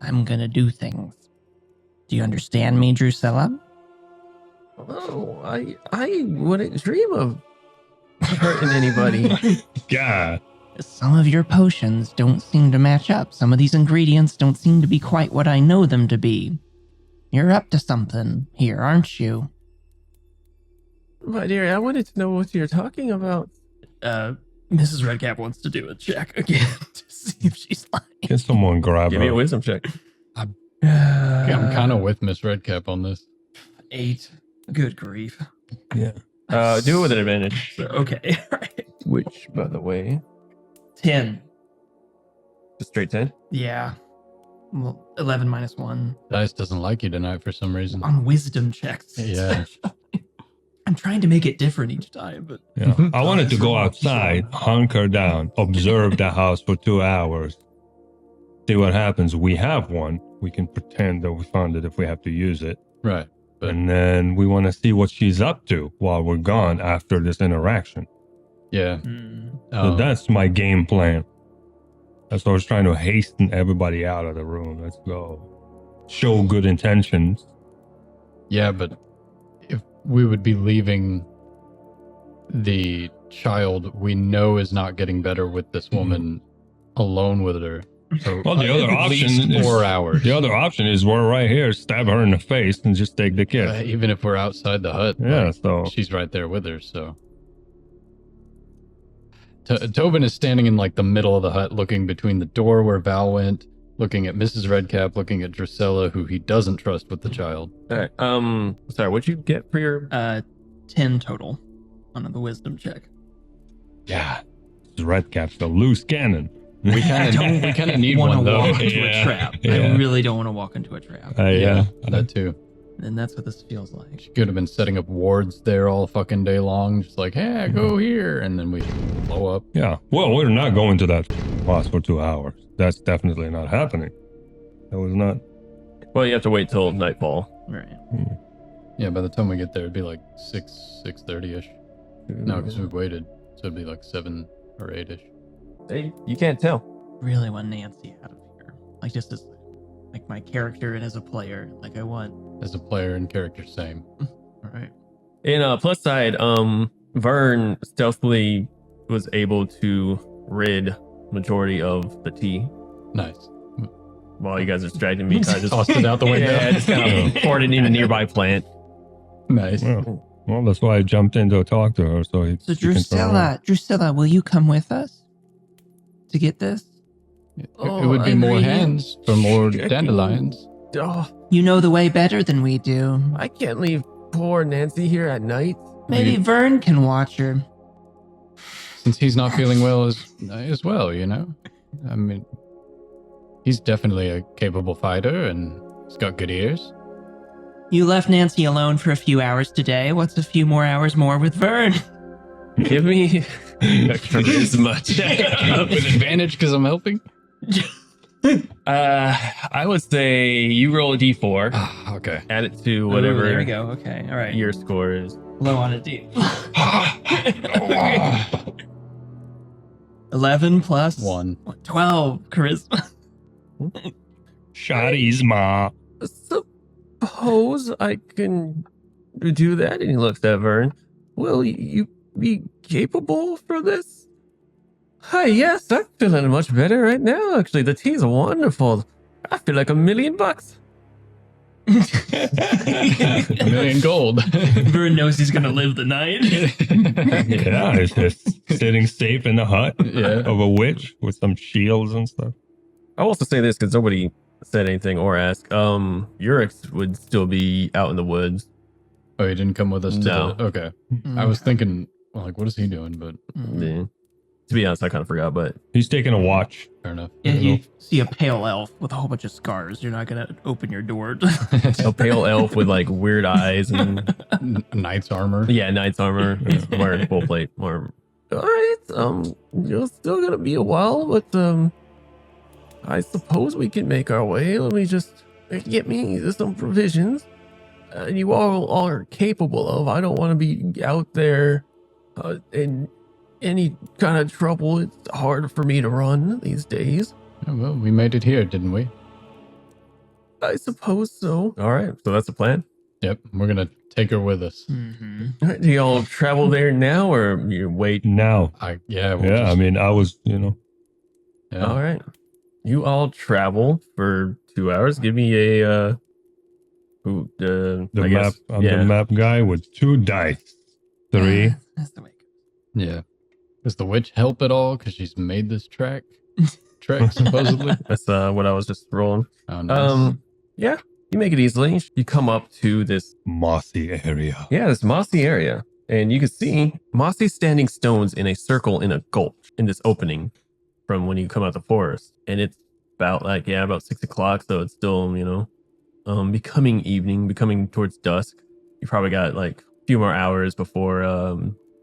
Speaker 5: gonna do things. Do you understand me, Drusilla?
Speaker 1: Oh, I wouldn't dream of hurting anybody.
Speaker 2: God.
Speaker 5: Some of your potions don't seem to match up. Some of these ingredients don't seem to be quite what I know them to be. You're up to something here, aren't you?
Speaker 1: My dear, I wanted to know what you're talking about.
Speaker 3: Mrs. Redcap wants to do a check again to see if she's lying.
Speaker 2: Can someone grab
Speaker 1: Give me a
Speaker 2: her?
Speaker 1: wisdom check.
Speaker 4: I'm kind of with Miss Redcap on this.
Speaker 3: 8. Good grief.
Speaker 2: Yeah.
Speaker 1: Do it with an advantage.
Speaker 3: So, okay, all right.
Speaker 1: Which, by the way,
Speaker 3: 10.
Speaker 1: just straight 10.
Speaker 3: Yeah. Well, 11 minus 1
Speaker 4: Dice doesn't like you tonight for some reason.
Speaker 3: on wisdom checks.
Speaker 4: Yeah.
Speaker 3: I'm trying to make it different each time, but
Speaker 2: Yeah. I wanted to go outside, hunker down, observe the house for 2 hours. See what happens. We have one. We can pretend that we found it if we have to use it.
Speaker 4: Right. But
Speaker 2: And then we want to see what she's up to while we're gone after this interaction.
Speaker 4: yeah.
Speaker 2: So that's my game plan. That's why I was trying to hasten everybody out of the room. Let's go. Show good intentions.
Speaker 4: Yeah, but if we would be leaving the child we know is not getting better with this woman alone with her. For
Speaker 2: Well, the other
Speaker 4: at least
Speaker 2: option is
Speaker 4: 4 hours.
Speaker 2: The other option is we're right here, stab her in the face, and just take the kid.
Speaker 4: Even if we're outside the hut,
Speaker 2: Yeah,
Speaker 4: like,
Speaker 2: so
Speaker 4: she's right there with her. So Tobin is standing in like the middle of the hut, looking between the door where Val went, looking at Mrs. Redcap, looking at Drusilla, who he doesn't trust with the child.
Speaker 1: All right. Sorry, what'd you get for your?
Speaker 3: 10 total on the wisdom check.
Speaker 2: yeah, this Red Cap's the loose cannon.
Speaker 4: We kind of need
Speaker 3: want
Speaker 4: one
Speaker 3: to
Speaker 4: though.
Speaker 3: walk into
Speaker 2: Yeah,
Speaker 3: a trap.
Speaker 2: yeah.
Speaker 3: I really don't want to walk into a trap.
Speaker 2: Yeah,
Speaker 4: that too.
Speaker 3: And that's what this feels like.
Speaker 4: She could have been setting up wards there all fucking day long, just like, hey, go here, and then we blow up.
Speaker 2: yeah. Well, we're not going to that boss for 2 hours. That's definitely not happening. That was not.
Speaker 1: Well, you have to wait till nightfall.
Speaker 3: Right.
Speaker 4: Yeah, by the time we get there, it'd be like 6:30ish. No, because we've waited, so it'd be like 7 or 8ish.
Speaker 1: Hey, you can't tell.
Speaker 3: Really want Nancy out of here. Like just as like my character and as a player. Like I want.
Speaker 4: As a player and character, same.
Speaker 3: All right.
Speaker 1: In plus side, Vern stealthily was able to rid majority of the tea
Speaker 4: Nice.
Speaker 1: while you guys are distracting me.
Speaker 4: Tossed it out the window.
Speaker 1: Yeah, just kind of poured it in a nearby plant.
Speaker 4: Nice.
Speaker 2: Yeah. Well, that's why I jumped in to talk to her. So
Speaker 5: So
Speaker 2: she can turn around.
Speaker 5: Drusilla, will you come with us to get this?
Speaker 4: It
Speaker 1: Oh,
Speaker 4: would be
Speaker 1: I
Speaker 4: more
Speaker 1: mean,
Speaker 4: hands for more
Speaker 1: checking.
Speaker 4: dandelions.
Speaker 1: Oh,
Speaker 5: You know the way better than we do.
Speaker 1: I can't leave poor Nancy here at night.
Speaker 5: Maybe Vern can watch her.
Speaker 4: Since he's not feeling well as well, you know? I mean, he's definitely a capable fighter and he's got good ears.
Speaker 5: You left Nancy alone for a few hours today. What's a few more hours more with Vern?
Speaker 1: Give me a charisma check.
Speaker 4: With advantage because I'm helping?
Speaker 1: I would say you roll a d4,
Speaker 4: Okay.
Speaker 1: add it to
Speaker 3: Ooh,
Speaker 1: whatever
Speaker 3: there we go. Okay. All right.
Speaker 1: your score is.
Speaker 3: Low on a D. 11 plus
Speaker 4: 1.
Speaker 3: 12 charisma.
Speaker 2: Charisma.
Speaker 1: Suppose I can do that. And he looks at Vern. Will you be capable for this? Hi, yes, I'm feeling much better right now, actually. The tea's wonderful. I feel like $1 million.
Speaker 4: $1 million gold.
Speaker 3: Vern knows he's gonna live the night.
Speaker 2: Yeah, it's just sitting safe in the hut of a witch with some shields and stuff.
Speaker 1: I'll also say this because nobody said anything or asked. Urix would still be out in the woods.
Speaker 4: Oh, he didn't come with us?
Speaker 1: No.
Speaker 4: Okay. I was thinking, well, like, what is he doing? But
Speaker 1: Yeah. To be honest, I kind of forgot, but
Speaker 2: He's taking a watch.
Speaker 4: fair enough.
Speaker 3: If you see a pale elf with a whole bunch of scars, you're not gonna open your door.
Speaker 1: a pale elf with like weird eyes and
Speaker 4: Knight's armor.
Speaker 1: yeah, knight's armor. He's wearing full plate armor. All right, you're still gonna be a while, but I suppose we can make our way. Let me just get me some provisions. You all are capable of. I don't want to be out there in any kind of trouble. It's hard for me to run these days.
Speaker 4: Oh, well, we made it here, didn't we?
Speaker 1: I suppose so. All right, so that's the plan.
Speaker 4: Yep. We're going to take her with us.
Speaker 1: All right, do y'all travel there now, or you wait?
Speaker 2: Now.
Speaker 4: Yeah.
Speaker 2: I mean, I was,
Speaker 4: yeah.
Speaker 1: All right, you all travel for 2 hours. Give me a
Speaker 2: the
Speaker 1: I
Speaker 2: map.
Speaker 1: guess,
Speaker 2: I'm
Speaker 1: yeah.
Speaker 2: the map guy with 2 dice. 3.
Speaker 3: That's the way.
Speaker 4: Yeah. Does the witch help at all? Because she's made this trek, supposedly.
Speaker 1: That's what I was just rolling.
Speaker 4: Oh, nice.
Speaker 1: Yeah, you make it easily. You come up to this,
Speaker 2: Mossy area.
Speaker 1: this mossy area, and you can see mossy standing stones in a circle in a gulch in this opening from when you come out the forest, and it's about about 6 o'clock, so it's still becoming evening, becoming towards dusk. You probably got like a few more hours before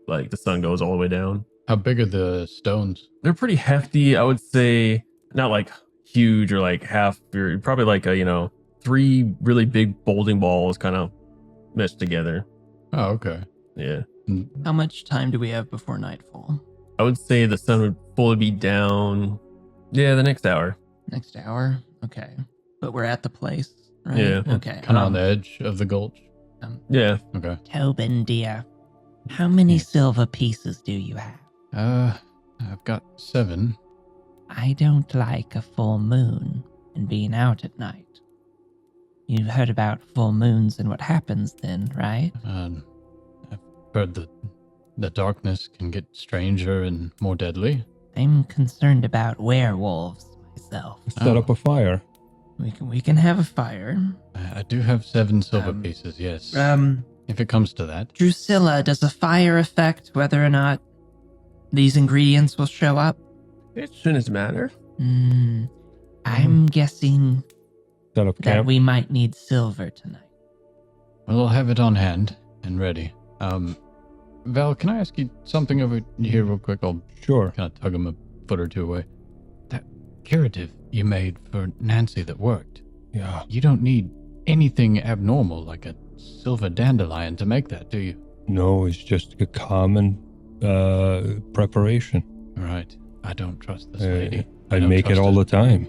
Speaker 1: the sun goes all the way down.
Speaker 4: How big are the stones?
Speaker 1: They're pretty hefty. I would say not like huge or like half. You're probably like 3 really big bowling balls kind of meshed together.
Speaker 4: Oh, okay.
Speaker 1: Yeah.
Speaker 3: How much time do we have before nightfall?
Speaker 1: I would say the sun would fully be down. Yeah, the next hour.
Speaker 3: Next hour? Okay. But we're at the place, right?
Speaker 1: Yeah.
Speaker 3: Okay.
Speaker 4: Kind of on the edge of the gulch.
Speaker 1: Yeah.
Speaker 4: Okay.
Speaker 5: Tobin, dear, how many silver pieces do you have?
Speaker 4: I've got 7.
Speaker 5: I don't like a full moon and being out at night. You've heard about full moons and what happens then, right?
Speaker 4: I've heard that the darkness can get stranger and more deadly.
Speaker 5: I'm concerned about werewolves myself.
Speaker 2: Set up a fire.
Speaker 3: We can have a fire.
Speaker 4: I do have 7 silver pieces, yes. If it comes to that.
Speaker 5: Drusilla, does a fire affect whether or not these ingredients will show up?
Speaker 1: It shouldn't matter.
Speaker 5: I'm guessing
Speaker 2: Set up
Speaker 5: that
Speaker 2: camp.
Speaker 5: we might need silver tonight.
Speaker 4: Well, I'll have it on hand and ready. Val, can I ask you something over here real quick? I'll
Speaker 2: Sure.
Speaker 4: kind of tug him a foot or 2 away. That curative you made for Nancy that worked.
Speaker 2: Yeah.
Speaker 4: You don't need anything abnormal like a silver dandelion to make that, do you?
Speaker 2: No, it's just a common preparation.
Speaker 4: Right. I don't trust this lady.
Speaker 2: I
Speaker 4: don't
Speaker 2: make it
Speaker 4: trust
Speaker 2: all
Speaker 4: her.
Speaker 2: the time.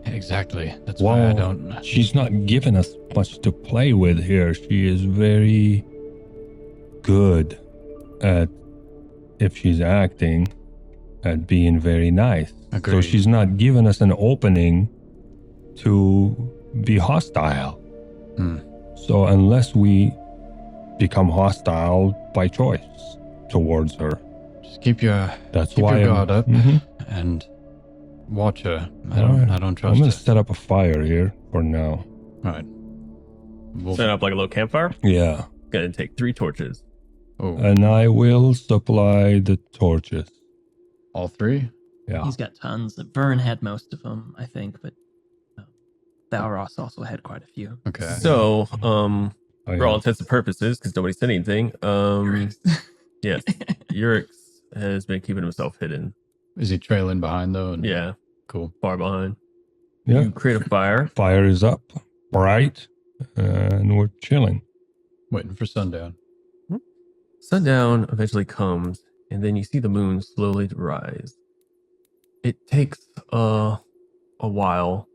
Speaker 4: Exactly. That's why I don't.
Speaker 2: She's not giving us much to play with here. She is very good at, if she's acting, at being very nice. So
Speaker 4: Agreed.
Speaker 2: she's not giving us an opening to be hostile. So unless we become hostile by choice towards her.
Speaker 4: Just keep your
Speaker 2: That's
Speaker 4: keep
Speaker 2: why
Speaker 4: your
Speaker 2: I'm-
Speaker 4: guard up
Speaker 2: Mhm.
Speaker 4: and watch her. I
Speaker 2: Alright.
Speaker 4: don't
Speaker 2: I'm
Speaker 4: trust
Speaker 2: gonna
Speaker 4: her.
Speaker 2: set up a fire here for now.
Speaker 4: All right. We'll,
Speaker 1: Set up like a little campfire.
Speaker 2: Yeah.
Speaker 1: Gonna take 3 torches.
Speaker 4: oh,
Speaker 2: And I will supply the torches.
Speaker 4: all 3?
Speaker 2: Yeah.
Speaker 3: He's got tons. Vern had most of them, I think, but Valros also had quite a few.
Speaker 4: Okay.
Speaker 1: So,
Speaker 2: I
Speaker 1: for all
Speaker 2: have-
Speaker 1: intents and purposes, because nobody said anything, yes, Urix has been keeping himself hidden.
Speaker 4: Is he trailing behind though? And-
Speaker 1: Yeah,
Speaker 4: Cool.
Speaker 1: far behind.
Speaker 2: yeah.
Speaker 1: You create a fire.
Speaker 2: Fire is up, bright, and we're chilling.
Speaker 4: Waiting for sundown.
Speaker 1: Sundown eventually comes, and then you see the moon slowly rise. It takes a while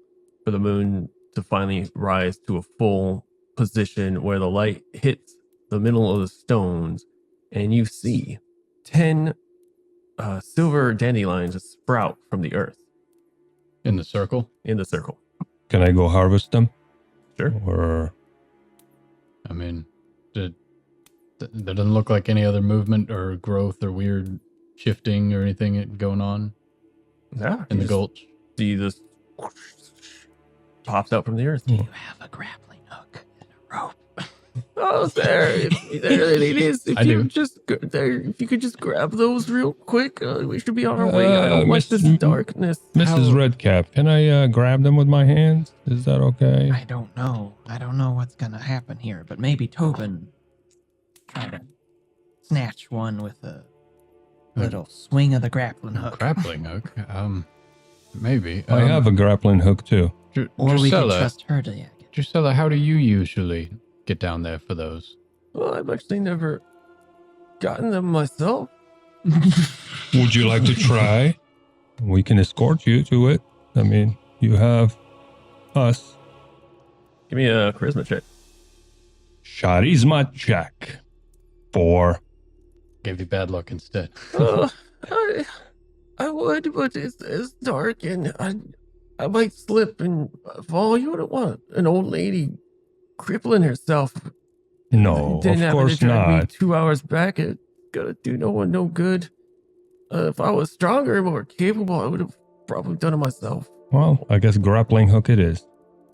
Speaker 1: for the moon to finally rise to a full position where the light hits the middle of the stones, and you see 10 silver dandelions just sprout from the earth
Speaker 4: In the circle?
Speaker 1: in the circle.
Speaker 2: Can I go harvest them?
Speaker 1: Sure.
Speaker 2: Or
Speaker 4: I mean, there doesn't look like any other movement or growth or weird shifting or anything going on
Speaker 1: Yeah,
Speaker 4: in
Speaker 1: you
Speaker 4: the
Speaker 1: just
Speaker 4: gulch.
Speaker 1: see this pops out from the earth.
Speaker 3: Do you have a grappling hook and a rope?
Speaker 1: Oh, there it is. If
Speaker 4: I
Speaker 1: you
Speaker 4: do.
Speaker 1: just if you could just grab those real quick, we should be on our way. I don't like this
Speaker 2: Miss-
Speaker 1: darkness.
Speaker 2: Mrs. Redcap, can I grab them with my hands? Is that okay?
Speaker 3: I don't know. I don't know what's gonna happen here, but maybe Tobin try to snatch one with a little swing of the grappling hook.
Speaker 4: Grappling hook? Maybe.
Speaker 2: I have a grappling hook too.
Speaker 3: Or we can
Speaker 4: Drusilla,
Speaker 3: trust her to get
Speaker 4: Drusilla, how do you usually get down there for those?
Speaker 1: Well, I've actually never gotten them myself.
Speaker 2: Would you like to try? We can escort you to it. I mean, you have us.
Speaker 1: Give me a charisma check.
Speaker 2: Charisma check. 4.
Speaker 4: Gave you bad luck instead.
Speaker 1: I would, but it's dark and I might slip and fall. You wouldn't want an old lady crippling herself.
Speaker 2: No,
Speaker 1: Didn't
Speaker 2: of
Speaker 1: happen
Speaker 2: course
Speaker 1: to drive me
Speaker 2: not.
Speaker 1: 2 hours back. It's gonna do no one no good. If I was stronger and more capable, I would have probably done it myself.
Speaker 2: Well, I guess grappling hook it is.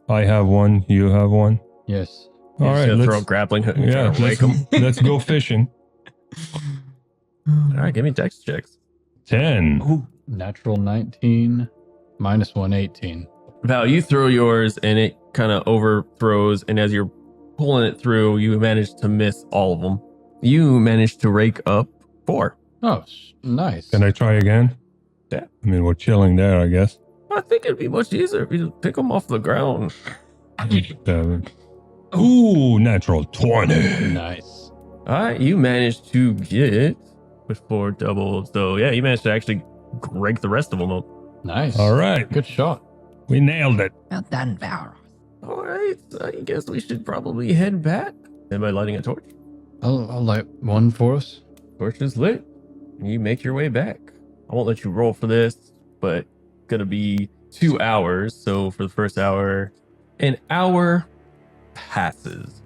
Speaker 2: I have one. You have one.
Speaker 4: Yes.
Speaker 2: All
Speaker 1: You're just
Speaker 2: right,
Speaker 1: gonna throw a
Speaker 2: let's,
Speaker 1: grappling hook and
Speaker 2: yeah,
Speaker 1: try to wake
Speaker 2: let's,
Speaker 1: them.
Speaker 2: let's go fishing.
Speaker 1: All right, give me dex checks.
Speaker 2: 10.
Speaker 3: Ooh,
Speaker 4: Natural 19, minus 1, 18.
Speaker 1: Val, you throw yours and it kind of overthrows, and as you're pulling it through, you manage to miss all of them. You manage to rake up 4.
Speaker 4: Oh, nice.
Speaker 2: Can I try again?
Speaker 1: Yeah.
Speaker 2: I mean, we're chilling there, I guess.
Speaker 1: I think it'd be much easier if you just pick them off the ground.
Speaker 2: 7. Ooh, natural 20.
Speaker 4: Nice.
Speaker 1: All right, you managed to get with 4 doubles. So yeah, you managed to actually rake the rest of them up.
Speaker 4: Nice.
Speaker 2: All right,
Speaker 4: Good shot.
Speaker 2: we nailed it.
Speaker 3: well done, Valros.
Speaker 1: All right, I guess we should probably head back. Anybody lighting a torch?
Speaker 4: I'll light one for us.
Speaker 1: Torch is lit. You make your way back. I won't let you roll for this, but it's gonna be 2 hours. So for the first hour, an hour passes.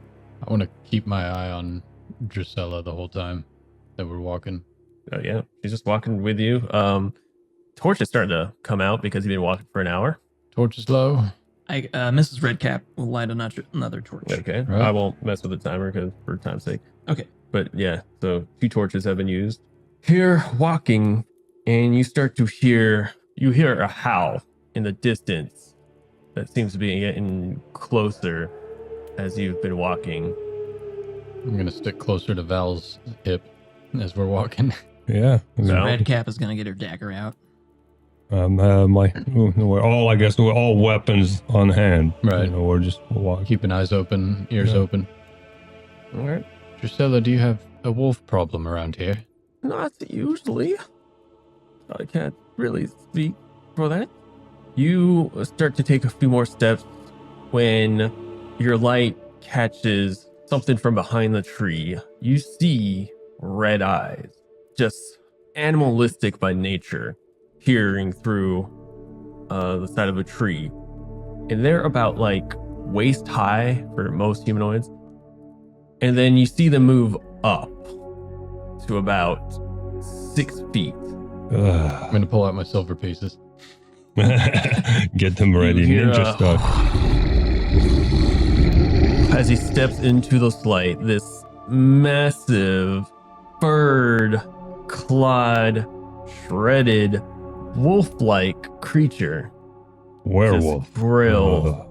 Speaker 4: I want to keep my eye on Drusilla the whole time that we're walking.
Speaker 1: Oh yeah, she's just walking with you. Torch is starting to come out because you've been walking for an hour.
Speaker 4: Torch is low.
Speaker 3: Mrs. Redcap will light another torch.
Speaker 1: Okay,
Speaker 4: Right.
Speaker 1: I won't mess with the timer because for time's sake.
Speaker 3: Okay.
Speaker 1: But yeah, so 2 torches have been used. Here, walking, and you start to hear a howl in the distance that seems to be getting closer as you've been walking.
Speaker 4: I'm going to stick closer to Val's hip as we're walking.
Speaker 2: Yeah.
Speaker 1: No.
Speaker 3: Redcap is gonna get her dagger out.
Speaker 2: We're all, I guess, we're all weapons on hand.
Speaker 4: Right.
Speaker 2: You know, we're just walking.
Speaker 4: Keeping eyes open, ears
Speaker 2: Yeah.
Speaker 4: open.
Speaker 1: All right.
Speaker 4: Drusilla, do you have a wolf problem around here?
Speaker 1: Not usually. I can't really speak for that. You start to take a few more steps when your light catches something from behind the tree. You see red eyes, just animalistic by nature, peering through the side of a tree. And they're about like waist high for most humanoids. And then you see them move up to about 6 feet.
Speaker 4: I'm gonna pull out my silver pieces.
Speaker 2: Get them ready,
Speaker 1: You hear
Speaker 2: ninja stuff.
Speaker 1: As he steps into the light, this massive, furred, clawed, shredded, wolf-like creature.
Speaker 2: Werewolf.
Speaker 1: This grill.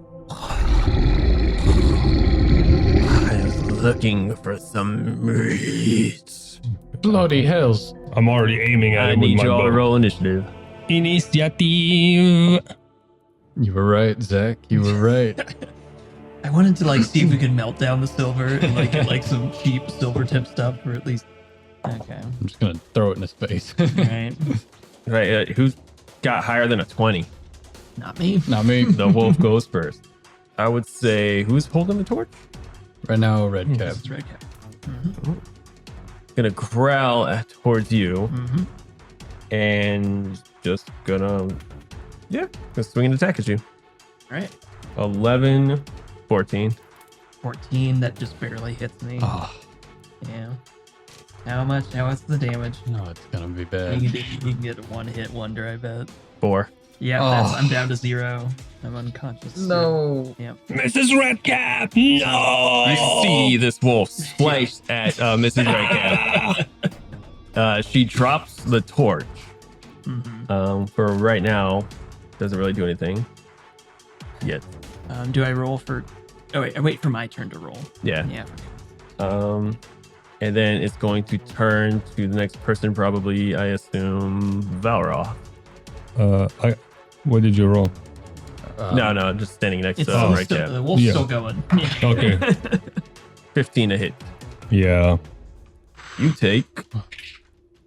Speaker 1: I was looking for some meat.
Speaker 4: Bloody hells!
Speaker 2: I'm already aiming at
Speaker 1: I
Speaker 2: it with
Speaker 1: need
Speaker 2: my
Speaker 1: you all to
Speaker 2: bow.
Speaker 1: roll initiative.
Speaker 2: Initiative.
Speaker 4: You were right, Zach. You were right.
Speaker 3: I wanted to like see if we could melt down the silver and like get like some cheap silver tip stuff, or at least. Okay.
Speaker 4: I'm just gonna throw it in his face.
Speaker 3: Right.
Speaker 1: Right, who's got higher than a 20?
Speaker 3: Not me.
Speaker 4: Not me.
Speaker 1: The wolf goes first. I would say, who's holding the torch?
Speaker 4: Right now, red cap.
Speaker 3: This is red cap.
Speaker 1: Gonna growl towards you
Speaker 3: Mm-hmm.
Speaker 1: and just gonna swing an attack at you.
Speaker 3: All right.
Speaker 1: 11, 14.
Speaker 3: 14. That just barely hits me.
Speaker 4: Oh,
Speaker 3: Yeah. How much? What's the damage?
Speaker 4: no, it's gonna be
Speaker 3: You
Speaker 4: bad.
Speaker 3: can get a one-hit wonder, I bet.
Speaker 1: 4.
Speaker 3: Yeah,
Speaker 4: Oh.
Speaker 3: I'm down to 0. I'm unconscious.
Speaker 4: No.
Speaker 3: Yep.
Speaker 2: Mrs. Redcap, no!
Speaker 1: You see this wolf splash at Mrs. Redcap. She drops the torch.
Speaker 3: Mm-hmm.
Speaker 1: For right now, doesn't really do anything yet.
Speaker 3: Do I roll for? Oh wait, I wait for my turn to roll.
Speaker 1: Yeah.
Speaker 3: Yeah.
Speaker 1: And then it's going to turn to the next person, probably, I assume, Valroth.
Speaker 2: What did you roll?
Speaker 1: No, just standing next
Speaker 3: It's
Speaker 1: to
Speaker 3: still,
Speaker 1: Redcap.
Speaker 3: the wolf's
Speaker 2: Yeah.
Speaker 3: still going. Yeah.
Speaker 2: Okay.
Speaker 1: 15 to hit.
Speaker 2: Yeah.
Speaker 1: You take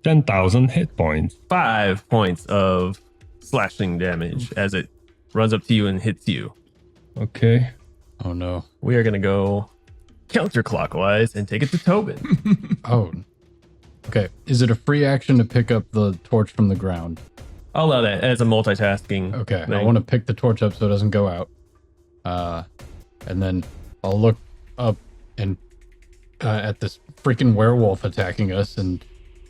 Speaker 2: 10,000 hit points.
Speaker 1: 5 points of slashing damage as it runs up to you and hits you.
Speaker 2: Okay.
Speaker 4: Oh no.
Speaker 1: We are going to go counterclockwise and take it to Tobin.
Speaker 4: Oh. Okay. Is it a free action to pick up the torch from the ground?
Speaker 1: I'll allow that as a multitasking.
Speaker 4: Okay. I
Speaker 1: thing.
Speaker 4: want to pick the torch up so it doesn't go out. And then I'll look up and at this freaking werewolf attacking us, and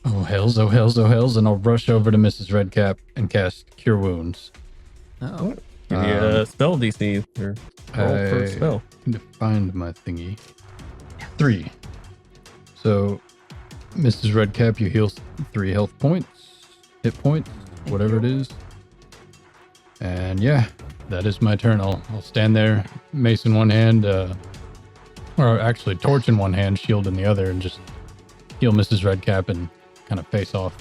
Speaker 4: oh hells, and I'll rush over to Mrs. Redcap and cast Cure Wounds.
Speaker 3: Oh.
Speaker 1: Give me a spell DC or roll for a
Speaker 4: I
Speaker 1: spell.
Speaker 4: need to find my thingy. 3. So, Mrs. Redcap, you heal 3 hit points, whatever it is. And yeah, that is my turn. I'll stand there, mace in one hand, or actually torch in one hand, shield in the other, and just heal Mrs. Redcap and kind of face off.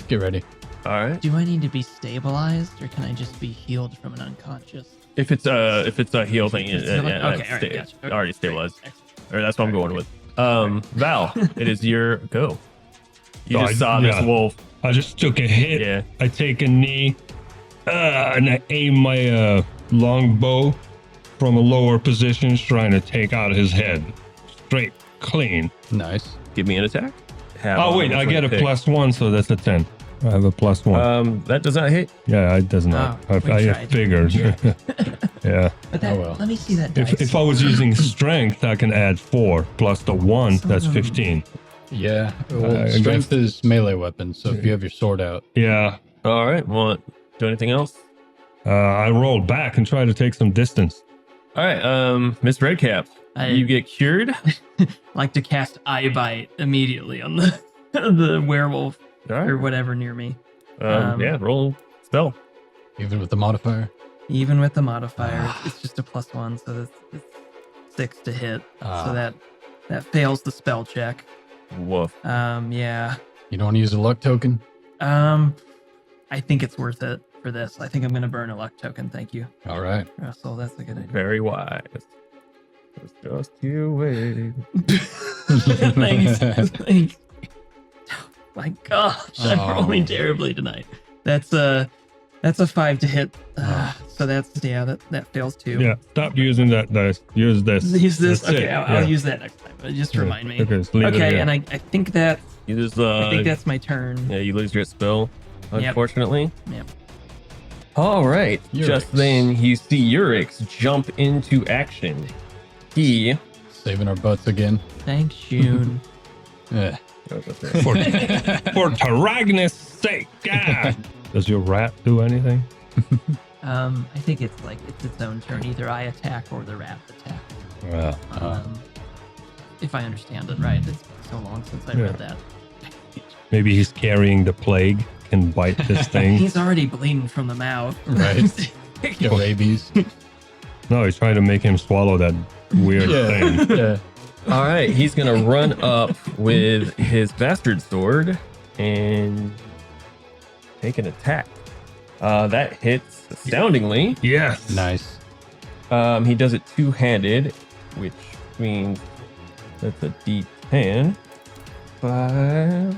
Speaker 4: Get ready.
Speaker 1: All right.
Speaker 3: Do I need to be stabilized, or can I just be healed from an unconscious?
Speaker 1: If it's a heal thing,
Speaker 3: It's
Speaker 1: yeah,
Speaker 3: healing?
Speaker 1: that's
Speaker 3: Okay, all right, gotcha. Okay,
Speaker 1: already
Speaker 3: great.
Speaker 1: stabilized.
Speaker 3: Excellent.
Speaker 1: Or that's what I'm going with. Val, it is your go. You
Speaker 2: So
Speaker 1: just saw this
Speaker 2: yeah.
Speaker 1: wolf.
Speaker 2: I just took a hit.
Speaker 1: Yeah.
Speaker 2: I take a knee, and I aim my longbow from a lower position, trying to take out his head. Straight, clean.
Speaker 4: Nice.
Speaker 1: Give me an attack.
Speaker 2: Oh, wait, I get a
Speaker 1: pick.
Speaker 2: +1, so that's a 10. I have a +1.
Speaker 1: That does not hit.
Speaker 2: Yeah, it does not.
Speaker 3: Oh, we
Speaker 2: I
Speaker 3: tried.
Speaker 2: figured. Yeah.
Speaker 3: But that,
Speaker 4: Oh, well.
Speaker 3: let me see that dice.
Speaker 2: If I was using strength, I can add 4 plus the 1. That's 15.
Speaker 4: Yeah. Well,
Speaker 2: I
Speaker 4: strength is melee weapon, so if you have your sword out.
Speaker 2: Yeah.
Speaker 1: All right. Want do anything else?
Speaker 2: I rolled back and tried to take some distance.
Speaker 1: All right. Miss Redcap, you get cured.
Speaker 3: like to cast Eye Bite immediately on the the werewolf
Speaker 1: All
Speaker 3: or
Speaker 1: right.
Speaker 3: whatever near me,
Speaker 1: Yeah. Roll spell.
Speaker 4: Even with the modifier?
Speaker 3: even with the modifier. It's just a +1, so it's 6 to hit. So that fails the spell check.
Speaker 1: Woof.
Speaker 3: Yeah.
Speaker 4: You don't want to use a luck token?
Speaker 3: I think it's worth it for this. I think I'm gonna burn a luck token. Thank you,
Speaker 4: All right.
Speaker 3: Russell. That's a good idea.
Speaker 1: Very wise. It's just you wait.
Speaker 3: Thanks. Thanks. Oh my gosh, I'm
Speaker 4: Oh.
Speaker 3: rolling terribly tonight. That's a 5 to hit. So that fails too.
Speaker 2: Yeah. Stop using that dice. Use this.
Speaker 3: Use this.
Speaker 2: That's
Speaker 3: Okay,
Speaker 2: it.
Speaker 3: I'll
Speaker 2: Yeah.
Speaker 3: use that next time. But just remind me.
Speaker 2: Okay, so leave it
Speaker 3: Okay,
Speaker 2: here.
Speaker 3: and I think that
Speaker 1: You just
Speaker 3: I think that's my turn.
Speaker 1: yeah, you lose your spell,
Speaker 3: Yep.
Speaker 1: unfortunately.
Speaker 3: Yep.
Speaker 1: All right.
Speaker 4: Urix.
Speaker 1: Just then you see Urix jump into action. He
Speaker 4: Saving our butts again.
Speaker 3: Thanks, Shun.
Speaker 4: Yeah.
Speaker 2: For Taragnus' sake, God. Does your rat do anything?
Speaker 3: I think it's its own turn. Either I attack or the rat attack.
Speaker 2: Well,
Speaker 3: If I understand it right. It's been so long since I read that.
Speaker 2: maybe he's carrying the plague, can bite this thing.
Speaker 3: He's already bleeding from the mouth.
Speaker 4: Right. The rabies.
Speaker 2: No, he's trying to make him swallow that weird thing.
Speaker 4: Yeah.
Speaker 1: All right, he's gonna run up with his bastard sword and take an attack. That hits astoundingly.
Speaker 2: Yes.
Speaker 4: Nice.
Speaker 1: He does it two-handed, which means that's a D10. 5.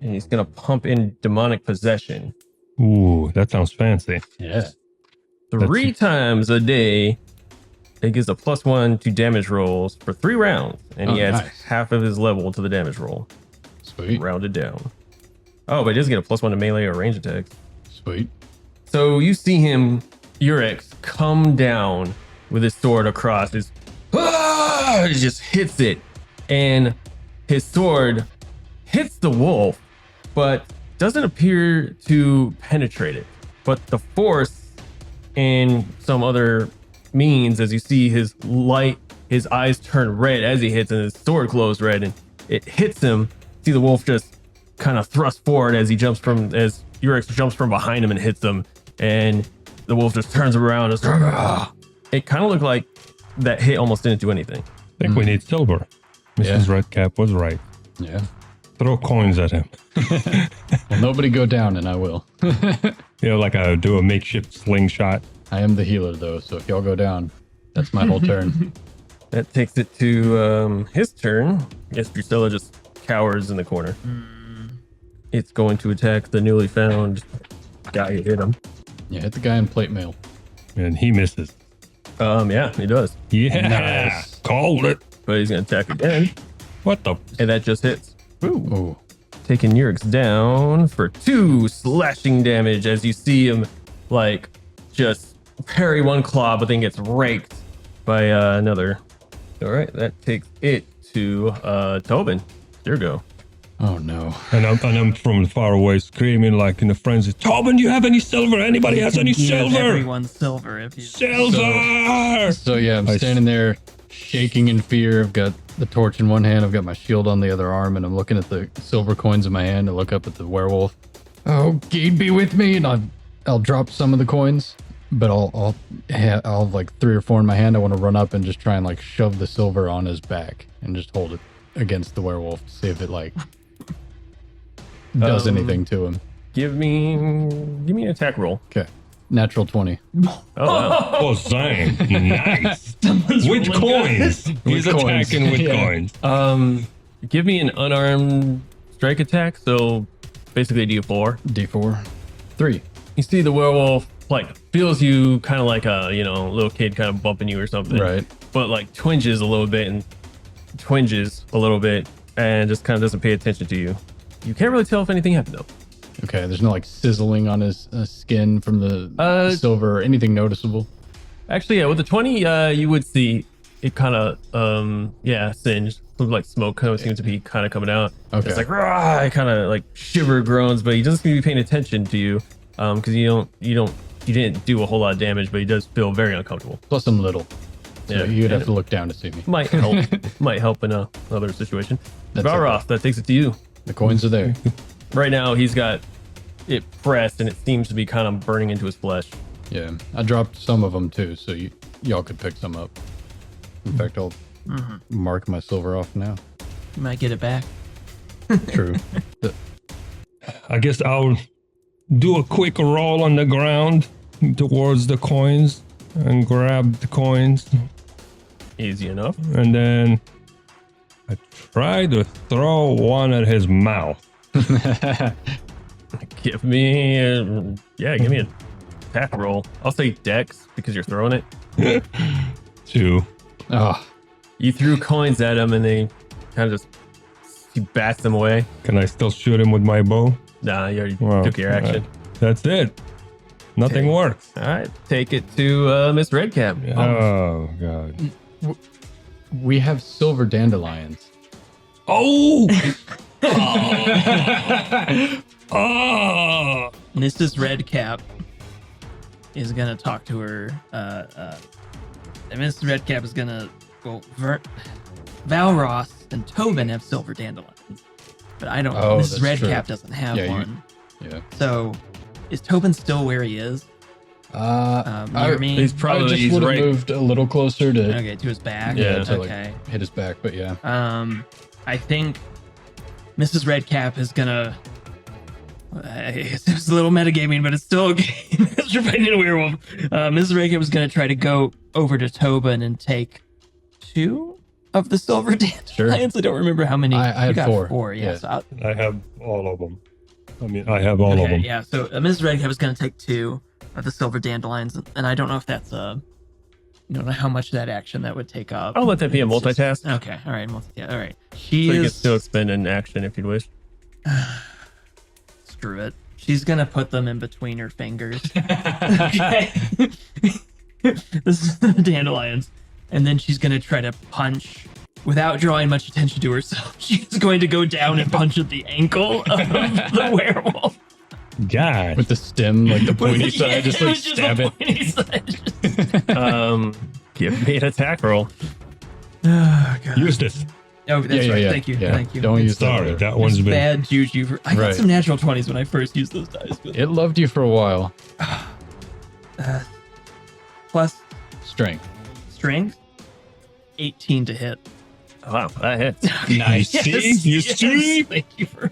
Speaker 1: And he's gonna pump in demonic possession.
Speaker 2: Ooh, that sounds fancy.
Speaker 4: Yeah.
Speaker 1: 3 times a day. It gives a +1 to damage rolls for 3 rounds, and he adds
Speaker 4: nice.
Speaker 1: half of his level to the damage roll.
Speaker 4: Sweet.
Speaker 1: Rounded down. Oh, but he does get a +1 to melee or range attacks.
Speaker 4: Sweet.
Speaker 1: So you see him, Eurex, come down with his sword across his. He just hits it, and his sword hits the wolf, but doesn't appear to penetrate it. But the force and some other means, as you see his eyes turn red as he hits, and his sword glows red, and it hits him. See the wolf just kind of thrust forward as Eurex jumps from behind him and hits him, and the wolf just turns around. And it kind of looked like that hit almost didn't do anything.
Speaker 2: I think we need silver. Mrs. Redcap was right.
Speaker 4: Yeah.
Speaker 2: Throw coins at him.
Speaker 4: Well, nobody go down, and I will.
Speaker 2: Like do a makeshift slingshot.
Speaker 4: I am the healer, though, so if y'all go down, that's my whole turn.
Speaker 1: That takes it to his turn. I guess Drusilla just cowers in the corner. It's going to attack the newly found guy who hit him.
Speaker 4: Yeah, hit the guy in plate mail.
Speaker 2: And he misses.
Speaker 1: Yeah, he does.
Speaker 2: Yeah.
Speaker 4: Nice.
Speaker 2: Called it.
Speaker 1: But he's going to attack again,
Speaker 2: What the?
Speaker 1: and that just hits.
Speaker 4: Ooh.
Speaker 1: Taking Eurex down for 2 slashing damage as you see him, just parry one claw, but then gets raked by another. All right, that takes it to Tobin. There you go.
Speaker 4: Oh, no.
Speaker 2: And I'm from far away screaming like in a frenzy. Tobin, do you have any silver? Anybody has any
Speaker 3: Give
Speaker 2: silver?
Speaker 3: everyone silver if you.
Speaker 2: Silver!
Speaker 4: So, yeah, I'm standing there shaking in fear. I've got the torch in one hand. I've got my shield on the other arm, and I'm looking at the silver coins in my hand. I look up at the werewolf. Oh, Gade be with me, and I'll drop some of the coins, but I'll have like 3 or 4 in my hand. I want to run up and just try and shove the silver on his back and just hold it against the werewolf to see if it does anything to him.
Speaker 1: Give me an attack roll.
Speaker 4: Okay, natural 20.
Speaker 1: Oh wow.
Speaker 2: Oh, Zane. Nice. With coins. He's
Speaker 4: With coins.
Speaker 2: attacking with
Speaker 4: Yeah.
Speaker 2: coins.
Speaker 1: Give me an unarmed strike attack. So basically a D4.
Speaker 4: D4. 3.
Speaker 1: You see the werewolf feels you kind of like a little kid kind of bumping you or something,
Speaker 4: Right.
Speaker 1: But twinges a little bit and just kind of doesn't pay attention to you. You can't really tell if anything happened though.
Speaker 4: Okay, there's no sizzling on his skin from the silver or anything noticeable.
Speaker 1: Actually, yeah, with the 20, you would see it kind of singed. Like smoke kind of seems to be kind of coming out.
Speaker 4: Okay.
Speaker 1: It's rah, it kind of shiver groans, but he doesn't seem to be paying attention to you because you didn't do a whole lot of damage, but he does feel very uncomfortable.
Speaker 4: Plus I'm little. So
Speaker 1: Yeah,
Speaker 4: you'd have
Speaker 1: and
Speaker 4: to look down to see me.
Speaker 1: Might help in another situation.
Speaker 4: That's
Speaker 1: Varoth, that takes it to you.
Speaker 4: The coins are there.
Speaker 1: Right now, he's got it pressed, and it seems to be kind of burning into his flesh.
Speaker 4: Yeah, I dropped some of them too, so y'all could pick some up. In fact, I'll mark my silver off now.
Speaker 3: You might get it back.
Speaker 4: True.
Speaker 2: I guess I'll do a quick roll on the ground towards the coins and grab the coins.
Speaker 1: Easy enough.
Speaker 2: And then I try to throw one at his mouth.
Speaker 1: Give me an attack roll. I'll say dex because you're throwing it.
Speaker 2: 2.
Speaker 4: Oh,
Speaker 1: You threw coins at him and they kind of he bats them away.
Speaker 2: Can I still shoot him with my bow?
Speaker 1: Nah, you already
Speaker 2: Well,
Speaker 1: took your action.
Speaker 2: That's it. Nothing
Speaker 1: Okay.
Speaker 2: works.
Speaker 1: All right, take it to Miss Redcap.
Speaker 2: Oh, God.
Speaker 4: We have silver dandelions.
Speaker 2: Oh! Oh!
Speaker 3: Mrs. Redcap is gonna talk to her. And Mrs. Redcap is gonna. Well, Valross and Tobin have silver dandelions, but I don't.
Speaker 4: Oh,
Speaker 3: Mrs.
Speaker 4: that's
Speaker 3: Redcap
Speaker 4: true.
Speaker 3: doesn't have
Speaker 4: Yeah,
Speaker 3: one.
Speaker 4: Yeah.
Speaker 3: So, is Tobin still where he is? Near me.
Speaker 1: He's probably
Speaker 4: I just
Speaker 1: he's
Speaker 4: would have
Speaker 1: right.
Speaker 4: moved a little closer to
Speaker 3: Okay, to his back.
Speaker 1: Yeah,
Speaker 4: to
Speaker 3: Okay.
Speaker 4: like hit his back, but yeah.
Speaker 3: I think Mrs. Redcap is gonna. I guess it was a little metagaming, but it's still okay. You're fighting a werewolf. Mrs. Redcap is gonna try to go over to Tobin and take 2 of the silver dandelions. I don't remember how many.
Speaker 4: I had
Speaker 3: You got
Speaker 4: 4.
Speaker 3: 4, yeah.
Speaker 4: Yeah.
Speaker 3: So
Speaker 2: I have all of them. I mean, I have all of
Speaker 3: okay,
Speaker 2: them.
Speaker 3: yeah. So Mrs. Redcap is gonna take 2 of the silver dandelions, and I don't know if that's you don't know how much that action that would take up.
Speaker 1: I'll let that be a
Speaker 3: It's just-
Speaker 1: multitask.
Speaker 3: Okay, all right, all right.
Speaker 1: So
Speaker 3: She
Speaker 1: you can
Speaker 3: is.
Speaker 1: still expend an action if you'd wish.
Speaker 3: Screw it. She's gonna put them in between her fingers. Okay. This is the dandelions. And then she's gonna try to punch without drawing much attention to herself. She's going to go down and punch at the ankle of the werewolf.
Speaker 2: God.
Speaker 4: With the stem, like the pointy
Speaker 3: Yeah,
Speaker 4: side, just like
Speaker 3: was
Speaker 4: stab
Speaker 3: a
Speaker 4: it.
Speaker 3: pointy side.
Speaker 1: Give me an attack roll.
Speaker 3: Oh, God.
Speaker 2: Use this.
Speaker 3: Oh, that's
Speaker 4: Yeah,
Speaker 3: right.
Speaker 4: yeah,
Speaker 3: Thank you.
Speaker 4: yeah.
Speaker 3: Thank you.
Speaker 4: Don't use
Speaker 2: Sorry,
Speaker 4: that.
Speaker 2: that
Speaker 3: It's
Speaker 2: one's been.
Speaker 3: bad juju. I got
Speaker 4: Right.
Speaker 3: some natural 20s when I first used those dice. But,
Speaker 4: It loved you for a while.
Speaker 3: plus
Speaker 4: Strength.
Speaker 3: strength, 18 to hit.
Speaker 1: Wow, that hits.
Speaker 2: Nice. See? You see?
Speaker 3: Thank you for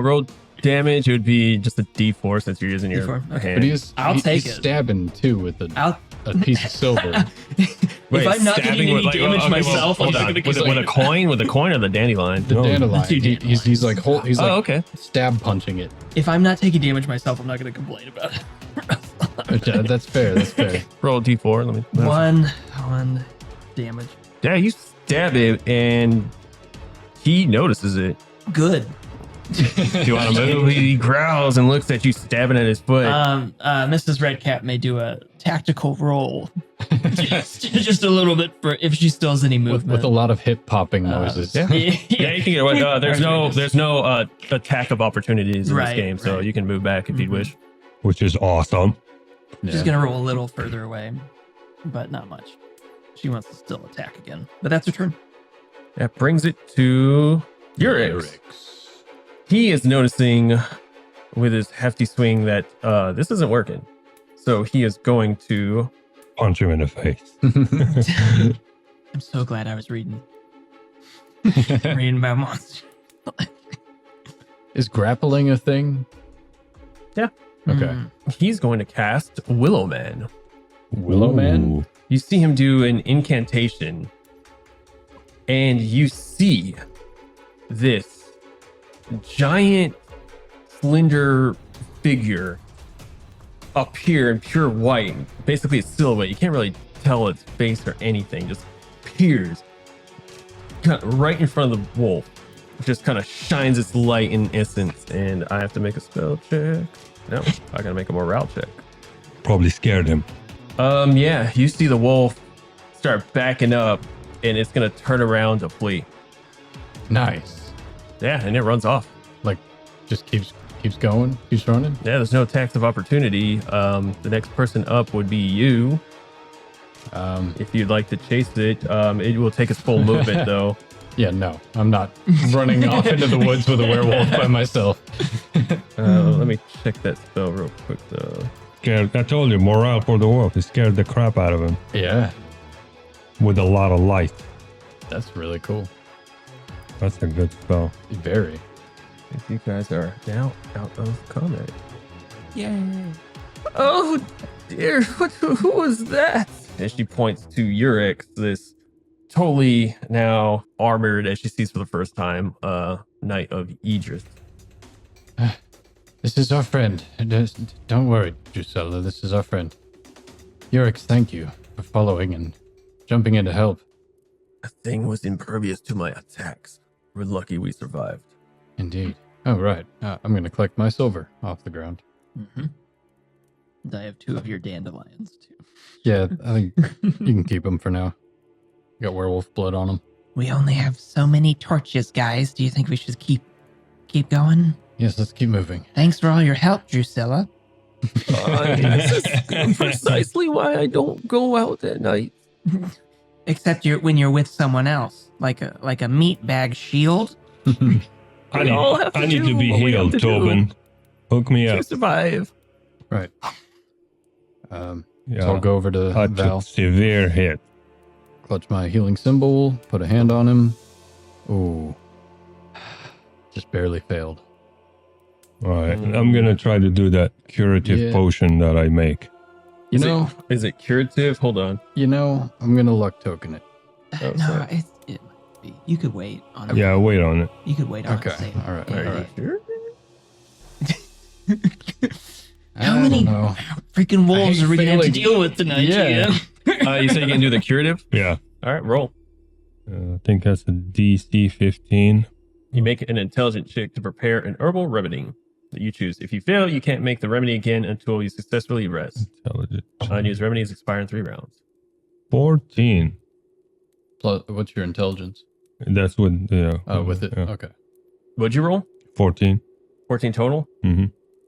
Speaker 1: Roll damage. It would be just a D4 since you're using your
Speaker 3: D4, okay.
Speaker 1: hand.
Speaker 4: But
Speaker 3: I'll take
Speaker 4: he's
Speaker 3: it.
Speaker 4: stabbing too with
Speaker 3: I'll
Speaker 4: a piece of silver.
Speaker 1: Wait,
Speaker 3: if I'm not
Speaker 1: stabbing
Speaker 3: taking
Speaker 1: with,
Speaker 3: any
Speaker 1: like,
Speaker 3: damage
Speaker 1: okay, well,
Speaker 3: myself, I'm
Speaker 1: hold
Speaker 3: not
Speaker 1: on.
Speaker 3: gonna
Speaker 1: With,
Speaker 3: complain
Speaker 1: with a coin, with the coin or the dandelion.
Speaker 4: The
Speaker 2: No.
Speaker 4: dandelion.
Speaker 3: The 2
Speaker 4: He's like he's like
Speaker 1: Okay.
Speaker 4: stab punching it.
Speaker 3: If I'm not taking damage myself, I'm not going to complain about it.
Speaker 4: That's fair. That's fair.
Speaker 1: Roll a D4. Let me.
Speaker 3: One damage.
Speaker 1: Yeah, you stab it, and he notices it.
Speaker 3: Good.
Speaker 1: Do you want to move? He growls and looks at you, stabbing at his foot.
Speaker 3: Mrs. Redcap may do a tactical roll, just a little bit for if she still has any movement.
Speaker 4: with a lot of hip popping noises.
Speaker 1: yeah. Yeah, you can get away. There's no attack of opportunities in this
Speaker 3: Right,
Speaker 1: game, so
Speaker 3: right.
Speaker 1: you can move back if you'd
Speaker 3: Mhm.
Speaker 1: wish.
Speaker 2: Which is awesome.
Speaker 3: She's
Speaker 4: Yeah.
Speaker 3: gonna roll a little further away, but not much. She wants to still attack again, but that's her turn.
Speaker 1: That brings it to Urix. He is noticing with his hefty swing that this isn't working. So he is going to
Speaker 2: Punch him in the face.
Speaker 3: I'm so glad I was reading about monsters.
Speaker 4: Is grappling a thing?
Speaker 1: Yeah.
Speaker 4: Okay.
Speaker 3: Mm.
Speaker 1: he's going to cast Willow Man.
Speaker 4: Willow Man?
Speaker 2: Ooh.
Speaker 1: You see him do an incantation, and you see this giant, slender figure appear in pure white. Basically, a silhouette. You can't really tell its face or anything. Just appears kind of right in front of the wolf. Just kind of shines its light in essence. And I have to make a spell check. No, I gotta make a morale check.
Speaker 2: Probably scared him.
Speaker 1: Yeah, you see the wolf start backing up, and it's gonna turn around to flee.
Speaker 4: Nice.
Speaker 1: Yeah, and it runs off.
Speaker 4: Like just keeps going, keeps running.
Speaker 1: Yeah, there's no attacks of opportunity. The next person up would be you. If you'd like to chase it, it will take its full movement though.
Speaker 4: Yeah, no, I'm not running off into the woods with a werewolf by myself.
Speaker 1: Let me check that spell real quick though.
Speaker 2: Scared. I told you, morale for the wolf. It scared the crap out of him
Speaker 4: Yeah,
Speaker 2: with a lot of light.
Speaker 4: that's really cool.
Speaker 2: That's a good spell.
Speaker 4: Very.
Speaker 1: If you guys are now out of combat.
Speaker 3: Yay.
Speaker 1: Oh dear, who was that? And she points to Urix, this totally now armored, as she sees for the first time, Knight of Idris.
Speaker 4: This is our friend. Don't worry, Drusilla. This is our friend. Yurix, thank you for following and jumping in to help.
Speaker 1: The thing was impervious to my attacks. We're lucky we survived.
Speaker 4: Indeed. Oh, right. I'm going to collect my silver off the ground.
Speaker 3: Mm-hmm. And I have 2 of your dandelions too.
Speaker 4: Yeah, I think you can keep them for now. got werewolf blood on them.
Speaker 5: We only have so many torches, guys. Do you think we should keep going?
Speaker 4: Yes, let's keep moving.
Speaker 5: Thanks for all your help, Drusilla.
Speaker 1: This is precisely why I don't go out at night.
Speaker 5: Except when you're with someone else, like a meat bag shield.
Speaker 2: I need to be healed, Tobin. Hook me
Speaker 1: To
Speaker 2: up.
Speaker 1: survive.
Speaker 4: Right.
Speaker 2: Yeah.
Speaker 4: So I'll go over to
Speaker 2: I
Speaker 4: Val,
Speaker 2: took severe hit.
Speaker 4: clutch my healing symbol, put a hand on him. Ooh. Just barely failed.
Speaker 2: All right. I'm going to try to do that curative potion that I make.
Speaker 1: Is it curative? Hold on.
Speaker 4: I'm going to luck token it.
Speaker 1: Oh,
Speaker 5: No,
Speaker 1: sorry.
Speaker 5: it might be. You could wait on it.
Speaker 2: Yeah, wait on it.
Speaker 5: You could wait on
Speaker 4: Okay.
Speaker 5: it. Save it.
Speaker 4: All right.
Speaker 5: Yeah.
Speaker 4: All right.
Speaker 1: Sure?
Speaker 5: How
Speaker 4: I
Speaker 5: many
Speaker 4: don't know.
Speaker 5: freaking wolves
Speaker 4: hate
Speaker 5: are we going to have to
Speaker 4: failing.
Speaker 5: deal with tonight?
Speaker 4: Yeah.
Speaker 1: You say you can do the curative?
Speaker 2: Yeah.
Speaker 1: All right, roll.
Speaker 2: I think that's a DC 15.
Speaker 1: You make an intelligent check to prepare an herbal remedy that you choose. If you fail, you can't make the remedy again until you successfully rest.
Speaker 2: Intelligent.
Speaker 1: Unused remedies expire in 3 rounds.
Speaker 2: 14.
Speaker 4: Plus, what's your intelligence?
Speaker 2: That's what, yeah.
Speaker 4: With it.
Speaker 2: Yeah.
Speaker 4: Okay.
Speaker 1: What'd you roll?
Speaker 2: 14.
Speaker 1: 14 total?
Speaker 2: Mm-hmm.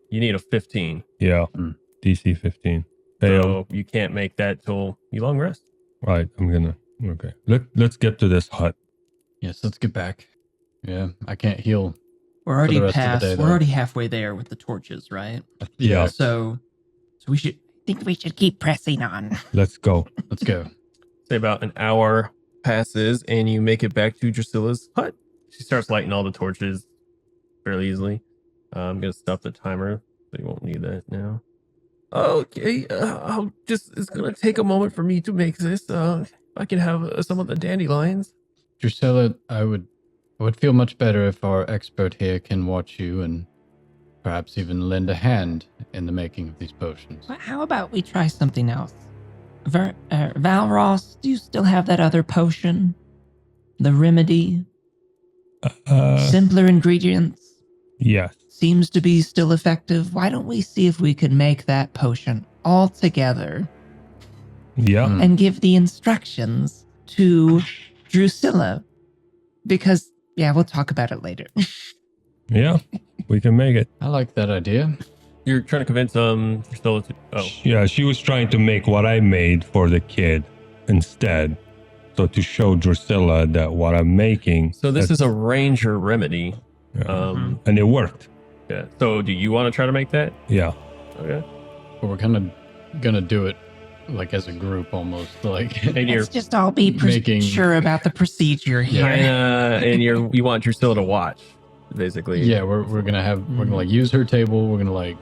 Speaker 1: You need a 15.
Speaker 2: Yeah.
Speaker 4: Mm.
Speaker 2: DC 15. Fail.
Speaker 1: So you can't make that till you long rest.
Speaker 2: Right. I'm gonna. Okay. Let's get to this hut.
Speaker 4: Yes, let's get back. Yeah, I can't heal.
Speaker 3: We're already
Speaker 4: rest of the
Speaker 3: past.
Speaker 4: day,
Speaker 3: We're
Speaker 4: though.
Speaker 3: already halfway there with the torches, right?
Speaker 2: Yeah.
Speaker 3: So we should.
Speaker 5: think we should keep pressing on.
Speaker 2: Let's go.
Speaker 4: Let's go.
Speaker 1: Say about an hour passes and you make it back to Drusilla's hut. She starts lighting all the torches fairly easily. I'm going to stop the timer, so you won't need that now. Okay, it's going to take a moment for me to make this. I can have some of the dandelions.
Speaker 4: Drusilla, I would feel much better if our expert here can watch you and perhaps even lend a hand in the making of these potions.
Speaker 5: Well, how about we try something else? Valross, do you still have that other potion? The remedy? Simpler ingredients?
Speaker 2: Yes.
Speaker 5: Seems to be still effective. Why don't we see if we can make that potion all together
Speaker 2: Yeah.
Speaker 4: Mm.
Speaker 5: and give the instructions to Drusilla? Because, yeah, we'll talk about it later.
Speaker 2: Yeah. We can make it.
Speaker 4: I like that idea.
Speaker 1: You're trying to convince Drusilla to... Oh,
Speaker 2: Yeah, she was trying to make what I made for the kid instead. So to show Drusilla that what I'm making.
Speaker 1: so this is a ranger remedy.
Speaker 2: And it worked.
Speaker 1: Yeah. So do you want to try to make that?
Speaker 2: Yeah.
Speaker 1: Okay.
Speaker 4: But we're kind of gonna do it like as a group almost. Like
Speaker 1: And you're
Speaker 5: Let's just all be
Speaker 4: making-
Speaker 5: sure about the procedure here.
Speaker 1: and you want Drusilla to watch, basically.
Speaker 4: yeah, we're gonna like use her table. We're gonna like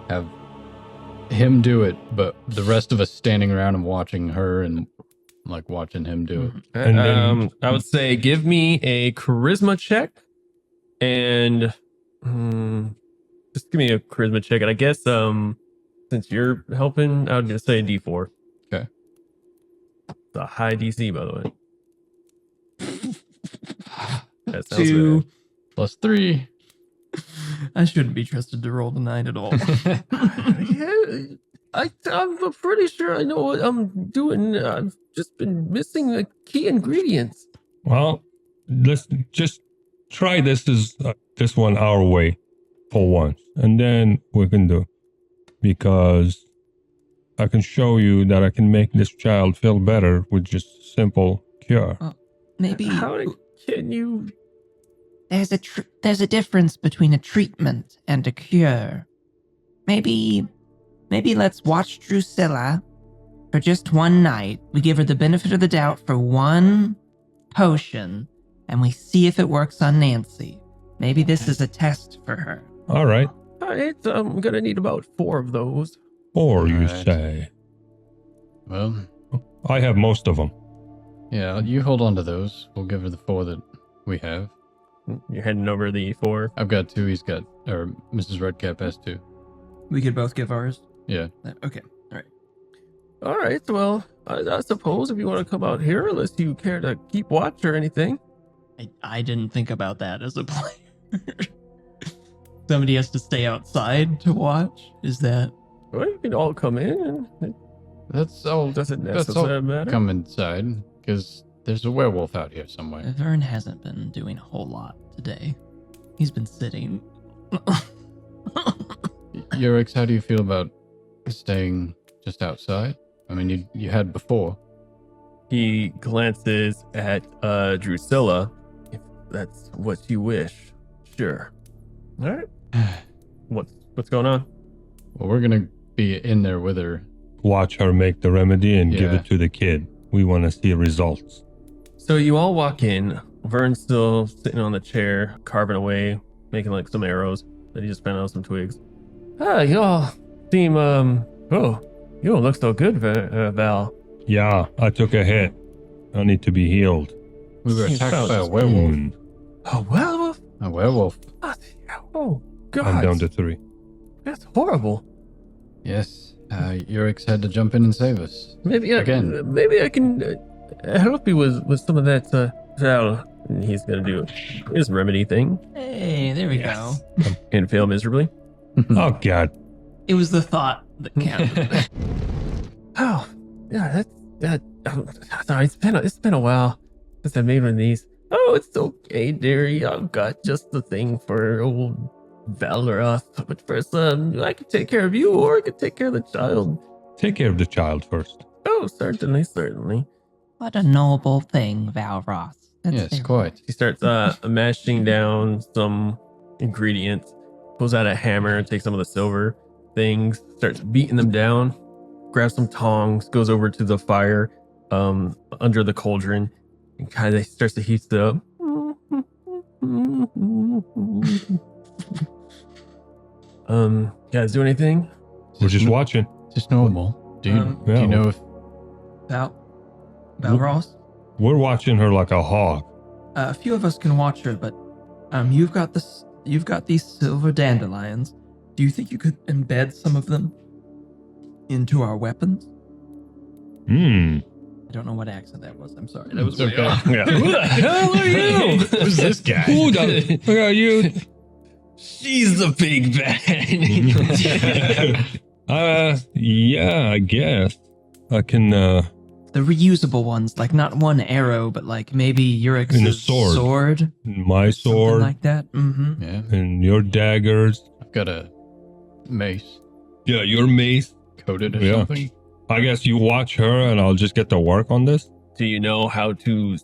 Speaker 4: have him do it, but the rest of us standing around and watching her and like watching him do it.
Speaker 2: And then-
Speaker 1: I would say give me a charisma check and just give me a charisma check. And I guess since you're helping, I would just say a D4.
Speaker 4: Okay.
Speaker 1: It's a high DC, by the way. That sounds
Speaker 3: Two.
Speaker 1: bad.
Speaker 4: +3.
Speaker 3: I shouldn't be trusted to roll the 9 at all.
Speaker 1: Yeah, I'm pretty sure I know what I'm doing. I've just been missing the key ingredients.
Speaker 2: Well, let's just try this one our way for once. And then we can do. Because I can show you that I can make this child feel better with just simple cure.
Speaker 5: Maybe
Speaker 1: Can you?
Speaker 5: there's a difference between a treatment and a cure. Maybe let's watch Drusilla for just one night. We give her the benefit of the doubt for one potion, and we see if it works on Nancy. Maybe this is a test for her.
Speaker 2: All right.
Speaker 1: I'm gonna need about 4 of those.
Speaker 2: Or you
Speaker 4: Alright.
Speaker 2: say.
Speaker 4: Well,
Speaker 2: I have most of them.
Speaker 4: yeah, you hold on to those. We'll give her the 4 that we have.
Speaker 1: You're heading over the 4.
Speaker 4: I've got 2. He's got, or Mrs. Redcap has 2.
Speaker 3: We could both give ours.
Speaker 4: Yeah.
Speaker 3: Okay. All right.
Speaker 1: All right. Well, I suppose if you want to come out here, unless you care to keep watch or anything.
Speaker 3: I didn't think about that as a player. Somebody has to stay outside to watch. Is that?
Speaker 1: Well, you can all come in, and it
Speaker 4: That's all.
Speaker 1: doesn't
Speaker 4: That's all
Speaker 1: necessarily matter.
Speaker 4: come inside because There's a werewolf out here somewhere.
Speaker 3: Vern hasn't been doing a whole lot today. He's been sitting.
Speaker 4: Yurix, how do you feel about staying just outside? I mean, you had before.
Speaker 1: He glances at Drusilla. If that's what you wish, sure. All right. What's going on?
Speaker 4: Well, we're gonna be in there with her.
Speaker 2: Watch her make the remedy and give
Speaker 4: Yeah.
Speaker 2: it to the kid. We want to see results.
Speaker 1: So you all walk in. Vern's still sitting on the chair, carving away, making like some arrows that he just found out some twigs. You all seem you don't look so good, Val.
Speaker 2: Yeah, I took a hit. I need to be healed.
Speaker 4: We were
Speaker 1: You
Speaker 4: attacked
Speaker 1: found
Speaker 4: by a
Speaker 1: us.
Speaker 4: werewolf.
Speaker 1: A werewolf?
Speaker 4: A werewolf.
Speaker 1: Oh God,
Speaker 2: I'm down to 3.
Speaker 1: that's horrible.
Speaker 4: Yes. Yurix had to jump in and save us.
Speaker 1: Maybe I can help you with some of that. Val, and he's gonna do his remedy thing
Speaker 3: Hey, there we
Speaker 2: Yes.
Speaker 3: go.
Speaker 1: and fail miserably.
Speaker 2: Oh, God.
Speaker 3: It was the thought that counted.
Speaker 1: Oh, yeah, sorry, it's been a while since I made one of these. Oh, it's okay, dearie. I've got just the thing for old Valroth. But first, I can take care of you, or I can take care of the child.
Speaker 2: Take care of the child first.
Speaker 1: Oh, certainly.
Speaker 5: What a noble thing, Valroth. That's
Speaker 4: Yes,
Speaker 5: very-
Speaker 4: quite.
Speaker 1: She starts mashing down some ingredients, pulls out a hammer, takes some of the silver things, starts beating them down, grabs some tongs, goes over to the fire under the cauldron, and kind of starts to heat it up. Guys, do anything?
Speaker 2: We're just watching.
Speaker 4: Just normal. Do
Speaker 2: yeah.
Speaker 4: you know if
Speaker 3: Valroth?
Speaker 2: We're watching her like a hawk.
Speaker 3: A few of us can watch her, but you've got these silver dandelions. Do you think you could embed some of them into our weapons?
Speaker 2: Hmm.
Speaker 3: I don't know what accent that was. I'm sorry. That was
Speaker 4: It's
Speaker 3: way
Speaker 4: okay.
Speaker 3: off.
Speaker 2: Yeah. Who the hell are you?
Speaker 4: Who's this guy?
Speaker 2: Who are you?
Speaker 1: She's the big bad.
Speaker 2: Yeah, I guess. I can,
Speaker 3: The reusable ones, like not one arrow, but like maybe
Speaker 2: In a
Speaker 3: Urix's
Speaker 2: sword. my
Speaker 3: something
Speaker 2: sword
Speaker 3: like that. Mm-hmm.
Speaker 4: Yeah,
Speaker 2: and your daggers.
Speaker 4: I've got a mace
Speaker 2: Yeah, your mace.
Speaker 4: coated or
Speaker 2: Yeah.
Speaker 4: something.
Speaker 2: I guess you watch her and I'll just get to work on this.
Speaker 1: Do you know how to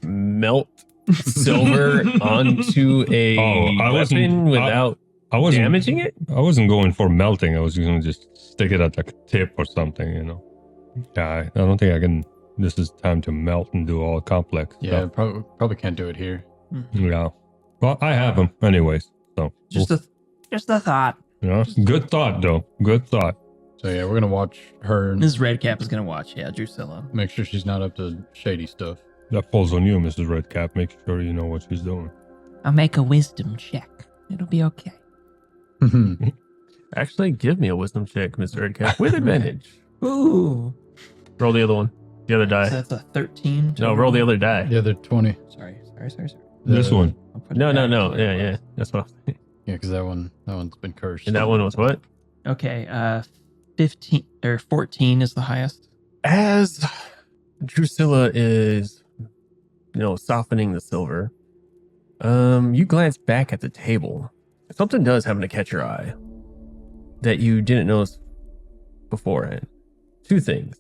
Speaker 1: melt silver onto a
Speaker 2: I wasn't-
Speaker 1: weapon without
Speaker 2: I wasn't
Speaker 1: damaging it?
Speaker 2: I wasn't going for melting. I was going to just stick it at the tip or something, you know. Yeah, I don't think I can. This is time to melt and do all complex
Speaker 4: Yeah,
Speaker 2: stuff.
Speaker 4: probably can't do it here.
Speaker 2: Yeah. Well, I have them anyways. So,
Speaker 3: Just a thought.
Speaker 2: yeah. Good thought, though. Good thought.
Speaker 4: So yeah, we're gonna watch her and
Speaker 3: Ms. Redcap is gonna watch. Yeah, Drusilla.
Speaker 4: make sure she's not up to shady stuff.
Speaker 2: That falls on you, Mrs. Redcap. Make sure you know what she's doing.
Speaker 5: I'll make a wisdom check. It'll be okay.
Speaker 1: Actually, give me a wisdom check, Mr. Redcap, with advantage.
Speaker 3: Ooh.
Speaker 1: Roll the other one. The other
Speaker 3: So
Speaker 1: die.
Speaker 3: that's a 13.
Speaker 1: No, roll the other die.
Speaker 4: The other 20.
Speaker 3: Sorry.
Speaker 2: This
Speaker 4: The-
Speaker 2: one.
Speaker 3: I'll put it
Speaker 1: No.
Speaker 3: back.
Speaker 1: Yeah. That's what I'm saying.
Speaker 4: Yeah, because that one's been cursed.
Speaker 1: And that one was what?
Speaker 3: Okay, 15 or 14 is the highest.
Speaker 1: As Drusilla is, softening the silver, you glance back at the table. Something does happen to catch your eye that you didn't notice beforehand. Two things.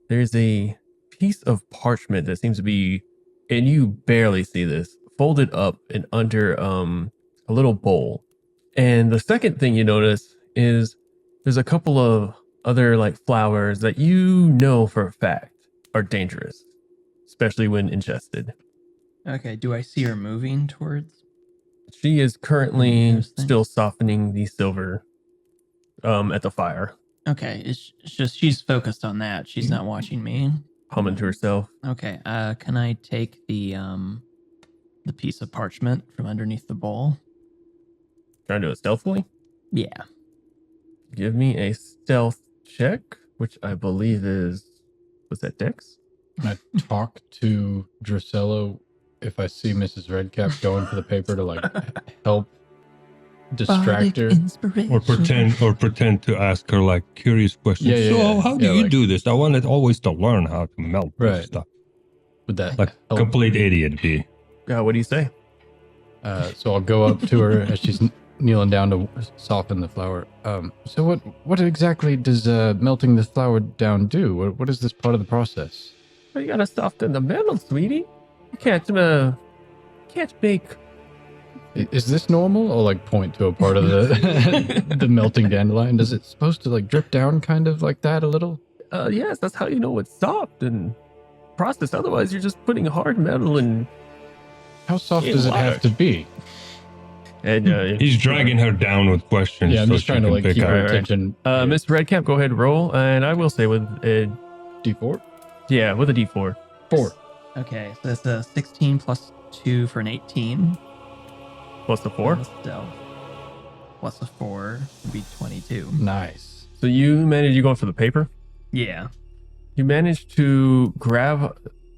Speaker 1: There's a piece of parchment that seems to be, and you barely see this, folded up and under a little bowl. And the second thing you notice is there's a couple of other like flowers that you know for a fact are dangerous, especially when ingested.
Speaker 3: Okay, do I see her moving towards?
Speaker 1: She is currently
Speaker 3: Those things?
Speaker 1: still softening the silver at the fire,
Speaker 3: Okay, it's just she's focused on that. She's not watching me.
Speaker 1: humming to herself.
Speaker 3: Okay, can I take the piece of parchment from underneath the bowl?
Speaker 1: Trying to do it stealthily.
Speaker 3: Yeah.
Speaker 1: Give me a stealth check, which I believe was that Dex?
Speaker 4: Can I talk to Drusilla if I see Mrs. Redcap going for the paper to like help distract
Speaker 5: Bardic
Speaker 4: her?
Speaker 5: inspiration.
Speaker 2: Or pretend to ask her like curious questions.
Speaker 4: Yeah, yeah,
Speaker 2: So
Speaker 4: yeah.
Speaker 2: how do
Speaker 4: Yeah,
Speaker 2: you
Speaker 4: like-
Speaker 2: do this? I wanted always to learn how to melt this
Speaker 4: Right.
Speaker 2: stuff.
Speaker 4: Would that
Speaker 2: Like
Speaker 4: help?
Speaker 2: complete idiot be.
Speaker 1: What do you say?
Speaker 4: So I'll go up to her as she's kneeling down to soften the flour. So what exactly does melting the flour down do? What is this part of the process?
Speaker 1: Well, you gotta soften the metal, sweetie. You can't make.
Speaker 4: Is this normal? Or like point to a part of the the melting dandelion? Is it supposed to like drip down kind of like that a little?
Speaker 1: Yes, that's how you know it's soft and processed. Otherwise, you're just putting hard metal and.
Speaker 4: How soft
Speaker 1: In
Speaker 4: does it
Speaker 1: water.
Speaker 4: have to be?
Speaker 1: And
Speaker 2: He's dragging her down with questions.
Speaker 4: Yeah, I'm
Speaker 2: so
Speaker 4: just
Speaker 2: she
Speaker 4: trying to
Speaker 2: can
Speaker 4: like
Speaker 2: pick
Speaker 4: keep
Speaker 2: up.
Speaker 4: her
Speaker 1: Alright.
Speaker 4: attention.
Speaker 1: Miss Redcap, go ahead and roll. And I will say with a
Speaker 4: D4?
Speaker 1: with a D4.
Speaker 4: 4.
Speaker 3: Okay, so that's a 16 plus 2 for an 18.
Speaker 1: Plus the 4.
Speaker 3: Plus stealth. Plus a 4 would be 22.
Speaker 4: Nice.
Speaker 1: So you going for the paper?
Speaker 3: Yeah.
Speaker 1: You managed to grab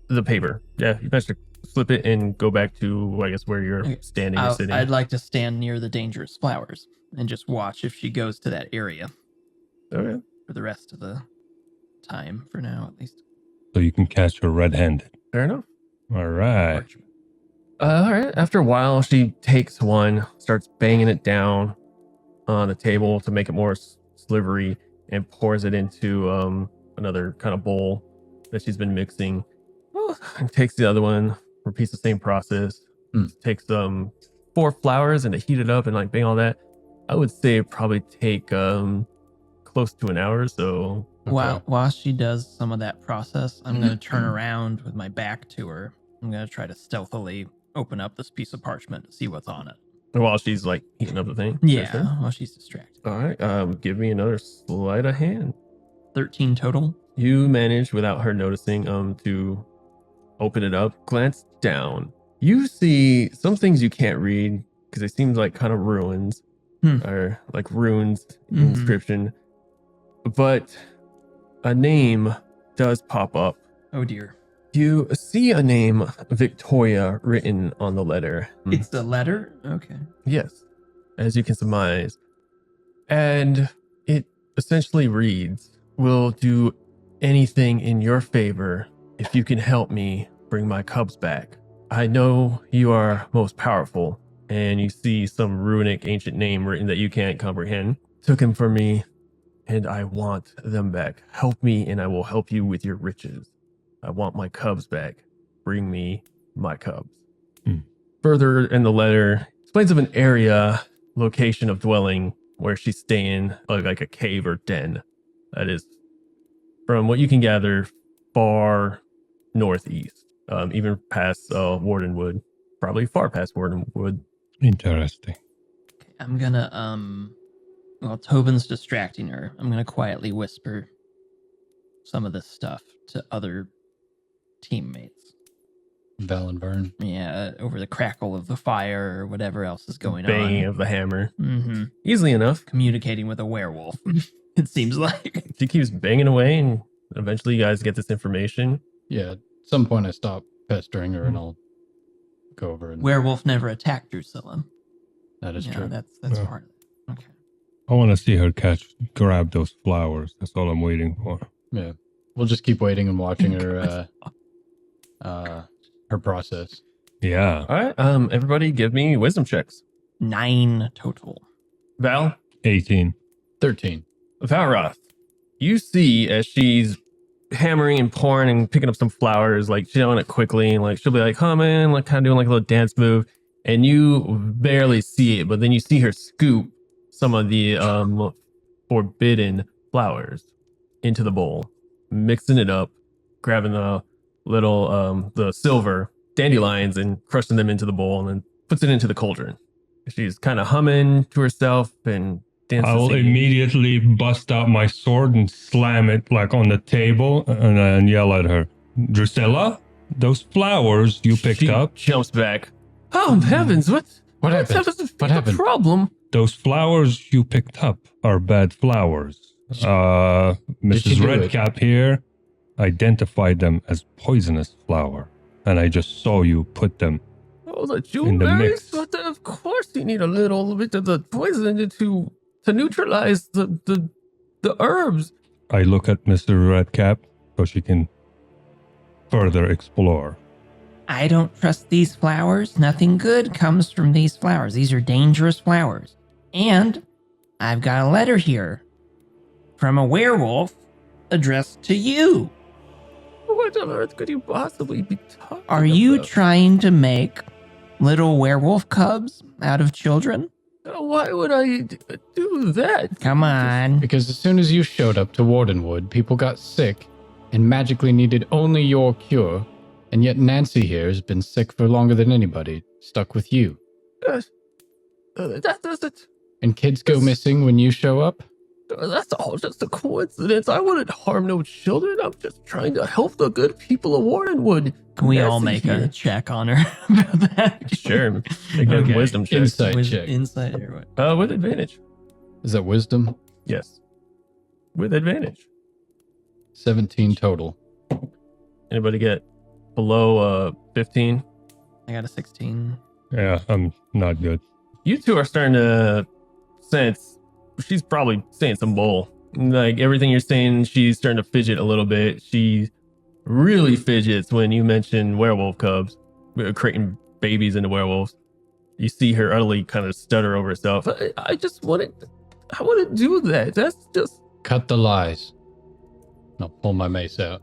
Speaker 1: the paper. Yeah, you managed to flip it and go back to, I guess, where you're
Speaker 3: Okay.
Speaker 1: standing or sitting.
Speaker 3: I'd like to stand near the dangerous flowers and just watch if she goes to that area
Speaker 1: Okay.
Speaker 3: for the rest of the time, for now at least.
Speaker 2: So you can catch her red-handed.
Speaker 1: Fair enough.
Speaker 2: All right.
Speaker 1: All right. After a while, she takes one, starts banging it down on the table to make it more slivery, and pours it into another kind of bowl that she's been mixing. And takes the other one, repeats the same process. Takes 4 flours and to heat it up and like bang all that. I would say it probably take close to an hour or so.
Speaker 3: While she does some of that process, I'm going to turn around with my back to her. I'm going to try to stealthily open up this piece of parchment to see what's on it.
Speaker 1: While she's like heating up the thing.
Speaker 3: Yeah, while she's distracted.
Speaker 1: All right. Give me another sleight of hand.
Speaker 3: 13 total.
Speaker 1: You manage without her noticing to open it up, glance down. You see some things you can't read because they seem like kind of ruins or like runes inscription, but a name does pop up.
Speaker 3: Oh dear.
Speaker 1: You see a name, Victoria, written on the letter.
Speaker 3: It's a letter? Okay.
Speaker 1: Yes, as you can surmise. And it essentially reads, "Will do anything in your favor if you can help me bring my cubs back. I know you are most powerful." And you see some runic ancient name written that you can't comprehend. "Took him from me, and I want them back. Help me, and I will help you with your riches. I want my cubs back. Bring me my cubs." Further in the letter, explains of an area, location of dwelling where she's staying, like a cave or den. That is, from what you can gather, far northeast, even past Wardenwood, probably far past Wardenwood.
Speaker 2: Interesting.
Speaker 3: Okay, I'm gonna while Tobin's distracting her, I'm gonna quietly whisper some of this stuff to other teammates.
Speaker 4: Val and Vern.
Speaker 3: Yeah, over the crackle of the fire or whatever else is going
Speaker 1: Banging
Speaker 3: on.
Speaker 1: of the hammer.
Speaker 3: Mm-hmm.
Speaker 1: Easily enough.
Speaker 3: Communicating with a werewolf. It seems like.
Speaker 1: She keeps banging away, and eventually you guys get this information.
Speaker 4: Yeah, at some point I stop pestering her and I'll go over and
Speaker 3: Werewolf never attacked Drusilla.
Speaker 4: that is
Speaker 3: Yeah,
Speaker 4: true.
Speaker 3: That's
Speaker 2: Yeah.
Speaker 3: part of it. Okay.
Speaker 2: I want to see her grab those flowers. That's all I'm waiting for.
Speaker 4: Yeah. We'll just keep waiting and watching her her process.
Speaker 2: Yeah.
Speaker 1: All right. Everybody give me wisdom checks.
Speaker 3: 9 total.
Speaker 1: Val?
Speaker 2: 18.
Speaker 4: 13.
Speaker 1: Valroth, you see as she's hammering and pouring and picking up some flowers, like she's doing it quickly, and like she'll be like humming, like kind of doing like a little dance move, and you barely see it, but then you see her scoop some of the forbidden flowers into the bowl, mixing it up, grabbing the little the silver dandelions and crushing them into the bowl, and then puts it into the cauldron. She's kind of humming to herself and dancing.
Speaker 2: I will immediately bust out my sword and slam it like on the table and yell at her. Drusilla, those flowers you picked
Speaker 1: She
Speaker 2: up,
Speaker 1: jumps back. Oh heavens! What
Speaker 4: happened?
Speaker 1: What's
Speaker 4: What happened?
Speaker 1: problem?
Speaker 2: those flowers you picked up are bad flowers.
Speaker 4: she
Speaker 2: Mrs.
Speaker 4: do
Speaker 2: Redcap here identified them as poisonous flower, and I just saw you put them.
Speaker 1: Oh, the
Speaker 2: In the mix.
Speaker 1: jewelry. But of course, you need a little bit of the poison to neutralize the herbs.
Speaker 2: I look at Mr. Redcap so she can further explore.
Speaker 5: I don't trust these flowers. Nothing good comes from these flowers. These are dangerous flowers. And I've got a letter here from a werewolf addressed to you.
Speaker 1: What on earth could you possibly be talking
Speaker 5: Are you
Speaker 1: about?
Speaker 5: trying to make little werewolf cubs out of children?
Speaker 1: Why would I do that?
Speaker 5: Come on.
Speaker 4: Because as soon as you showed up to Wardenwood, people got sick and magically needed only your cure. And yet Nancy here has been sick for longer than anybody, stuck with you.
Speaker 1: That doesn't...
Speaker 4: And kids go missing when you show up?
Speaker 1: That's all just a coincidence. I wouldn't harm no children. I'm just trying to help the good people of Wardenwood.
Speaker 3: Can we all
Speaker 1: Nancy
Speaker 3: make a
Speaker 1: here.
Speaker 3: check on her about that?
Speaker 1: Sure. Make a
Speaker 3: Okay.
Speaker 1: wisdom check.
Speaker 4: Insight check.
Speaker 3: Insight or what?
Speaker 1: With advantage.
Speaker 4: Is that wisdom?
Speaker 1: Yes. With advantage.
Speaker 4: 17 total.
Speaker 1: Anybody get below 15?
Speaker 3: I got a 16.
Speaker 2: Yeah, I'm not good.
Speaker 1: You two are starting to sense she's probably saying some bull. Like everything you're saying, she's starting to fidget a little bit. She really fidgets when you mention werewolf cubs, creating babies into werewolves. You see her utterly kind of stutter over herself. I wouldn't do that. That's just...
Speaker 4: Cut the lies. I'll pull my mace out.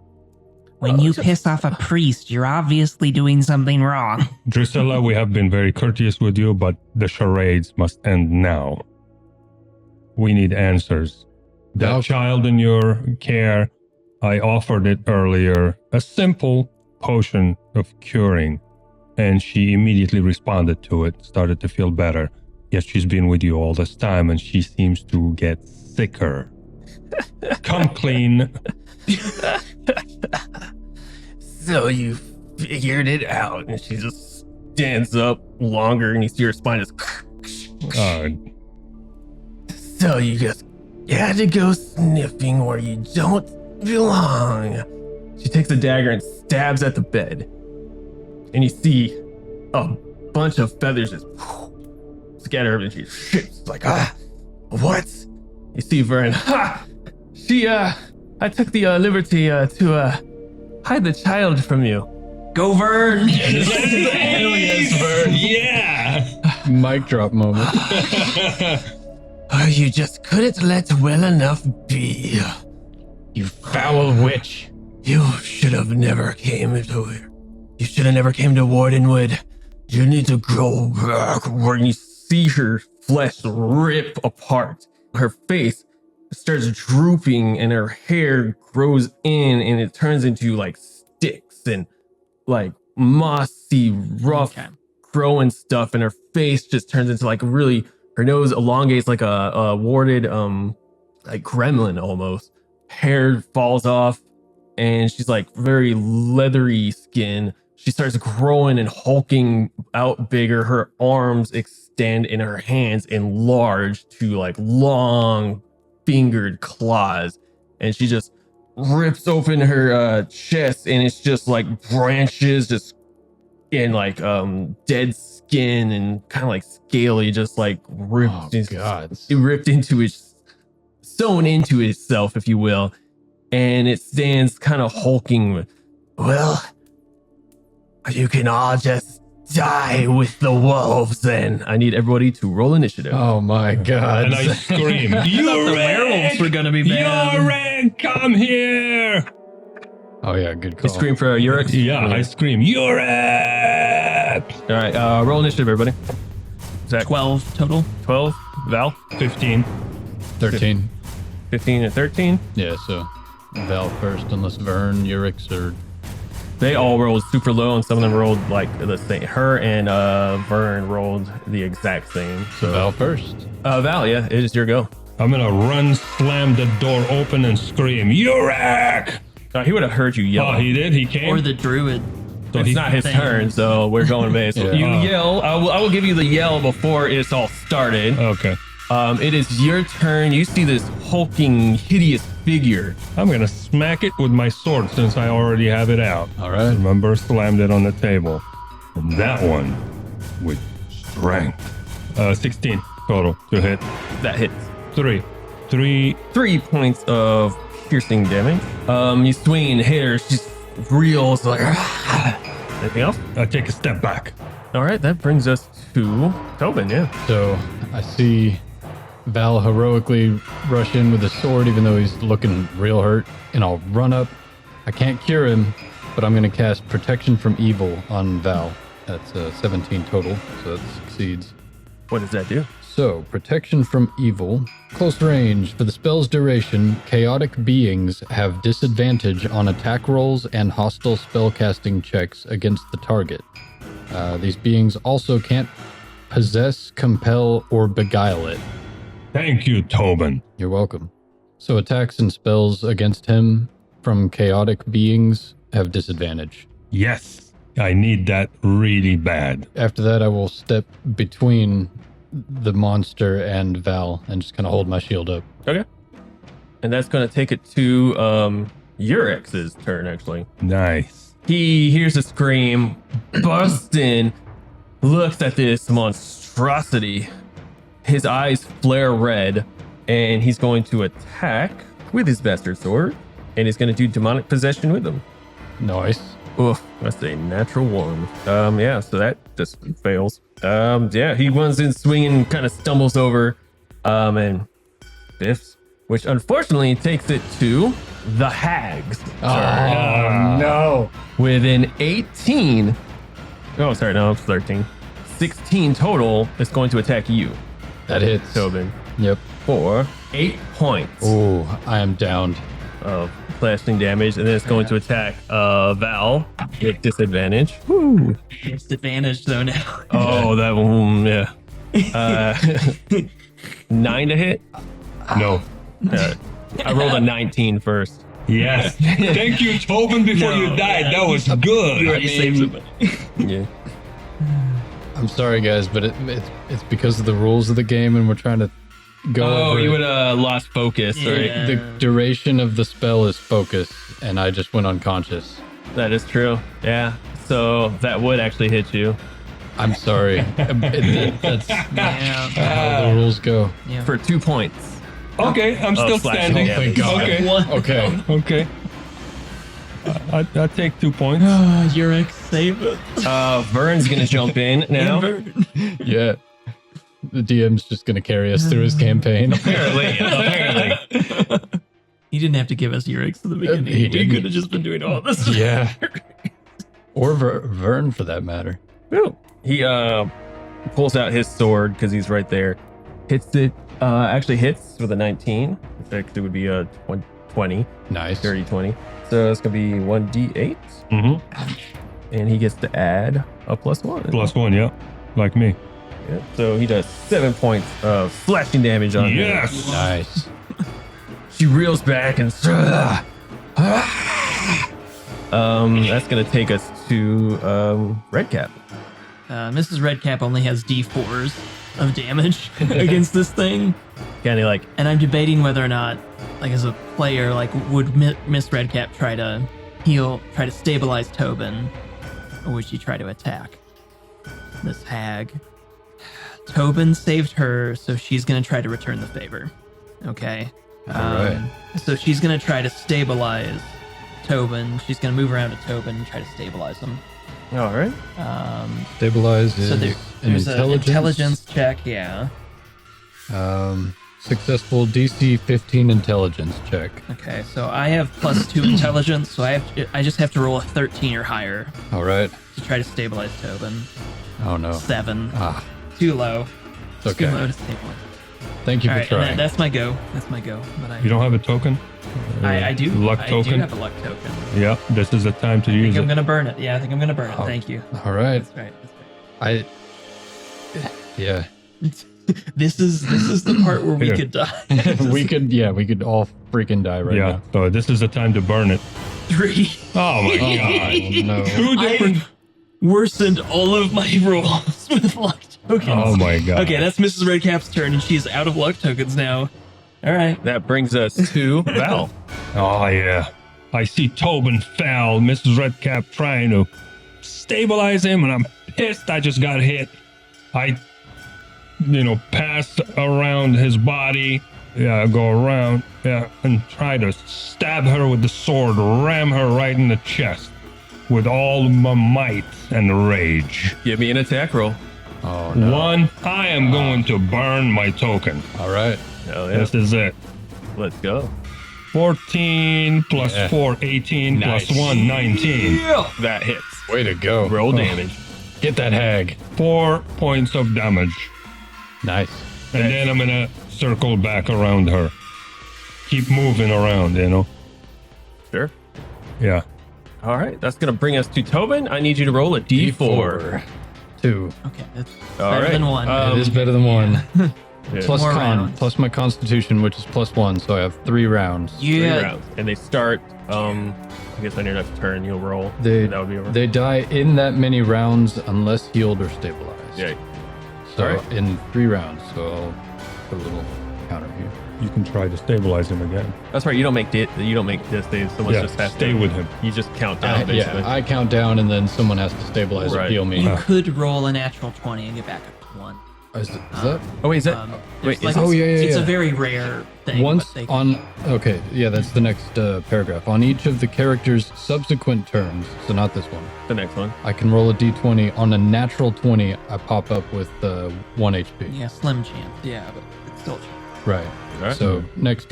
Speaker 5: When you piss off a priest, you're obviously doing something wrong.
Speaker 2: Drusilla, we have been very courteous with you, but the charades must end now. We need answers. That
Speaker 4: Okay.
Speaker 2: child in your care, I offered it earlier, a simple potion of curing, and she immediately responded to it, started to feel better. Yet she's been with you all this time, and she seems to get sicker. Come clean.
Speaker 1: So you figured it out. And she just stands up longer and you see her spine just... So you just had to go sniffing where you don't belong. She takes a dagger and stabs at the bed. And you see a bunch of feathers just scatter and she shifts like, what? You see Vern, I took the liberty to hide the child from you.
Speaker 3: Go, Vern!
Speaker 2: Hell yes, Vern. Yeah.
Speaker 4: Mic drop moment.
Speaker 1: You just couldn't let well enough be.
Speaker 4: You foul witch.
Speaker 1: You should have never came to here. You should have never came to Wardenwood. You need to go back. When you see her flesh rip apart, her face starts drooping and her hair grows in and it turns into like sticks and like mossy, rough, growing stuff. And her face just turns into like really, her nose elongates like a warded, like gremlin almost. Hair falls off and she's like very leathery skin. She starts growing and hulking out bigger. Her arms extend and her hands enlarge to like long fingered claws. And she just rips open her chest and it's just like branches just in like dead skin and kind of like scaly, just like ripped.
Speaker 4: Oh, God.
Speaker 1: It ripped into its, sewn into itself, if you will. And it stands kind of hulking. Well, you can all just die with the wolves then. I need everybody to roll initiative.
Speaker 4: Oh my God.
Speaker 2: And I scream,
Speaker 3: The werewolves were gonna be bad.
Speaker 2: Yurek, come here!
Speaker 4: Oh yeah, good
Speaker 1: You
Speaker 4: call.
Speaker 1: scream for Urix?
Speaker 2: Yeah, I scream, Yurek!
Speaker 1: All right, roll initiative, everybody. Zach,
Speaker 3: 12 total.
Speaker 1: 12. Val,
Speaker 2: 15.
Speaker 4: 13.
Speaker 1: 15 and 13.
Speaker 4: Yeah, so Val first, unless Vern, Urix, or
Speaker 1: They all rolled super low, and some of them rolled like the same. Her and Vern rolled the exact same. So
Speaker 4: Val first.
Speaker 1: Val, yeah, it is your go.
Speaker 2: I'm gonna run, slam the door open, and scream, Yurek!
Speaker 1: He would have heard you yell.
Speaker 2: Oh, he did? He came?
Speaker 3: Or the druid.
Speaker 2: So
Speaker 1: It's
Speaker 2: he-
Speaker 1: not his turn, so we're going base.
Speaker 4: Yeah.
Speaker 1: You yell. I will give you the yell before it's all started.
Speaker 2: Okay.
Speaker 1: It is your turn. You see this hulking, hideous figure.
Speaker 2: I'm gonna smack it with my sword since I already have it out.
Speaker 4: All right.
Speaker 2: Remember, slammed it on the table. And that one with strength. 16 total to hit.
Speaker 1: That hits.
Speaker 2: 3.
Speaker 1: 3 points of piercing damage. You swing and hit her. She reels like, Anything else?
Speaker 2: I take a step back.
Speaker 1: All right, that brings us to Tobin, yeah.
Speaker 4: So I see Val heroically rush in with his sword, even though he's looking real hurt, and I'll run up. I can't cure him, but I'm going to cast Protection from Evil on Val. That's 17 total, so that succeeds.
Speaker 1: What does that do?
Speaker 4: So, Protection from Evil. Close range. For the spell's duration, chaotic beings have disadvantage on attack rolls and hostile spellcasting checks against the target. These beings also can't possess, compel, or beguile it.
Speaker 2: Thank you, Tobin.
Speaker 4: You're welcome. So attacks and spells against him from chaotic beings have disadvantage.
Speaker 2: Yes, I need that really bad.
Speaker 4: After that, I will step between the monster and Val and just kind of hold my shield up.
Speaker 1: Okay. And that's going to take it to Urex's turn, actually.
Speaker 2: Nice.
Speaker 1: He hears a scream, busts in, looks at this monstrosity. His eyes flare red, and he's going to attack with his bastard sword, and he's going to do demonic possession with him.
Speaker 4: Nice.
Speaker 1: Oof, that's a natural one. Yeah, so that just fails. Yeah, he runs in swinging, kind of stumbles over, and biffs, which unfortunately takes it to the hag's turn.
Speaker 4: No.
Speaker 1: With an 18. Oh, sorry, no, it's 13. 16 total is going to attack you,
Speaker 4: That hits.
Speaker 1: Tobin,
Speaker 4: Yep.
Speaker 1: for 8 points
Speaker 4: Oh, I am downed.
Speaker 1: of slashing damage, and then it's going to attack Val with disadvantage. Woo.
Speaker 3: Disadvantage though now.
Speaker 1: Oh, that one, yeah. 9 to hit.
Speaker 2: No.
Speaker 1: I rolled a 19 first.
Speaker 2: Yes. Thank you, Tobin, before you died. That was good.
Speaker 3: Already saved somebody.
Speaker 1: Yeah.
Speaker 4: I'm sorry, guys, but it's because of the rules of the game, and we're trying to go
Speaker 1: Oh,
Speaker 4: over
Speaker 1: you
Speaker 4: it.
Speaker 1: would have lost focus, right?
Speaker 3: Yeah.
Speaker 4: The duration of the spell is focus, and I just went unconscious.
Speaker 1: That is true. Yeah. So that would actually hit you
Speaker 4: I'm sorry. That's
Speaker 3: Yeah.
Speaker 4: how the rules go.
Speaker 3: Yeah.
Speaker 1: for 2 points.
Speaker 2: Okay, I'm still
Speaker 1: slashing
Speaker 2: standing.
Speaker 1: damage.
Speaker 4: Oh my God.
Speaker 2: Okay.
Speaker 3: One.
Speaker 4: Okay.
Speaker 2: Okay. I take 2 points.
Speaker 3: Yurik, save it.
Speaker 1: Vern's gonna jump in now.
Speaker 4: Yeah. The DM's just going to carry us through his campaign.
Speaker 1: Apparently.
Speaker 3: He didn't have to give us Yurix at the beginning.
Speaker 4: he
Speaker 3: He
Speaker 4: didn't.
Speaker 3: could have just been doing all this.
Speaker 4: Yeah. Or Vern, for that matter.
Speaker 1: Ooh. He pulls out his sword because he's right there. Hits it. Actually hits with a 19. In fact, it would be a 20,
Speaker 4: Nice.
Speaker 1: dirty 20. So it's gonna be 1d8,
Speaker 2: Mm-hmm.
Speaker 1: and he gets to add a +1.
Speaker 2: +1, yeah. Like me.
Speaker 1: Yeah. So he does 7 points of slashing damage on him.
Speaker 2: Yes.
Speaker 4: Nice.
Speaker 1: She reels back and that's gonna take us to Redcap.
Speaker 3: Mrs. Redcap only has D4s of damage against this thing.
Speaker 1: Kind of like,
Speaker 3: And I'm debating whether or not, like as a player, like would Miss Redcap try to try to stabilize Tobin, or would she try to attack this hag? Tobin saved her, so she's gonna try to return the favor. Okay.
Speaker 4: Alright.
Speaker 3: So she's gonna try to stabilize Tobin. She's gonna move around to Tobin and try to stabilize him.
Speaker 1: all right.
Speaker 4: Stabilize is
Speaker 3: So
Speaker 4: an
Speaker 3: there's an
Speaker 4: intelligence.
Speaker 3: intelligence check, yeah.
Speaker 4: Successful DC 15 intelligence check.
Speaker 3: Okay, so I have +2 intelligence, so I just have to roll a 13 or higher
Speaker 4: All right.
Speaker 3: to try to stabilize Tobin.
Speaker 4: Oh, no.
Speaker 3: 7.
Speaker 4: Ah,
Speaker 3: Too low.
Speaker 4: it's
Speaker 3: Too
Speaker 4: okay.
Speaker 3: low to stabilize.
Speaker 4: Thank you
Speaker 3: All
Speaker 4: for
Speaker 3: right,
Speaker 4: trying.
Speaker 3: and that's my go. That's my go. But
Speaker 2: You don't have a token?
Speaker 3: I do.
Speaker 2: Luck
Speaker 3: I
Speaker 2: token?
Speaker 3: do have a luck token.
Speaker 2: Yeah, this is the time to
Speaker 3: I
Speaker 2: use
Speaker 3: think I'm
Speaker 2: it.
Speaker 3: gonna burn it. Yeah, I think I'm gonna burn it.
Speaker 4: Oh.
Speaker 3: Thank you.
Speaker 4: All right.
Speaker 3: That's right. That's
Speaker 4: Yeah.
Speaker 3: right. This is the part where we
Speaker 2: Here.
Speaker 3: could die.
Speaker 4: we could all freaking die right
Speaker 2: Yeah, so this is the time to burn it.
Speaker 3: 3.
Speaker 2: Oh my
Speaker 4: now.
Speaker 2: god.
Speaker 4: Oh, no.
Speaker 2: Two different.
Speaker 3: I worsened all of my rolls with luck tokens.
Speaker 2: Oh my god.
Speaker 3: Okay, that's Mrs. Redcap's turn, and she's out of luck tokens now. All right.
Speaker 1: That brings us to Val.
Speaker 2: Oh yeah. I see Tobin fell, Mrs. Redcap trying to stabilize him, and I'm pissed I just got hit. I pass around his body. Yeah, go around. Yeah, and try to stab her with the sword, ram her right in the chest. with all my might and rage.
Speaker 1: Give me an attack roll.
Speaker 4: Oh no.
Speaker 2: 1, I am going to burn my token.
Speaker 4: All right.
Speaker 1: Oh, yeah.
Speaker 2: This is it.
Speaker 1: Let's go.
Speaker 2: 14 plus
Speaker 4: Yeah.
Speaker 2: 4, 18
Speaker 4: Nice.
Speaker 2: plus 1, 19.
Speaker 1: That hits.
Speaker 4: Way to go.
Speaker 1: Roll damage.
Speaker 4: Get that hag.
Speaker 2: 4 points of damage.
Speaker 4: Nice.
Speaker 2: And then I'm gonna circle back around her. Keep moving around, you know?
Speaker 1: Sure.
Speaker 2: Yeah.
Speaker 1: All right. That's going to bring us to Tobin. I need you to roll a D4.
Speaker 4: 2.
Speaker 3: Okay, that's
Speaker 1: All
Speaker 3: better
Speaker 1: right.
Speaker 3: than one.
Speaker 4: It is better than 1.
Speaker 1: Yeah.
Speaker 4: Plus
Speaker 3: More
Speaker 4: con,
Speaker 3: rounds.
Speaker 4: plus my constitution, which is +1, so I have 3 rounds.
Speaker 1: 3
Speaker 3: yeah.
Speaker 1: rounds. And they start, I guess on your next turn, you'll roll.
Speaker 4: They,
Speaker 1: And that would be over.
Speaker 4: they die in that many rounds unless healed or stabilized.
Speaker 1: Yeah.
Speaker 4: So
Speaker 1: Alright.
Speaker 4: in 3 rounds, so I'll put a little counter here.
Speaker 2: You can try to stabilize him again.
Speaker 1: That's right. You don't make this save. Someone
Speaker 2: Yeah,
Speaker 1: just has
Speaker 2: stay
Speaker 1: to.
Speaker 2: with him.
Speaker 1: You just count down, basically.
Speaker 4: I count down and then someone has to stabilize
Speaker 1: Right.
Speaker 4: or heal me.
Speaker 3: You could roll a natural 20 and get back up to 1.
Speaker 4: Is that
Speaker 1: Oh, wait, is that?
Speaker 3: There's
Speaker 1: wait, is
Speaker 4: oh, yeah,
Speaker 3: it's
Speaker 4: yeah.
Speaker 3: a very rare thing.
Speaker 4: once
Speaker 3: but they-
Speaker 4: on? Okay, yeah, that's the next paragraph. On each of the character's subsequent turns, so not this one,
Speaker 1: the next one?
Speaker 4: I can roll a d20. On a natural 20, I pop up with 1 HP.
Speaker 3: Yeah, slim chance. Yeah, but it's still a chance.
Speaker 4: Right.
Speaker 1: Alright.
Speaker 4: So next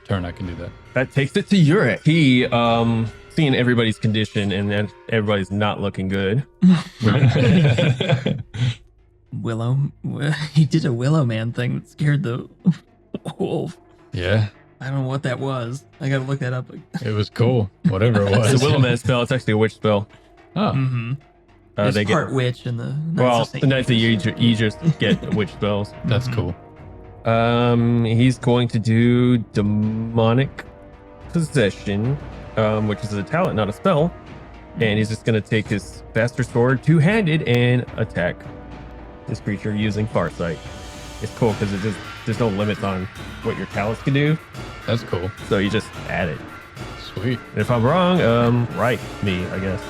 Speaker 4: turn, I can do that.
Speaker 1: That takes it to Yurik. He, seeing everybody's condition and then everybody's not looking good.
Speaker 3: Willow. He did a Willow Man thing that scared the wolf.
Speaker 4: Yeah,
Speaker 3: I don't know what that was. I gotta look that up.
Speaker 4: it was cool. Whatever it was.
Speaker 1: It's a Willowman spell. It's actually a witch spell.
Speaker 4: Oh,
Speaker 3: Mm-hmm.
Speaker 1: They
Speaker 3: There's
Speaker 1: get,
Speaker 3: part witch in the
Speaker 1: well,
Speaker 3: Saint
Speaker 1: the Knights of
Speaker 3: Nicholas.
Speaker 1: Aegis get witch spells.
Speaker 4: that's
Speaker 3: Mhm.
Speaker 4: cool.
Speaker 1: He's going to do demonic possession, which is a talent, not a spell. And he's just going to take his faster sword, two-handed, and attack this creature using Farsight. It's cool because there's no limits on what your talents can do,
Speaker 4: That's cool.
Speaker 1: so you just add it.
Speaker 4: Sweet.
Speaker 1: And if I'm wrong, write me, I guess.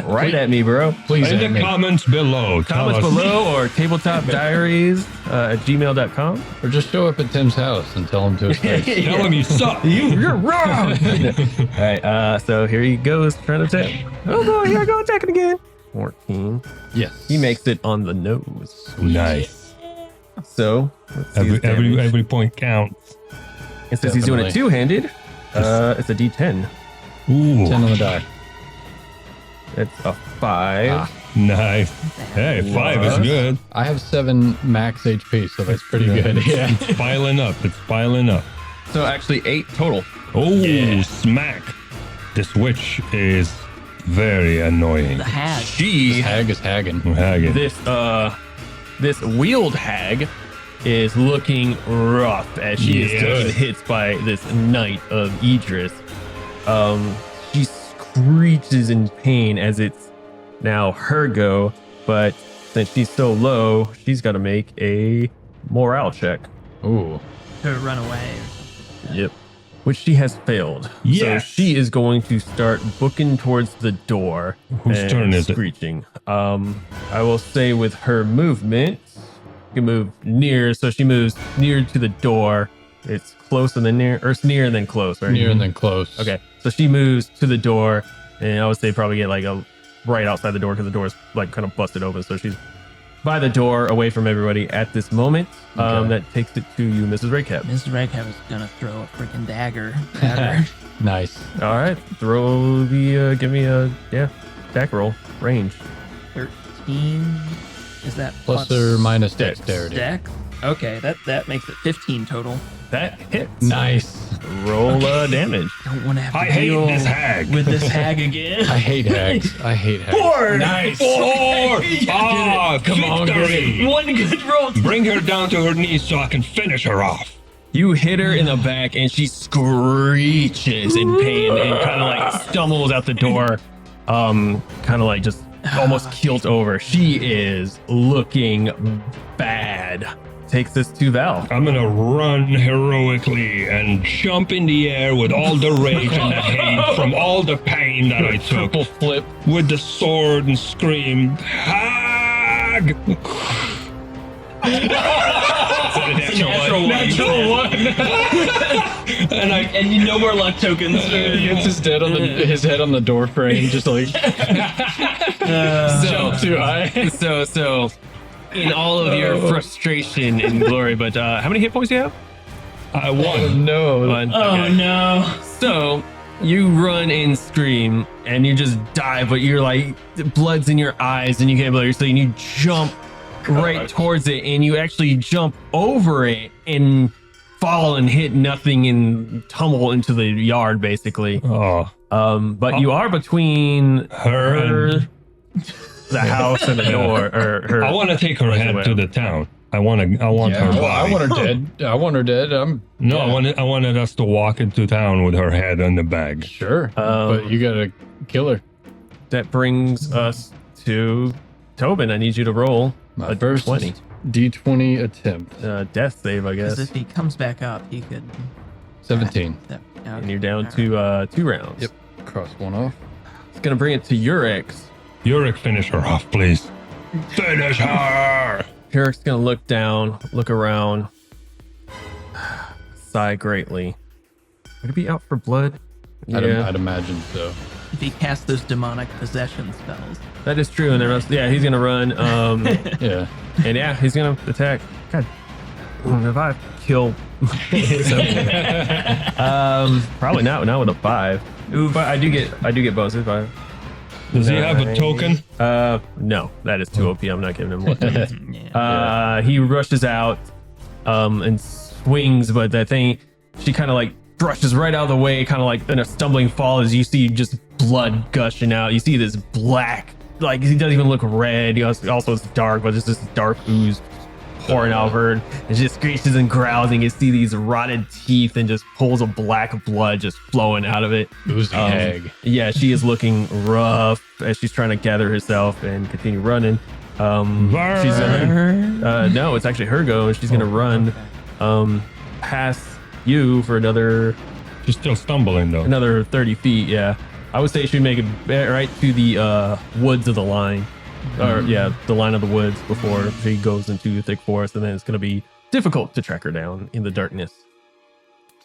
Speaker 1: Write at me, bro.
Speaker 4: Please
Speaker 2: In
Speaker 4: add
Speaker 2: the
Speaker 4: me.
Speaker 2: comments below. tell
Speaker 1: Comments
Speaker 2: us-
Speaker 1: below or tabletopdiaries at gmail.com.
Speaker 4: Or just show up at Tim's house and tell him to his face.
Speaker 2: Tell him you suck.
Speaker 1: You're wrong. All right, so here he goes trying to attack. Oh boy, here I go attacking again. 14.
Speaker 4: Yes.
Speaker 1: He makes it on the nose.
Speaker 2: Nice.
Speaker 1: So let's see his
Speaker 2: Every
Speaker 1: damage.
Speaker 2: every point counts.
Speaker 1: And since he's doing it
Speaker 4: Definitely.
Speaker 1: two-handed, it's a D10.
Speaker 2: Ooh,
Speaker 4: 10 on the die.
Speaker 1: It's a 5.
Speaker 2: nice. Hey, 5 is good.
Speaker 4: I have 7 max HP, so that's pretty good. Yeah.
Speaker 2: It's piling up. It's piling up.
Speaker 1: So actually 8 total.
Speaker 2: Oh, smack. This witch is very annoying.
Speaker 3: The hag.
Speaker 1: She
Speaker 4: Hag is hagging.
Speaker 2: Haggard.
Speaker 1: this wheeled hag is looking rough as she is
Speaker 2: Yes.
Speaker 1: taking hits by this knight of Idris. She screeches in pain as it's now her go, but since she's so low, she's got to make a morale check.
Speaker 4: Ooh.
Speaker 3: To run away.
Speaker 1: Yep. Which she has failed.
Speaker 2: Yes.
Speaker 1: So she is going to start booking towards the door.
Speaker 2: Whose
Speaker 1: and
Speaker 2: turn is it?
Speaker 1: screeching. I will say with her movement, you can move near, so she moves near to the door. It's close and then near, or it's near and then close, right?
Speaker 4: Near and then close.
Speaker 1: Okay, so she moves to the door, and I would say probably get like a right outside the door because the door is like kind of busted open. So she's by the door, away from everybody at this moment.
Speaker 4: Okay.
Speaker 1: That takes it to you, Mrs. Raycap.
Speaker 3: Mr. Redcap is gonna throw a freaking dagger at her.
Speaker 4: Nice.
Speaker 1: All right, throw the give me a attack roll range.
Speaker 3: 13. Is that
Speaker 4: Plus or minus
Speaker 1: Dex.
Speaker 4: dexterity.
Speaker 3: dex? Okay, that makes it 15 total.
Speaker 1: That hits.
Speaker 4: Nice.
Speaker 1: Roll damage.
Speaker 3: Don't want to have to
Speaker 2: I hate
Speaker 3: deal
Speaker 2: this hag.
Speaker 3: with this hag again.
Speaker 4: I hate hags. I hate hags.
Speaker 3: 4.
Speaker 2: Nice. 4. Ah,
Speaker 4: Come on,
Speaker 2: victory.
Speaker 3: One good roll.
Speaker 2: Bring her down to her knees so I can finish her off.
Speaker 1: You hit her in the back, and she screeches in pain and kind of like stumbles out the door. Kind of like just almost keeled over. She is looking bad. Takes this to Val.
Speaker 2: I'm gonna run heroically and jump in the air with all the rage and the hate from all the pain that I took.
Speaker 4: Triple flip.
Speaker 2: With the sword and scream, Hag! Natural one.
Speaker 3: And you no more luck tokens.
Speaker 4: He hits his head on the door frame, just like jump too high.
Speaker 1: So, in all of your frustration and glory, but how many hit points do you have?
Speaker 2: I won.
Speaker 4: No.
Speaker 1: One.
Speaker 3: Oh
Speaker 1: Okay.
Speaker 3: no.
Speaker 1: So you run and scream, and you just dive, but you're like the blood's in your eyes, and you can't believe you're saying. You jump right towards it, and you actually jump over it and fall and hit nothing and tumble into the yard, basically.
Speaker 2: Oh,
Speaker 1: But you are between
Speaker 2: her.
Speaker 1: the house and the door, or her.
Speaker 2: I want to take her head to the town. I want her body.
Speaker 4: I want her dead. I want her dead.
Speaker 2: No, I wanted us to walk into town with her head in the bag.
Speaker 4: Sure. But you gotta kill her.
Speaker 1: That brings us to Tobin. I need you to roll
Speaker 4: My
Speaker 1: a
Speaker 4: first
Speaker 1: 20.
Speaker 4: D20 attempt.
Speaker 1: Death save, I
Speaker 3: Because
Speaker 1: guess.
Speaker 3: if he comes back up, he could.
Speaker 4: 17.
Speaker 1: And you're down to 2 rounds.
Speaker 4: Yep. Cross one off.
Speaker 1: It's gonna bring it to Yurik.
Speaker 2: Yurik, finish her off, please. Finish her!
Speaker 1: Yurik's gonna look down, look around, sigh greatly. Would it be out for blood?
Speaker 4: I'd imagine so.
Speaker 3: If he casts those demonic possession spells.
Speaker 1: That is true. And he's gonna run.
Speaker 4: Yeah.
Speaker 1: And yeah, he's gonna attack. God, if I kill, probably not with a 5.
Speaker 3: Oof.
Speaker 1: But I do get bonuses.
Speaker 2: Does he have a token?
Speaker 1: No, that is too OP. I'm not giving him one.
Speaker 3: Yeah.
Speaker 1: He rushes out, and swings, but that thing, she kind of like brushes right out of the way, kind of like in a stumbling fall as you see just blood gushing out. You see this black, like he doesn't even look red. He also it's dark, but there's this dark ooze pouring out of her. And she just screeches and growls, and you see these rotted teeth and just pools of black blood just flowing out of it.
Speaker 4: Oozy hag.
Speaker 1: Yeah, she is looking rough as she's trying to gather herself and continue running. She's no, it's actually her go, and she's gonna run past you for another
Speaker 2: She's still stumbling though.
Speaker 1: 30 feet. Yeah, I would say she would make it right to the woods of the line, or the line of the woods before she goes into thick forest, and then it's gonna be difficult to track her down in the darkness.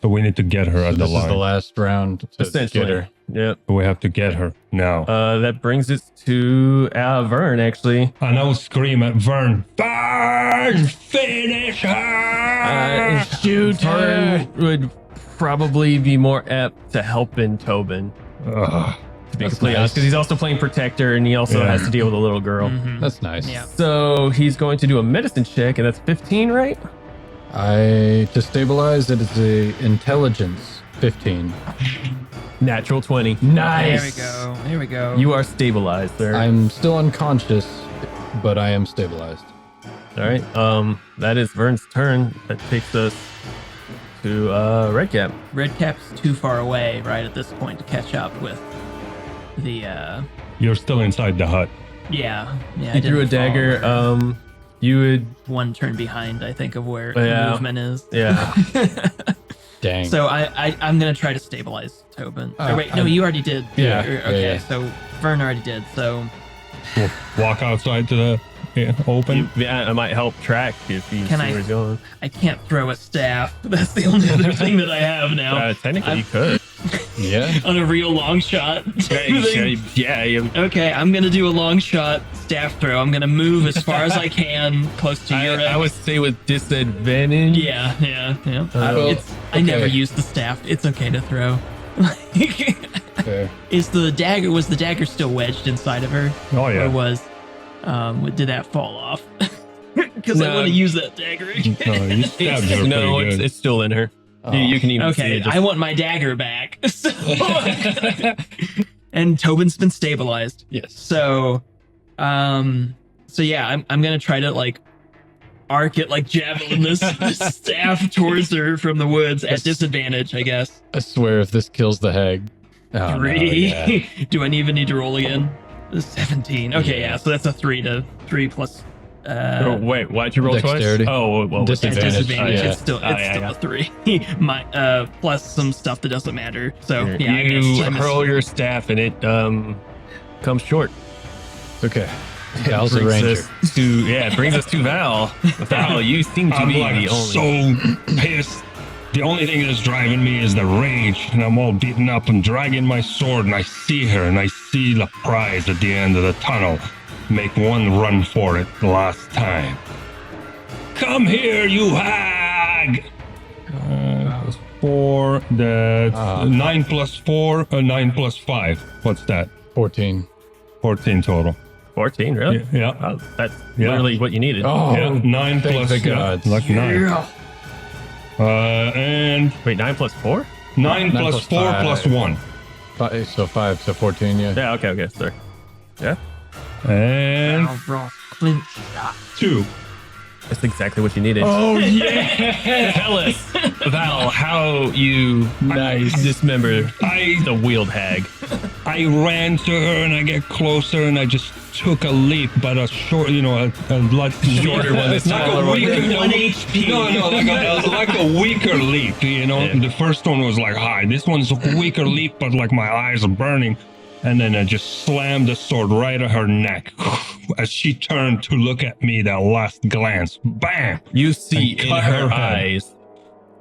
Speaker 2: So we need to get her at the
Speaker 4: This is
Speaker 2: line.
Speaker 4: the last round to
Speaker 1: Essentially,
Speaker 4: get her.
Speaker 1: yep.
Speaker 2: We have to get her now.
Speaker 1: That brings us to Vern, actually.
Speaker 2: And I will scream at Vern. Vern, finish her!
Speaker 1: Shoot her would probably be more apt to helping Tobin,
Speaker 2: Ugh.
Speaker 1: to be
Speaker 4: That's
Speaker 1: completely honest,
Speaker 4: nice.
Speaker 1: because he's also playing protector, and he also
Speaker 2: Yeah.
Speaker 1: has to deal with a little girl.
Speaker 3: Mhm.
Speaker 4: That's nice.
Speaker 3: Yeah.
Speaker 1: So he's going to do a medicine check, and that's 15, right?
Speaker 4: To stabilize it is a intelligence 15.
Speaker 1: Natural 20.
Speaker 3: There we
Speaker 1: Nice.
Speaker 3: go. There we go.
Speaker 1: You are stabilized, sir.
Speaker 4: I'm still unconscious, but I am stabilized.
Speaker 1: All right. That is Vern's turn. That takes us to Redcap.
Speaker 3: Redcap's too far away right at this point to catch up with the.
Speaker 2: You're still inside the hut.
Speaker 3: Yeah.
Speaker 1: He threw a dagger. You would.
Speaker 3: One turn behind, I think, of where
Speaker 1: Yeah.
Speaker 3: the movement is.
Speaker 1: Yeah.
Speaker 4: Dang.
Speaker 3: So I'm gonna try to stabilize Tobin.
Speaker 4: Uh,
Speaker 3: Or wait, no, you already did.
Speaker 4: Yeah,
Speaker 3: Okay,
Speaker 4: yeah.
Speaker 3: so Vern already did. So
Speaker 2: We'll walk outside to the open.
Speaker 1: Yeah, I might help track if you
Speaker 3: Can
Speaker 1: see
Speaker 3: I-
Speaker 1: where he's going.
Speaker 3: I can't throw a staff. That's the only other thing that I have now.
Speaker 1: Technically, you could.
Speaker 4: yeah.
Speaker 3: On a real long shot.
Speaker 1: Yeah.
Speaker 3: Okay, I'm gonna do a long shot staff throw. I'm gonna move as far as I can, close to your.
Speaker 1: I would say with disadvantage.
Speaker 3: Yeah.
Speaker 4: Well,
Speaker 3: I never
Speaker 4: okay.
Speaker 3: use the staff. It's okay to throw.
Speaker 4: Fair.
Speaker 3: Was the dagger still wedged inside of her?
Speaker 2: Oh
Speaker 3: Or
Speaker 2: yeah.
Speaker 3: did that fall off? Because I
Speaker 1: No.
Speaker 3: want to use that dagger again.
Speaker 2: No, you stabbed her
Speaker 1: No,
Speaker 2: pretty good.
Speaker 1: it's still in her. You can even see
Speaker 3: Okay,
Speaker 1: it. Just,
Speaker 3: I want my dagger back. So- and Tobin's been stabilized.
Speaker 4: Yes.
Speaker 3: So yeah, I'm gonna try to like arc it like javelin this staff towards her from the woods at disadvantage, I guess.
Speaker 4: I swear if this kills the hag. Oh, no,
Speaker 3: 3.
Speaker 4: yeah.
Speaker 3: Do I even need to roll again? 17. Okay, yeah, so that's a 3 plus
Speaker 1: oh, wait, why'd you roll
Speaker 4: Dexterity.
Speaker 1: twice? Oh, well,
Speaker 4: Disadvantage.
Speaker 3: disadvantage.
Speaker 4: Yeah.
Speaker 3: It's still
Speaker 1: yeah.
Speaker 3: a 3. My plus some stuff that doesn't matter. So yeah, I
Speaker 1: you
Speaker 3: guess I missed-
Speaker 1: hurl your staff and it comes short.
Speaker 4: Okay. Val's a
Speaker 1: brings
Speaker 4: ranger.
Speaker 1: us to it brings us to Val. Val, you seem to
Speaker 2: I'm
Speaker 1: be
Speaker 2: like
Speaker 1: the only.
Speaker 2: so pissed. The only thing that's driving me is the rage, and I'm all beaten up and dragging my sword, and I see her, and I see the prize at the end of the tunnel. Make one run for it the last time. Come here, you hag! Plus 4, that's 9 plus 4, 9 plus 5. What's that?
Speaker 4: 14.
Speaker 2: 14 total.
Speaker 1: 14, really?
Speaker 2: Yeah.
Speaker 1: Oh, that's
Speaker 2: Yeah.
Speaker 1: literally what you needed.
Speaker 4: Oh,
Speaker 2: Yeah, 9
Speaker 4: thank
Speaker 2: plus
Speaker 4: the gods.
Speaker 2: like 9. And
Speaker 1: Wait, 9 plus 4?
Speaker 2: 9 plus
Speaker 4: plus
Speaker 2: 4
Speaker 4: 5.
Speaker 2: plus 1.
Speaker 4: 5, so 5, so 14, yeah.
Speaker 1: Yeah, okay, sorry. Yeah,
Speaker 2: And
Speaker 5: Val Ross clinch shot.
Speaker 2: 2.
Speaker 1: that's exactly what you needed.
Speaker 2: Oh, yeah!
Speaker 1: Tell us, Val, how you dismember the wheeled hag.
Speaker 2: I ran to her and I get closer and I just took a leap, but a short, a lot
Speaker 1: Shorter one, this
Speaker 2: like
Speaker 1: taller
Speaker 2: a
Speaker 1: one.
Speaker 2: weaker,
Speaker 5: 1 HP.
Speaker 2: No, like a weaker leap,
Speaker 1: Yeah.
Speaker 2: The first one was like high. This one's a weaker leap, but like my eyes are burning. And then I just slammed the sword right at her neck. As she turned to look at me, that last glance, bam!
Speaker 1: You see
Speaker 2: And
Speaker 1: in
Speaker 2: cut
Speaker 1: her
Speaker 2: her head.
Speaker 1: eyes.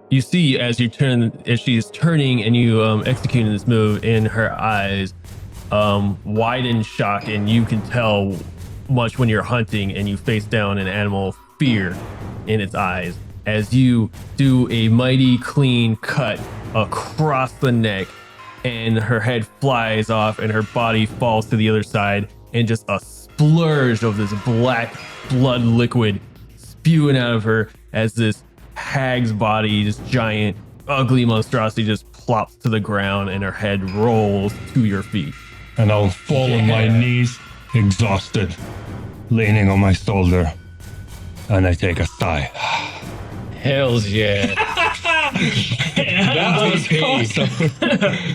Speaker 1: You see as she's turning and you executing this move in her eyes, widen shock, and you can tell much when you're hunting and you face down an animal, fear in its eyes as you do a mighty clean cut across the neck, and her head flies off and her body falls to the other side, and just a splurge of this black blood liquid spewing out of her as this hag's body, this giant ugly monstrosity, just plops to the ground and her head rolls to your feet.
Speaker 2: And I'll fall on my knees, exhausted, leaning on my shoulder. And I take a sigh.
Speaker 4: Hells yeah.
Speaker 2: That was awesome.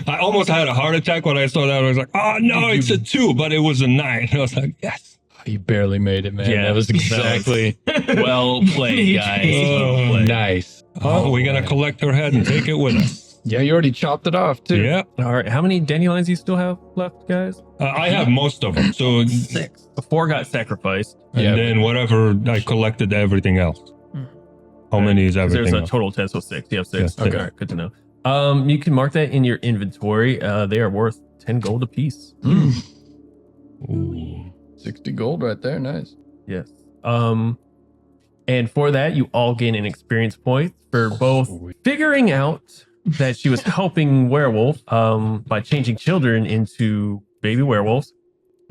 Speaker 2: I almost had a heart attack when I saw that. I was like, oh no, it's a 2, but it was a 9. I was like, yes.
Speaker 4: You barely made it, man.
Speaker 1: Yeah,
Speaker 4: that was exactly
Speaker 1: Well played, guys. Well played.
Speaker 4: nice.
Speaker 2: Oh, we're going to collect her head and take it with us.
Speaker 4: Yeah, you already chopped it off, too.
Speaker 2: Yeah.
Speaker 1: All right, how many dandelions do you still have left, guys?
Speaker 2: I have most of them. So, and
Speaker 5: 6.
Speaker 1: 4 got sacrificed.
Speaker 4: Yeah.
Speaker 2: then whatever, I collected everything else. How many is everything
Speaker 1: There's a
Speaker 2: else?
Speaker 1: total of 10, so 6. You have 6.
Speaker 2: Yeah,
Speaker 1: Okay. All right, good to know. You can mark that in your inventory. They are worth 10 gold apiece.
Speaker 2: Ooh.
Speaker 4: 60 gold right there. Nice.
Speaker 1: Yes. And for that, you all gain an experience point for both figuring out that she was helping werewolves by changing children into baby werewolves,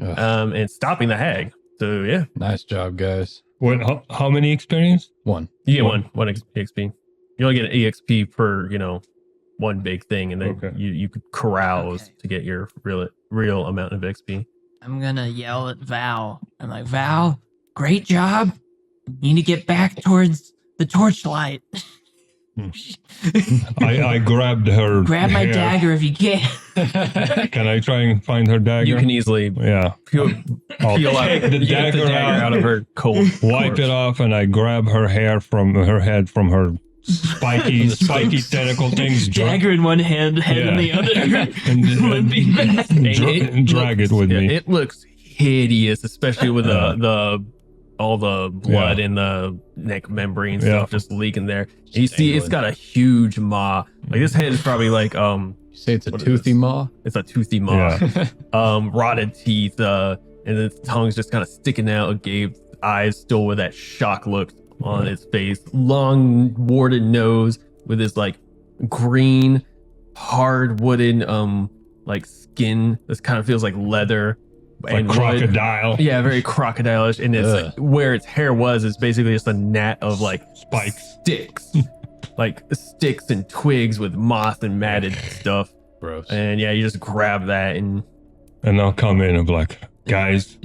Speaker 4: Ugh,
Speaker 1: and stopping the hag. So yeah,
Speaker 4: nice job, guys.
Speaker 2: What, how many experience?
Speaker 4: 1.
Speaker 1: you get one XP. You only get an EXP per one big thing, and then
Speaker 2: Okay.
Speaker 1: you could carouse
Speaker 5: Okay.
Speaker 1: to get your real amount of XP.
Speaker 5: I'm gonna yell at Val. I'm like, Val, great job. You need to get back towards the torchlight.
Speaker 2: I grabbed her.
Speaker 5: Grab my
Speaker 2: hair.
Speaker 5: dagger if you can.
Speaker 2: Can I try and find her dagger?
Speaker 1: You can easily
Speaker 2: Yeah.
Speaker 1: peel,
Speaker 2: I'll
Speaker 1: peel out,
Speaker 2: take the
Speaker 1: get
Speaker 2: dagger,
Speaker 1: out of her cold.
Speaker 2: wipe
Speaker 1: corpse.
Speaker 2: it off, and I grab her hair from her head from her spiky tentacle things.
Speaker 5: Dagger in one hand, head in the other.
Speaker 2: And
Speaker 5: Limping back.
Speaker 1: And
Speaker 2: drag it with
Speaker 1: yeah,
Speaker 2: me.
Speaker 1: It looks hideous, especially with the all the blood
Speaker 2: Yeah.
Speaker 1: in the neck membrane
Speaker 2: Yeah.
Speaker 1: stuff just leaking there. And you see, it's got a huge maw. Like this head is probably like
Speaker 4: You say it's a
Speaker 1: What is
Speaker 4: toothy
Speaker 1: this?
Speaker 4: maw?
Speaker 1: it's a toothy maw,
Speaker 2: Yeah.
Speaker 1: rotted teeth, and its tongue's just kind of sticking out, agape, eyes still with that shock look on its face, long warded nose with this like green, hard wooden like skin. This kind of feels like leather
Speaker 2: Like
Speaker 1: and wood.
Speaker 2: crocodile.
Speaker 1: Yeah, very crocodilish. And it's
Speaker 4: Ugh.
Speaker 1: where its hair was is basically just a net of like
Speaker 2: Spikes.
Speaker 1: sticks, like sticks and twigs with moss and matted stuff.
Speaker 4: Gross.
Speaker 1: And yeah, you just grab that and
Speaker 2: And I'll come in and be like, guys,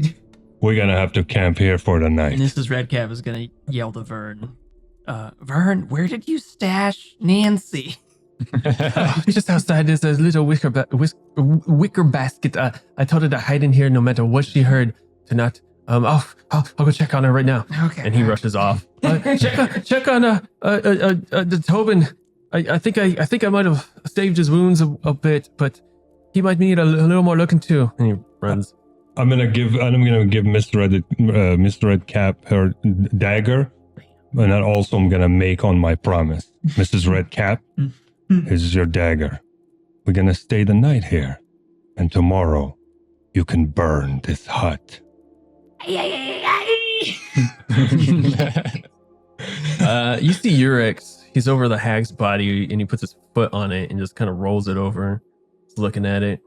Speaker 2: we're going to have to camp here for the night.
Speaker 5: And this is Red Cap is gonna yell to Vern. Vern, where did you stash Nancy?
Speaker 1: just outside there's a little wicker basket. I told her to hide in here no matter what she heard to not. I'll go check on her right now.
Speaker 5: Okay.
Speaker 1: And he rushes off. Check on the Tobin. I think I might have saved his wounds a bit, but he might need a little more looking too. And he runs.
Speaker 2: I'm gonna give Miss Red Cap her dagger, and then also I'm gonna make on my promise. Mrs. Red Cap, this is your dagger. We're gonna stay the night here, and tomorrow you can burn this hut.
Speaker 1: You see Urix. He's over the hag's body, and he puts his foot on it and just kind of rolls it over. He's looking at it.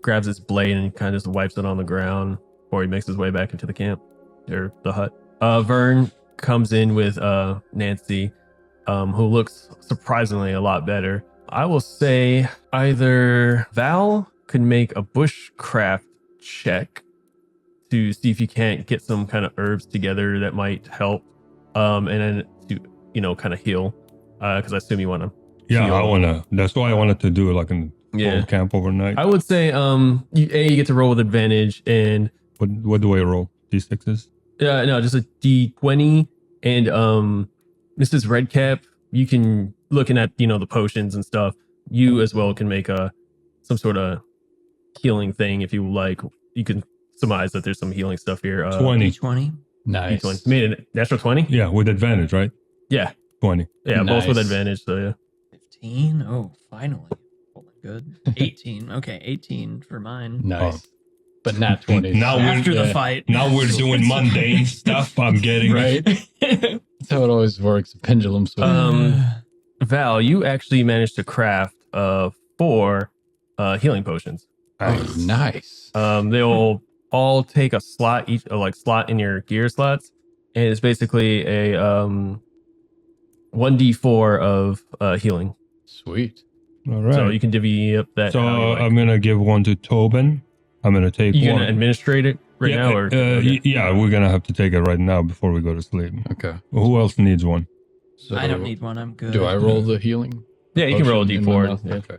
Speaker 1: Grabs his blade and kind of just wipes it on the ground before he makes his way back into the camp or the hut. Vern comes in with Nancy, who looks surprisingly a lot better. I will say either Val could make a bushcraft check to see if you can't get some kind of herbs together that might help, and then to kind of heal, because I assume you want to.
Speaker 2: Yeah,
Speaker 1: heal.
Speaker 2: I wanna. That's why I wanted to do it like in full camp overnight.
Speaker 1: I would say you get to roll with advantage, and
Speaker 2: What do I roll? D6s?
Speaker 1: no, just a D20, and Mrs. Redcap, you can, looking at the potions and stuff, you as well can make some sort of healing thing if you like. You can surmise that there's some healing stuff here.
Speaker 2: 20.
Speaker 3: D20.
Speaker 4: Nice.
Speaker 1: D20. Made an natural 20.
Speaker 2: Yeah, with advantage, right?
Speaker 1: Yeah,
Speaker 2: 20.
Speaker 1: yeah, both with
Speaker 4: Nice.
Speaker 1: advantage. So yeah.
Speaker 3: 15. Oh, finally. Rolling good. 18. Okay, 18 for mine.
Speaker 4: Nice. But not 20.
Speaker 2: Now we're
Speaker 3: After the fight.
Speaker 2: Now we're doing mundane stuff. I'm getting
Speaker 4: Right? That's how it always works. Pendulum swing.
Speaker 1: Val, you actually managed to craft 4 healing potions.
Speaker 4: Oh, nice.
Speaker 1: They'll all take a slot each, slot in your gear slots, and it's basically a 1d4 of healing.
Speaker 4: Sweet.
Speaker 2: All right.
Speaker 1: So you can divvy up that.
Speaker 2: So
Speaker 1: how you like.
Speaker 2: I'm gonna give one to Tobin. I'm gonna take
Speaker 1: You
Speaker 2: one.
Speaker 1: gonna administrate it right now, or okay.
Speaker 2: Yeah, we're gonna have to take it right now before we go to sleep.
Speaker 4: Okay.
Speaker 2: Who else needs one?
Speaker 4: So
Speaker 3: I don't need one. I'm good.
Speaker 4: Do I roll the healing?
Speaker 1: Yeah, you can roll a
Speaker 4: potion in my
Speaker 1: d4.
Speaker 4: mouth?
Speaker 1: Yeah.
Speaker 4: Okay.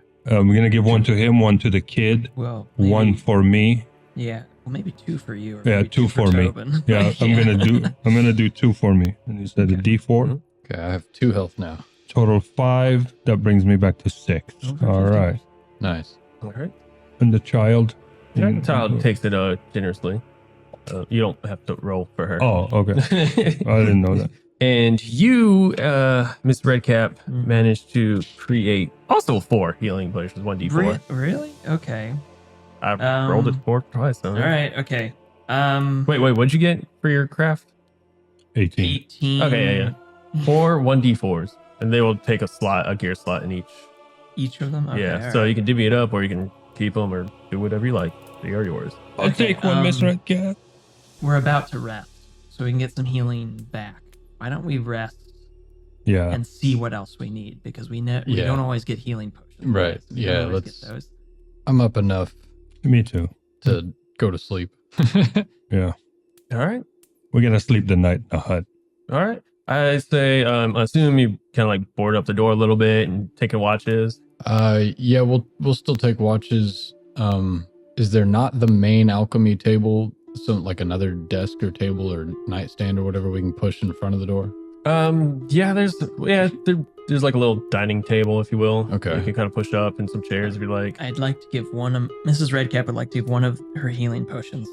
Speaker 2: We're gonna give one to him, one to the kid,
Speaker 3: Well, maybe,
Speaker 2: one for me.
Speaker 3: Yeah. Well, maybe 2 for you. Or
Speaker 2: Yeah,
Speaker 3: maybe
Speaker 2: 2 for me.
Speaker 3: Tobin.
Speaker 2: Yeah, I'm gonna do 2 for me. And you said a D4.
Speaker 4: Okay, I have 2 health now.
Speaker 2: Total 5. That brings me back to 6.
Speaker 3: Okay,
Speaker 2: All right.
Speaker 4: Nice.
Speaker 1: All right.
Speaker 2: And the child.
Speaker 1: The child takes it generously. You don't have to roll for her.
Speaker 2: Oh, okay. I didn't know that.
Speaker 1: And you, Miss Redcap, managed to create also 4 healing potions, 1d4.
Speaker 3: Really? Okay.
Speaker 1: I rolled it 4 twice. So.
Speaker 3: All right. Okay.
Speaker 1: Wait, what'd you get for your craft?
Speaker 2: 18.
Speaker 3: 18.
Speaker 1: Okay, yeah. 4 1d4s, and they will take a gear slot in each.
Speaker 3: Each of them? Okay,
Speaker 1: Yeah,
Speaker 3: all
Speaker 1: so
Speaker 3: right.
Speaker 1: you can divvy it up, or you can keep them, or do whatever you like. They are yours.
Speaker 2: I'll
Speaker 3: Okay,
Speaker 2: take one, Miss Red Cat.
Speaker 3: We're about to rest, so we can get some healing back. Why don't we rest
Speaker 2: Yeah.
Speaker 3: and see what else we need? Because we
Speaker 4: Yeah.
Speaker 3: don't always get healing potions.
Speaker 4: Right,
Speaker 3: We
Speaker 4: yeah,
Speaker 3: don't always
Speaker 4: let's-
Speaker 3: get those.
Speaker 4: I'm up enough
Speaker 2: Me too.
Speaker 4: to go to sleep.
Speaker 2: Yeah.
Speaker 1: All right.
Speaker 2: We're gonna sleep the night in the hut.
Speaker 1: All right. I say, I assume you kind of like board up the door a little bit and taking watches.
Speaker 4: Yeah, we'll still take watches. Is there not the main alchemy table, like another desk or table or nightstand or whatever we can push in front of the door?
Speaker 1: Yeah, there's like a little dining table, if you will.
Speaker 4: Okay.
Speaker 1: You can kind of push up and some chairs if you like.
Speaker 3: I'd like to give one of Mrs. Redcap would like to give one of her healing potions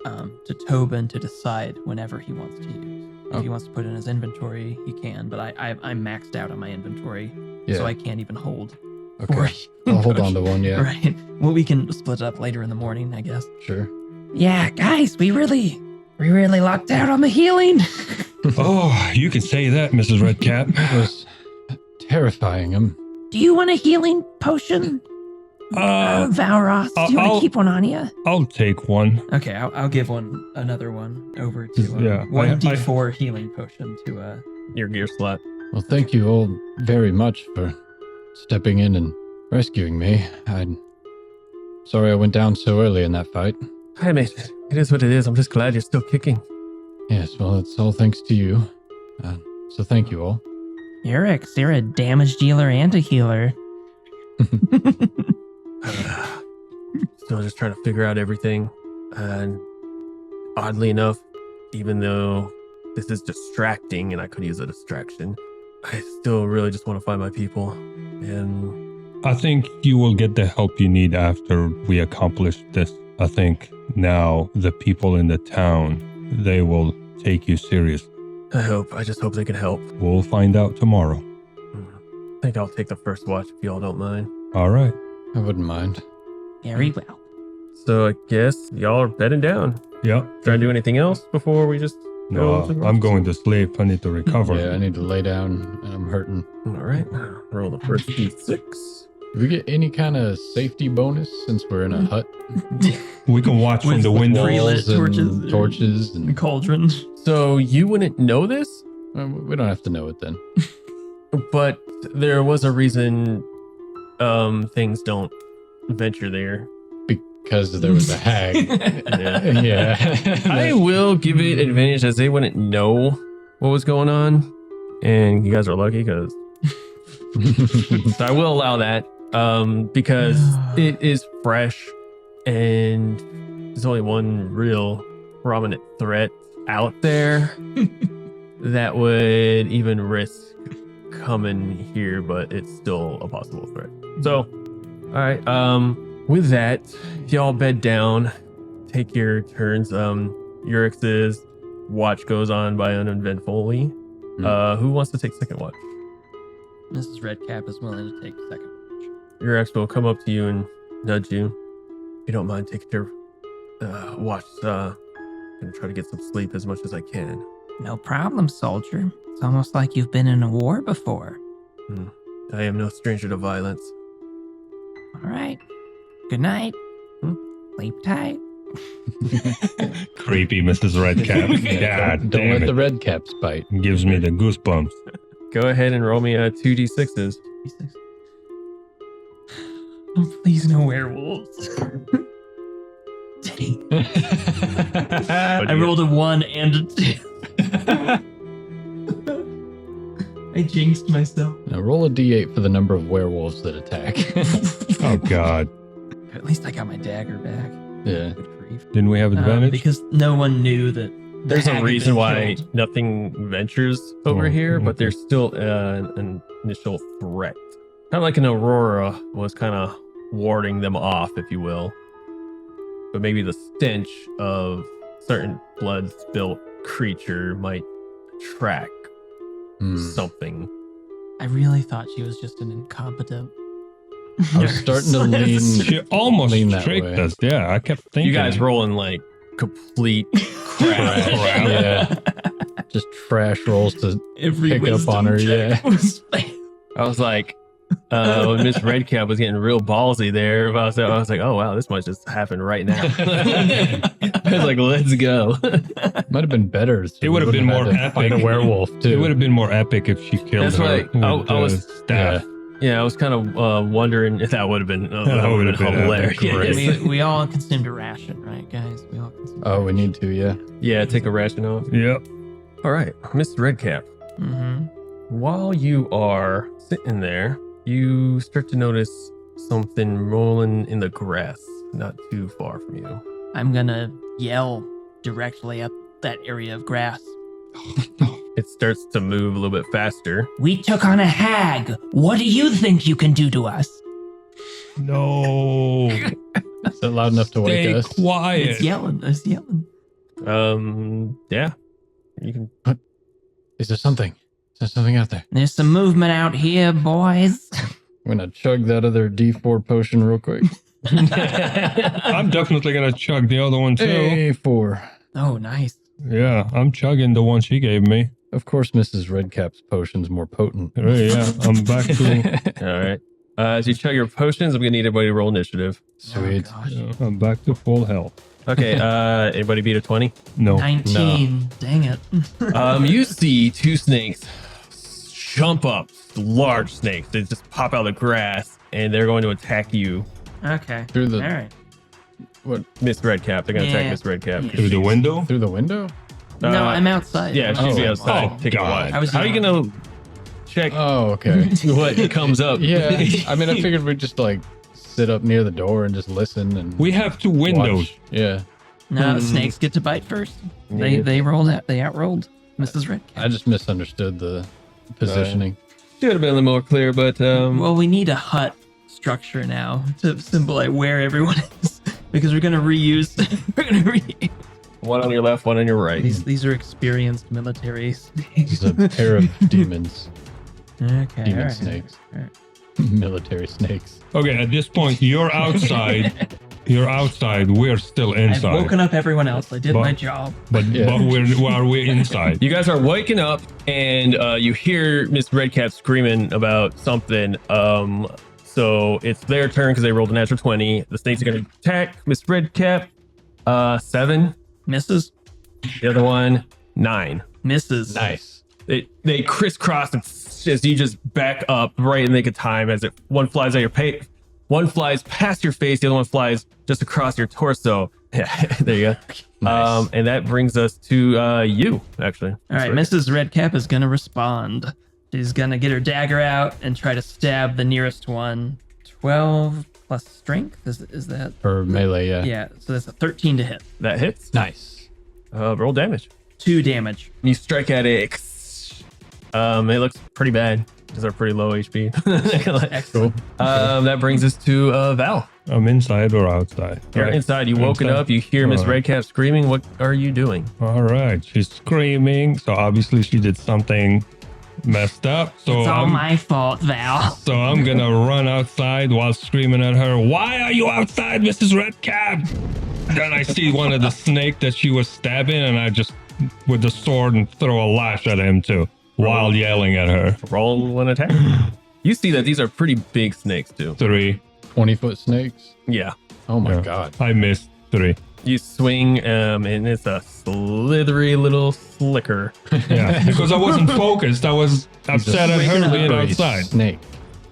Speaker 3: to Tobin to decide whenever he wants to use. If he wants to put it in his inventory, he can. But I'm maxed out on my inventory,
Speaker 4: Yeah.
Speaker 3: so I can't even hold.
Speaker 4: Okay.
Speaker 3: 4
Speaker 4: I'll hold on to one. Yeah.
Speaker 3: Right. Well, we can split it up later in the morning, I guess.
Speaker 4: Sure.
Speaker 5: Yeah, guys, we really lucked out on the healing.
Speaker 2: Oh, you can say that, Mrs. Red Cat.
Speaker 4: That was terrifying.
Speaker 5: Do you want a healing potion, Valros? Do you want to keep one on you?
Speaker 2: I'll take one.
Speaker 3: Okay, I'll give another one over to
Speaker 2: Yeah,
Speaker 3: 1d4 healing potion to
Speaker 1: Your gear slot.
Speaker 4: Well, thank you all very much for stepping in and rescuing me. I'm sorry I went down so early in that fight.
Speaker 1: Hi, mate. It is what it is. I'm just glad you're still kicking.
Speaker 4: Yes, well, it's all thanks to you. So thank you all.
Speaker 5: Urix, you're a damage dealer and a healer.
Speaker 1: Still just trying to figure out everything. And oddly enough, even though this is distracting and I could use a distraction, I still really just want to find my people. And
Speaker 2: I think you will get the help you need after we accomplish this. I think now the people in the town, they will take you seriously.
Speaker 1: I just hope they can help.
Speaker 2: We'll find out tomorrow.
Speaker 1: I think I'll take the first watch if y'all don't mind.
Speaker 2: All right.
Speaker 4: I wouldn't mind.
Speaker 5: Very well.
Speaker 1: So I guess y'all are bedding down.
Speaker 2: Yeah.
Speaker 1: Trying to do anything else before we just
Speaker 2: No,
Speaker 1: go to the
Speaker 2: I'm
Speaker 1: rooms?
Speaker 2: going to sleep. I need to recover.
Speaker 4: Yeah, I need to lay down. I'm hurting.
Speaker 1: All right. Roll the first d6.
Speaker 4: Do we get any kind of safety bonus since we're in a hut?
Speaker 2: We can watch from
Speaker 3: With
Speaker 2: the
Speaker 3: the
Speaker 2: window.
Speaker 3: pre-lit
Speaker 4: Walls torches
Speaker 3: and
Speaker 4: and
Speaker 3: cauldron.
Speaker 1: So you wouldn't know this,
Speaker 4: we don't have to know it then.
Speaker 1: but there was a reason things don't venture there.
Speaker 4: Because there was a hag.
Speaker 1: Yeah.
Speaker 4: Yeah.
Speaker 1: I will give it advantage as they wouldn't know what was going on. And you guys are lucky because so I will allow that because it is fresh and there's only one real prominent threat out there that would even risk coming here, but it's still a possible threat. So, all right. With that, y'all bed down, take your turns. Urix's watch goes on by uneventfully. Who wants to take second watch?
Speaker 3: Mrs. Redcap is willing to take second.
Speaker 1: Urix will come up to you and nudge you. If you don't mind taking your watch, gonna try to get some sleep as much as I can.
Speaker 5: No problem, soldier. It's almost like you've been in a war before.
Speaker 1: I am no stranger to violence.
Speaker 5: All right. Good night. Sleep tight.
Speaker 2: Creepy Mrs. Redcap. God
Speaker 4: Don't
Speaker 2: damn
Speaker 4: let
Speaker 2: it.
Speaker 4: the red caps bite.
Speaker 2: Gives me the goosebumps.
Speaker 1: Go ahead and roll me 2d6s.
Speaker 3: Oh, please, no werewolves. I rolled a 1 and a 2. I jinxed myself.
Speaker 4: Now roll a d8 for the number of werewolves that attack.
Speaker 2: Oh, God.
Speaker 3: At least I got my dagger back.
Speaker 4: Yeah.
Speaker 3: Good grief.
Speaker 2: Didn't we have advantage?
Speaker 3: Because no one knew that
Speaker 1: There's
Speaker 3: the
Speaker 1: a
Speaker 3: hag had
Speaker 1: reason
Speaker 3: been
Speaker 1: why
Speaker 3: killed.
Speaker 1: nothing ventures over
Speaker 2: Oh,
Speaker 1: here, but
Speaker 2: okay.
Speaker 1: there's still an initial threat. Kind of like an aurora was kind of warding them off, if you will. But maybe the stench of certain blood-spilt creature might track something.
Speaker 3: I really thought she was just an incompetent.
Speaker 4: I was starting to lean.
Speaker 2: She almost
Speaker 4: Lean that
Speaker 2: tricked
Speaker 4: way.
Speaker 2: us. Yeah, I kept thinking.
Speaker 1: You guys rolling like complete crap.
Speaker 4: Yeah. Just trash rolls to
Speaker 3: Every
Speaker 4: pick up
Speaker 3: wisdom
Speaker 4: on her.
Speaker 3: check
Speaker 4: Yeah.
Speaker 3: was
Speaker 1: I was like, when Miss Redcap was getting real ballsy there, I was like, oh wow, this might just happen right now. I was like, let's go.
Speaker 4: Might have been better. So
Speaker 2: It would have
Speaker 4: we
Speaker 2: been
Speaker 4: wouldn't
Speaker 2: more
Speaker 4: had to fight
Speaker 2: epic.
Speaker 4: a werewolf
Speaker 2: It
Speaker 4: too.
Speaker 2: would have been more epic if she killed
Speaker 1: That's
Speaker 2: her.
Speaker 1: why I
Speaker 2: with
Speaker 1: was-
Speaker 2: the staff.
Speaker 1: Yeah, I was kind of wondering if that would have been,
Speaker 2: That would've been
Speaker 1: hilarious.
Speaker 2: great.
Speaker 3: we all consumed a ration, right, guys? We all consumed
Speaker 4: Oh, we need to. Yeah.
Speaker 1: Yeah, take a ration off.
Speaker 2: Yep.
Speaker 1: All right, Miss Redcap.
Speaker 3: Mm-hmm.
Speaker 1: While you are sitting there, you start to notice something rolling in the grass, not too far from you.
Speaker 3: I'm gonna yell directly at that area of grass.
Speaker 1: It starts to move a little bit faster.
Speaker 5: We took on a hag. What do you think you can do to us?
Speaker 2: No.
Speaker 4: Is that loud enough to wake
Speaker 2: Stay
Speaker 4: us?
Speaker 2: quiet.
Speaker 3: It's yelling. It's yelling.
Speaker 1: Yeah, you can.
Speaker 4: Is there something? Is there something out there?
Speaker 5: There's some movement out here, boys.
Speaker 4: I'm gonna chug that other D4 potion real quick.
Speaker 2: I'm definitely going to chug the other one too.
Speaker 4: Hey, 4.
Speaker 3: Oh, nice.
Speaker 2: Yeah, I'm chugging the one she gave me.
Speaker 4: Of course, Mrs. Redcap's potion's more potent.
Speaker 2: Oh, yeah, I'm back to
Speaker 1: All right. As you chug your potions, I'm gonna need everybody to roll initiative.
Speaker 4: Sweet.
Speaker 3: Oh, gosh.
Speaker 2: I'm back to full health.
Speaker 1: Okay. Anybody beat a 20?
Speaker 2: No.
Speaker 3: 19. Dang it.
Speaker 1: You see two snakes jump up, large snakes. They just pop out of the grass, and they're going to attack you,
Speaker 3: Okay.
Speaker 4: Through the
Speaker 3: All right.
Speaker 1: Miss Redcap. They're gonna attack
Speaker 3: Yeah.
Speaker 1: Miss Redcap.
Speaker 3: Yeah.
Speaker 2: Through the window?
Speaker 4: through the window?
Speaker 3: No,
Speaker 1: Uh,
Speaker 3: I'm outside.
Speaker 1: Yeah,
Speaker 3: I'm
Speaker 1: she'd be outside.
Speaker 2: Oh,
Speaker 1: Take a
Speaker 2: God.
Speaker 1: watch.
Speaker 3: I was
Speaker 1: How are you gonna check
Speaker 4: Oh, okay.
Speaker 1: what comes up?
Speaker 4: Yeah. I mean, I figured we'd just like sit up near the door and just listen and
Speaker 2: We have two windows.
Speaker 4: watch. Yeah.
Speaker 3: No,
Speaker 1: Hmm.
Speaker 3: snakes get to bite first.
Speaker 1: Yeah.
Speaker 3: They rolled out. They outrolled Mrs. Redcap.
Speaker 4: I just misunderstood the positioning.
Speaker 1: Should have been a little more clear, but
Speaker 3: Well, we need a hut structure now to symbolize where everyone is. because we're gonna reuse.
Speaker 1: One on your left, one on your right.
Speaker 3: These are experienced military
Speaker 4: This is a pair of demons.
Speaker 3: Okay.
Speaker 4: Demon
Speaker 3: all right.
Speaker 4: snakes.
Speaker 3: All right.
Speaker 4: Military snakes.
Speaker 2: Okay, at this point, you're outside. You're outside. We're still
Speaker 3: I've
Speaker 2: inside.
Speaker 3: woken up everyone else. I did
Speaker 2: But-
Speaker 3: my job.
Speaker 2: But
Speaker 4: Yeah.
Speaker 2: but we're inside.
Speaker 1: You guys are waking up and you hear Miss Redcap screaming about something. So it's their turn because they rolled a natural 20. The snakes are going to attack Miss Redcap. 7.
Speaker 3: Misses.
Speaker 1: The other one, 9.
Speaker 3: Misses.
Speaker 4: Nice.
Speaker 1: They crisscross and as you just back up right in the nick of time as one flies at your one flies past your face, the other one flies just across your torso. Yeah, there you go.
Speaker 4: Nice.
Speaker 1: And that brings us to you, actually.
Speaker 3: All right, Mrs. Redcap is gonna respond. She's gonna get her dagger out and try to stab the nearest one. 12 plus strength. Is that?
Speaker 4: For melee, yeah.
Speaker 3: Yeah. So that's a 13 to hit.
Speaker 1: That hits.
Speaker 4: Nice.
Speaker 1: Roll damage.
Speaker 3: 2 damage.
Speaker 1: You strike at it. It looks pretty bad because they're pretty low HP.
Speaker 3: Excellent.
Speaker 1: That brings us to Val.
Speaker 2: I'm inside or outside?
Speaker 1: You're
Speaker 2: Right.
Speaker 1: inside. You woken
Speaker 2: Inside.
Speaker 1: up. You hear Miss
Speaker 2: Alright.
Speaker 1: Redcap screaming. What are you doing?
Speaker 2: All right, she's screaming. So obviously she did something messed up. So
Speaker 3: It's all
Speaker 2: I'm,
Speaker 3: my fault, Val.
Speaker 2: so I'm gonna run outside while screaming at her. Why are you outside, Mrs. Redcap? Then I see one of the snake that she was stabbing, and I just with the sword and throw a lash at him too, while yelling at her.
Speaker 1: Roll one attack. You see that these are pretty big snakes too.
Speaker 2: 3.
Speaker 4: 20-foot snakes.
Speaker 1: Yeah.
Speaker 4: Oh my
Speaker 2: Yeah.
Speaker 4: god.
Speaker 2: I missed 3.
Speaker 1: You swing, and it's a slithery little slicker.
Speaker 2: Yeah, because I wasn't focused. I was upset at her being
Speaker 4: Slippery
Speaker 2: outside.
Speaker 4: Snake.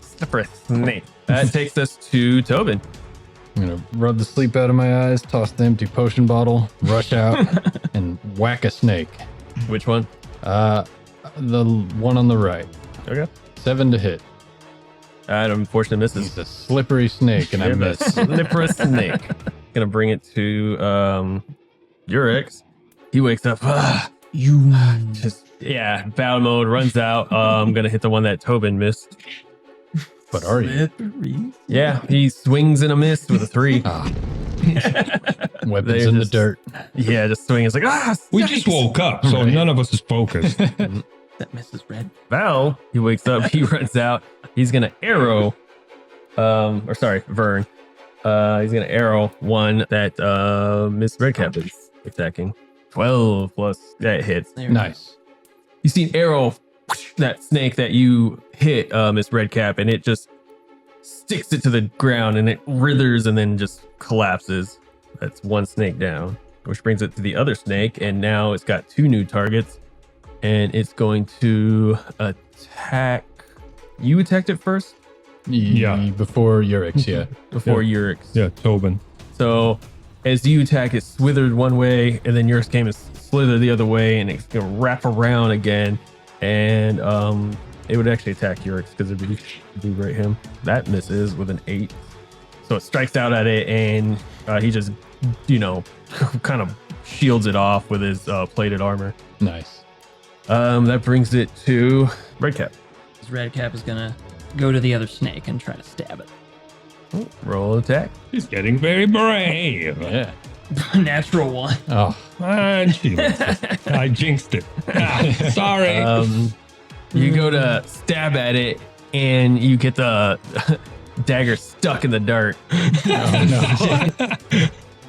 Speaker 1: Slippery snake. That takes us to Tobin.
Speaker 4: I'm gonna rub the sleep out of my eyes, toss the empty potion bottle, rush out, and whack a snake.
Speaker 1: Which one?
Speaker 4: The one on the right.
Speaker 1: Okay.
Speaker 4: 7 to hit.
Speaker 1: That unfortunately misses.
Speaker 4: He's a slippery snake, and I
Speaker 1: Yeah, but
Speaker 4: miss.
Speaker 1: slippery snake. Gonna bring it to Urix. He wakes up.
Speaker 3: You.
Speaker 1: Battle mode runs out. I'm gonna hit the one that Tobin missed.
Speaker 4: But are you?
Speaker 3: Slippery.
Speaker 1: Yeah, he swings and a miss with a 3.
Speaker 4: Ah. Weapons
Speaker 1: They're
Speaker 4: in the
Speaker 1: just-
Speaker 4: dirt.
Speaker 1: Yeah, just swing. It's like
Speaker 2: We just woke up, so
Speaker 4: Right.
Speaker 2: none of us is focused.
Speaker 3: That Mrs. Red.
Speaker 1: Val. He wakes up. He runs out. He's gonna arrow. Vern. He's gonna arrow one that Miss Redcap is attacking. 12 plus that hits.
Speaker 3: There we go.
Speaker 4: Nice.
Speaker 1: You see an arrow, that snake that you hit, Miss Redcap, and it just sticks it to the ground and it withers and then just collapses. That's one snake down, which brings it to the other snake, and now it's got 2 new targets, and it's going to attack. You attacked it first
Speaker 2: Yeah.
Speaker 4: Before Urix, yeah.
Speaker 1: before
Speaker 2: Yeah.
Speaker 1: Urix.
Speaker 2: Yeah, Tobin.
Speaker 1: So as you attack, it slithered one way, and then Urix came and slithered the other way, and it's gonna wrap around again, and it would actually attack Urix because it'd be right him. That misses with an 8. So it strikes out at it, and he just, kind of shields it off with his plated armor.
Speaker 4: Nice.
Speaker 1: That brings it to Redcap.
Speaker 3: Mrs. Redcap is gonna go to the other snake and try to stab it.
Speaker 1: Roll attack.
Speaker 2: She's getting very brave.
Speaker 4: Yeah.
Speaker 3: Natural 1.
Speaker 4: Oh,
Speaker 2: And she misses. I jinxed it. Sorry.
Speaker 1: You go to stab at it, and you get the dagger stuck in the dirt.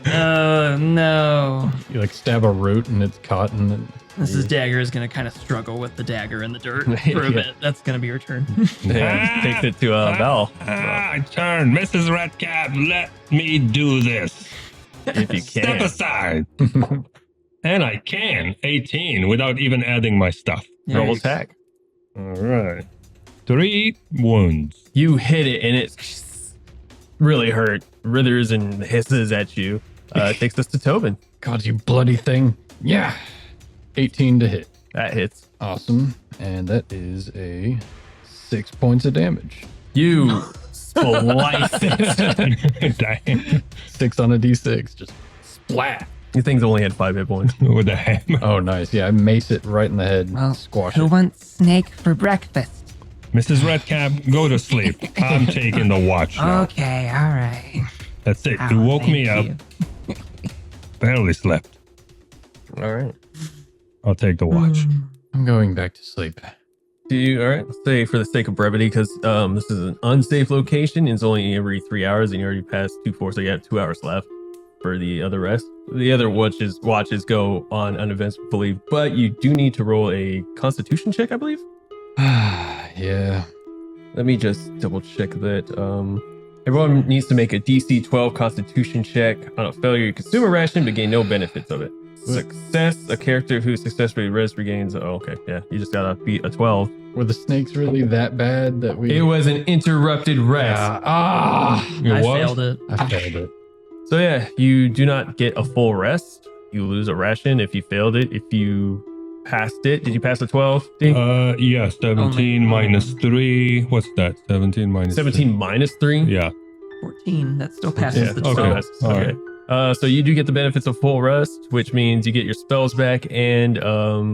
Speaker 3: Oh no.
Speaker 4: you like stab a root and it's caught in the.
Speaker 3: Mrs. Dagger is gonna kind of struggle with the dagger in the dirt for a
Speaker 1: Yeah.
Speaker 3: bit. That's gonna be her turn.
Speaker 1: Yeah, takes it to Val.
Speaker 2: Turn. Mrs. Redcap, let me do this.
Speaker 1: If you
Speaker 2: Step
Speaker 1: can.
Speaker 2: aside. And I can. 18 without even adding my stuff.
Speaker 1: Roll
Speaker 3: Nice.
Speaker 1: attack.
Speaker 2: All right. 3 wounds.
Speaker 1: You hit it, and it really hurt. Withers and hisses at you. Takes us to Tobin.
Speaker 4: God, you bloody thing. Yeah. 18 to hit.
Speaker 1: That hits.
Speaker 4: Awesome. And that is a 6 points of damage.
Speaker 1: You splice it.
Speaker 2: Dang.
Speaker 4: 6 on a d6. Just splat.
Speaker 1: These things only had 5 hit points.
Speaker 2: With a hammer.
Speaker 4: Oh, nice. Yeah, I mace it right in the head.
Speaker 5: Well,
Speaker 4: Squash
Speaker 5: who
Speaker 4: it.
Speaker 5: wants snake for breakfast?
Speaker 2: Mrs. Redcap, go to sleep. I'm taking the watch now.
Speaker 5: Okay, all right.
Speaker 2: That's it.
Speaker 5: Oh,
Speaker 2: You woke me up.
Speaker 5: thank you.
Speaker 2: Barely slept.
Speaker 1: All right.
Speaker 2: I'll take the watch.
Speaker 4: I'm going back to sleep.
Speaker 1: Do you, all right, let's say for the sake of brevity, because this is an unsafe location, it's only every 3 hours, and you already passed 2-4, so you have 2 hours left for the other rest. The other watches go on uneventfully, but you do need to roll a constitution check, I believe.
Speaker 4: Yeah.
Speaker 1: Let me just double check that. Everyone needs to make a DC 12 constitution check. On a failure, you consume a ration but gain no benefits of it. Success, a character who successfully regains. Oh, okay. Yeah, you just gotta beat a 12.
Speaker 4: Were the snakes really that bad that we...
Speaker 1: It was an interrupted rest.
Speaker 3: I
Speaker 2: was?
Speaker 3: failed it.
Speaker 4: I failed it.
Speaker 1: So yeah, you do not get a full rest. You lose a ration if you failed it. If you passed it, did you pass the 12? D?
Speaker 2: Yeah, 17 minus 3. What's that? 17 minus
Speaker 1: 17
Speaker 2: 3.
Speaker 1: minus 3?
Speaker 2: Yeah.
Speaker 3: 14. That still passes
Speaker 1: Yeah,
Speaker 3: the
Speaker 1: okay.
Speaker 3: 12.
Speaker 2: All
Speaker 1: Okay. So you do get the benefits of full rest, which means you get your spells back and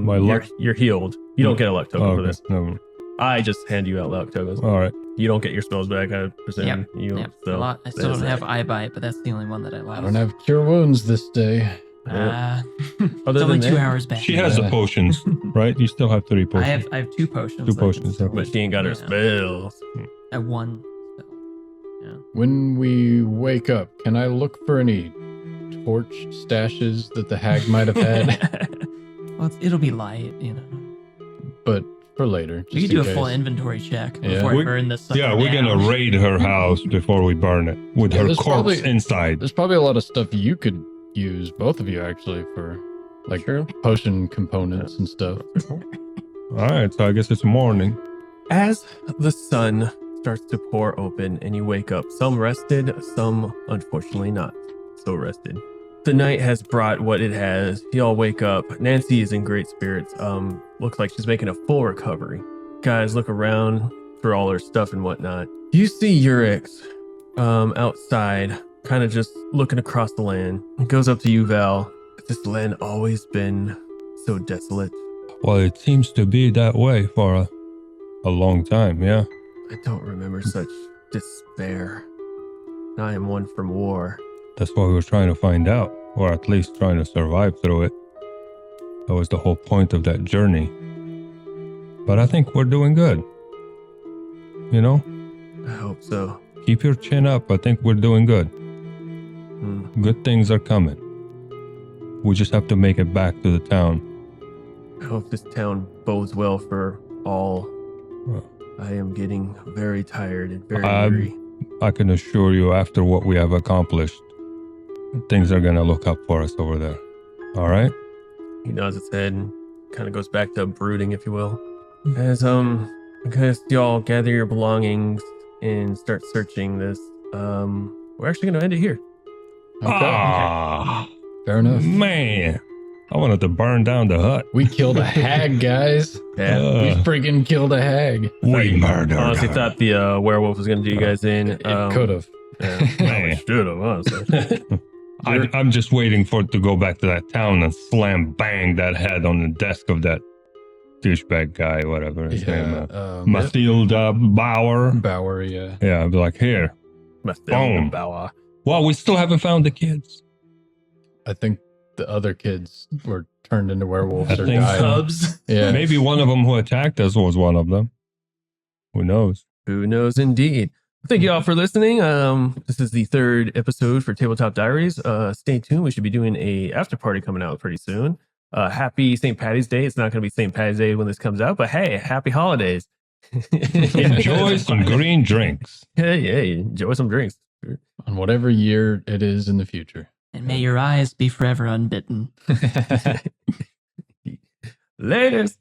Speaker 2: My luck?
Speaker 1: you're healed. You don't get a luck token
Speaker 2: Oh,
Speaker 1: for
Speaker 2: okay.
Speaker 1: this.
Speaker 2: No.
Speaker 1: I just hand you out luck tokens.
Speaker 2: All right.
Speaker 1: You don't get your spells back, I presume.
Speaker 3: Yep.
Speaker 1: You
Speaker 3: Yep.
Speaker 1: so
Speaker 3: I still don't have eye bite, but that's the only one that I lost.
Speaker 4: I don't have cure wounds this day.
Speaker 3: It's
Speaker 1: Other
Speaker 3: only
Speaker 1: than
Speaker 3: 2
Speaker 1: that,
Speaker 3: hours back.
Speaker 2: She has the
Speaker 4: Yeah.
Speaker 2: potions, right? You still have 3 potions.
Speaker 3: I have 2 potions.
Speaker 2: Two
Speaker 3: that I can
Speaker 2: potions,
Speaker 3: still-
Speaker 2: okay.
Speaker 1: but she ain't got her
Speaker 3: Yeah.
Speaker 1: spells.
Speaker 3: I have 1 spell.
Speaker 4: When we wake up, can I look for any torch stashes that the hag might have had?
Speaker 3: Well, it'll be light, you know.
Speaker 4: But for later.
Speaker 3: We
Speaker 4: just
Speaker 3: could do
Speaker 4: in
Speaker 3: a full
Speaker 4: case.
Speaker 3: inventory check
Speaker 4: Yeah.
Speaker 3: before I
Speaker 2: We-
Speaker 3: burn this sucker
Speaker 2: Yeah, we're
Speaker 3: down.
Speaker 2: gonna raid her house before we burn it with
Speaker 4: Yeah,
Speaker 2: her
Speaker 4: there's
Speaker 2: corpse
Speaker 4: probably-
Speaker 2: inside.
Speaker 4: There's probably a lot of stuff you could use, both of you actually, for like
Speaker 1: True.
Speaker 4: potion components and stuff.
Speaker 2: All right, so I guess it's morning.
Speaker 1: As the sun starts to pour open and you wake up, some rested, some unfortunately not so rested. The night has brought what it has. You all wake up. Nancy is in great spirits. Looks like she's making a full recovery. Guys look around for all her stuff and whatnot. You see Urix outside, kind of just looking across the land. He goes up to you, Val. Has this land always been so desolate?
Speaker 2: Well, it seems to be that way for a long time, yeah.
Speaker 1: I don't remember such despair. I am one from war.
Speaker 2: That's what we were trying to find out, or at least trying to survive through it. That was the whole point of that journey. But I think we're doing good. You know,
Speaker 1: I hope so.
Speaker 2: keep your chin up. I think we're doing good.
Speaker 1: Hmm.
Speaker 2: Good things are coming. We just have to make it back to the town.
Speaker 1: I hope this town bodes well for all.
Speaker 2: Well.
Speaker 1: I am getting very tired and very
Speaker 2: I'm-
Speaker 1: weary.
Speaker 2: I can assure you, after what we have accomplished, things are gonna look up for us over there. All right?
Speaker 1: He nods his head and kind of goes back to brooding, if you will. As I guess y'all gather your belongings and start searching this. We're actually gonna end it here.
Speaker 4: Okay.
Speaker 2: Ah,
Speaker 4: Fair enough.
Speaker 2: man. I wanted to burn down the hut.
Speaker 4: We killed a hag, guys.
Speaker 1: Yeah.
Speaker 4: We freaking killed a hag.
Speaker 2: We murdered
Speaker 1: Honestly,
Speaker 2: her.
Speaker 1: thought the werewolf was gonna do you guys in.
Speaker 4: It could have.
Speaker 1: Yeah,
Speaker 2: Man.
Speaker 1: should have, honestly.
Speaker 2: I'm just waiting for it to go back to that town and slam bang that head on the desk of that douchebag guy, whatever his name is. Mathilda Bauer.
Speaker 4: Bauer, yeah.
Speaker 2: Yeah, I'd be like, here. Boom.
Speaker 1: Bow.
Speaker 2: Well, we still haven't found the kids.
Speaker 4: I think the other kids were turned into werewolves
Speaker 2: I
Speaker 4: or
Speaker 2: think
Speaker 4: died.
Speaker 3: Cubs.
Speaker 4: Yeah.
Speaker 2: Maybe one of them who attacked us was one of them. Who knows?
Speaker 1: Who knows indeed. Thank you all for listening. This is the 3rd episode for Tabletop Diaries. Stay tuned. We should be doing a after party coming out pretty soon. Happy St. Patty's Day. It's not going to be St. Patty's Day when this comes out, but hey, happy holidays.
Speaker 2: Enjoy some green drinks.
Speaker 1: Hey, enjoy some drinks.
Speaker 4: On whatever year it is in the future.
Speaker 3: And may your eyes be forever unbitten.
Speaker 1: Laters.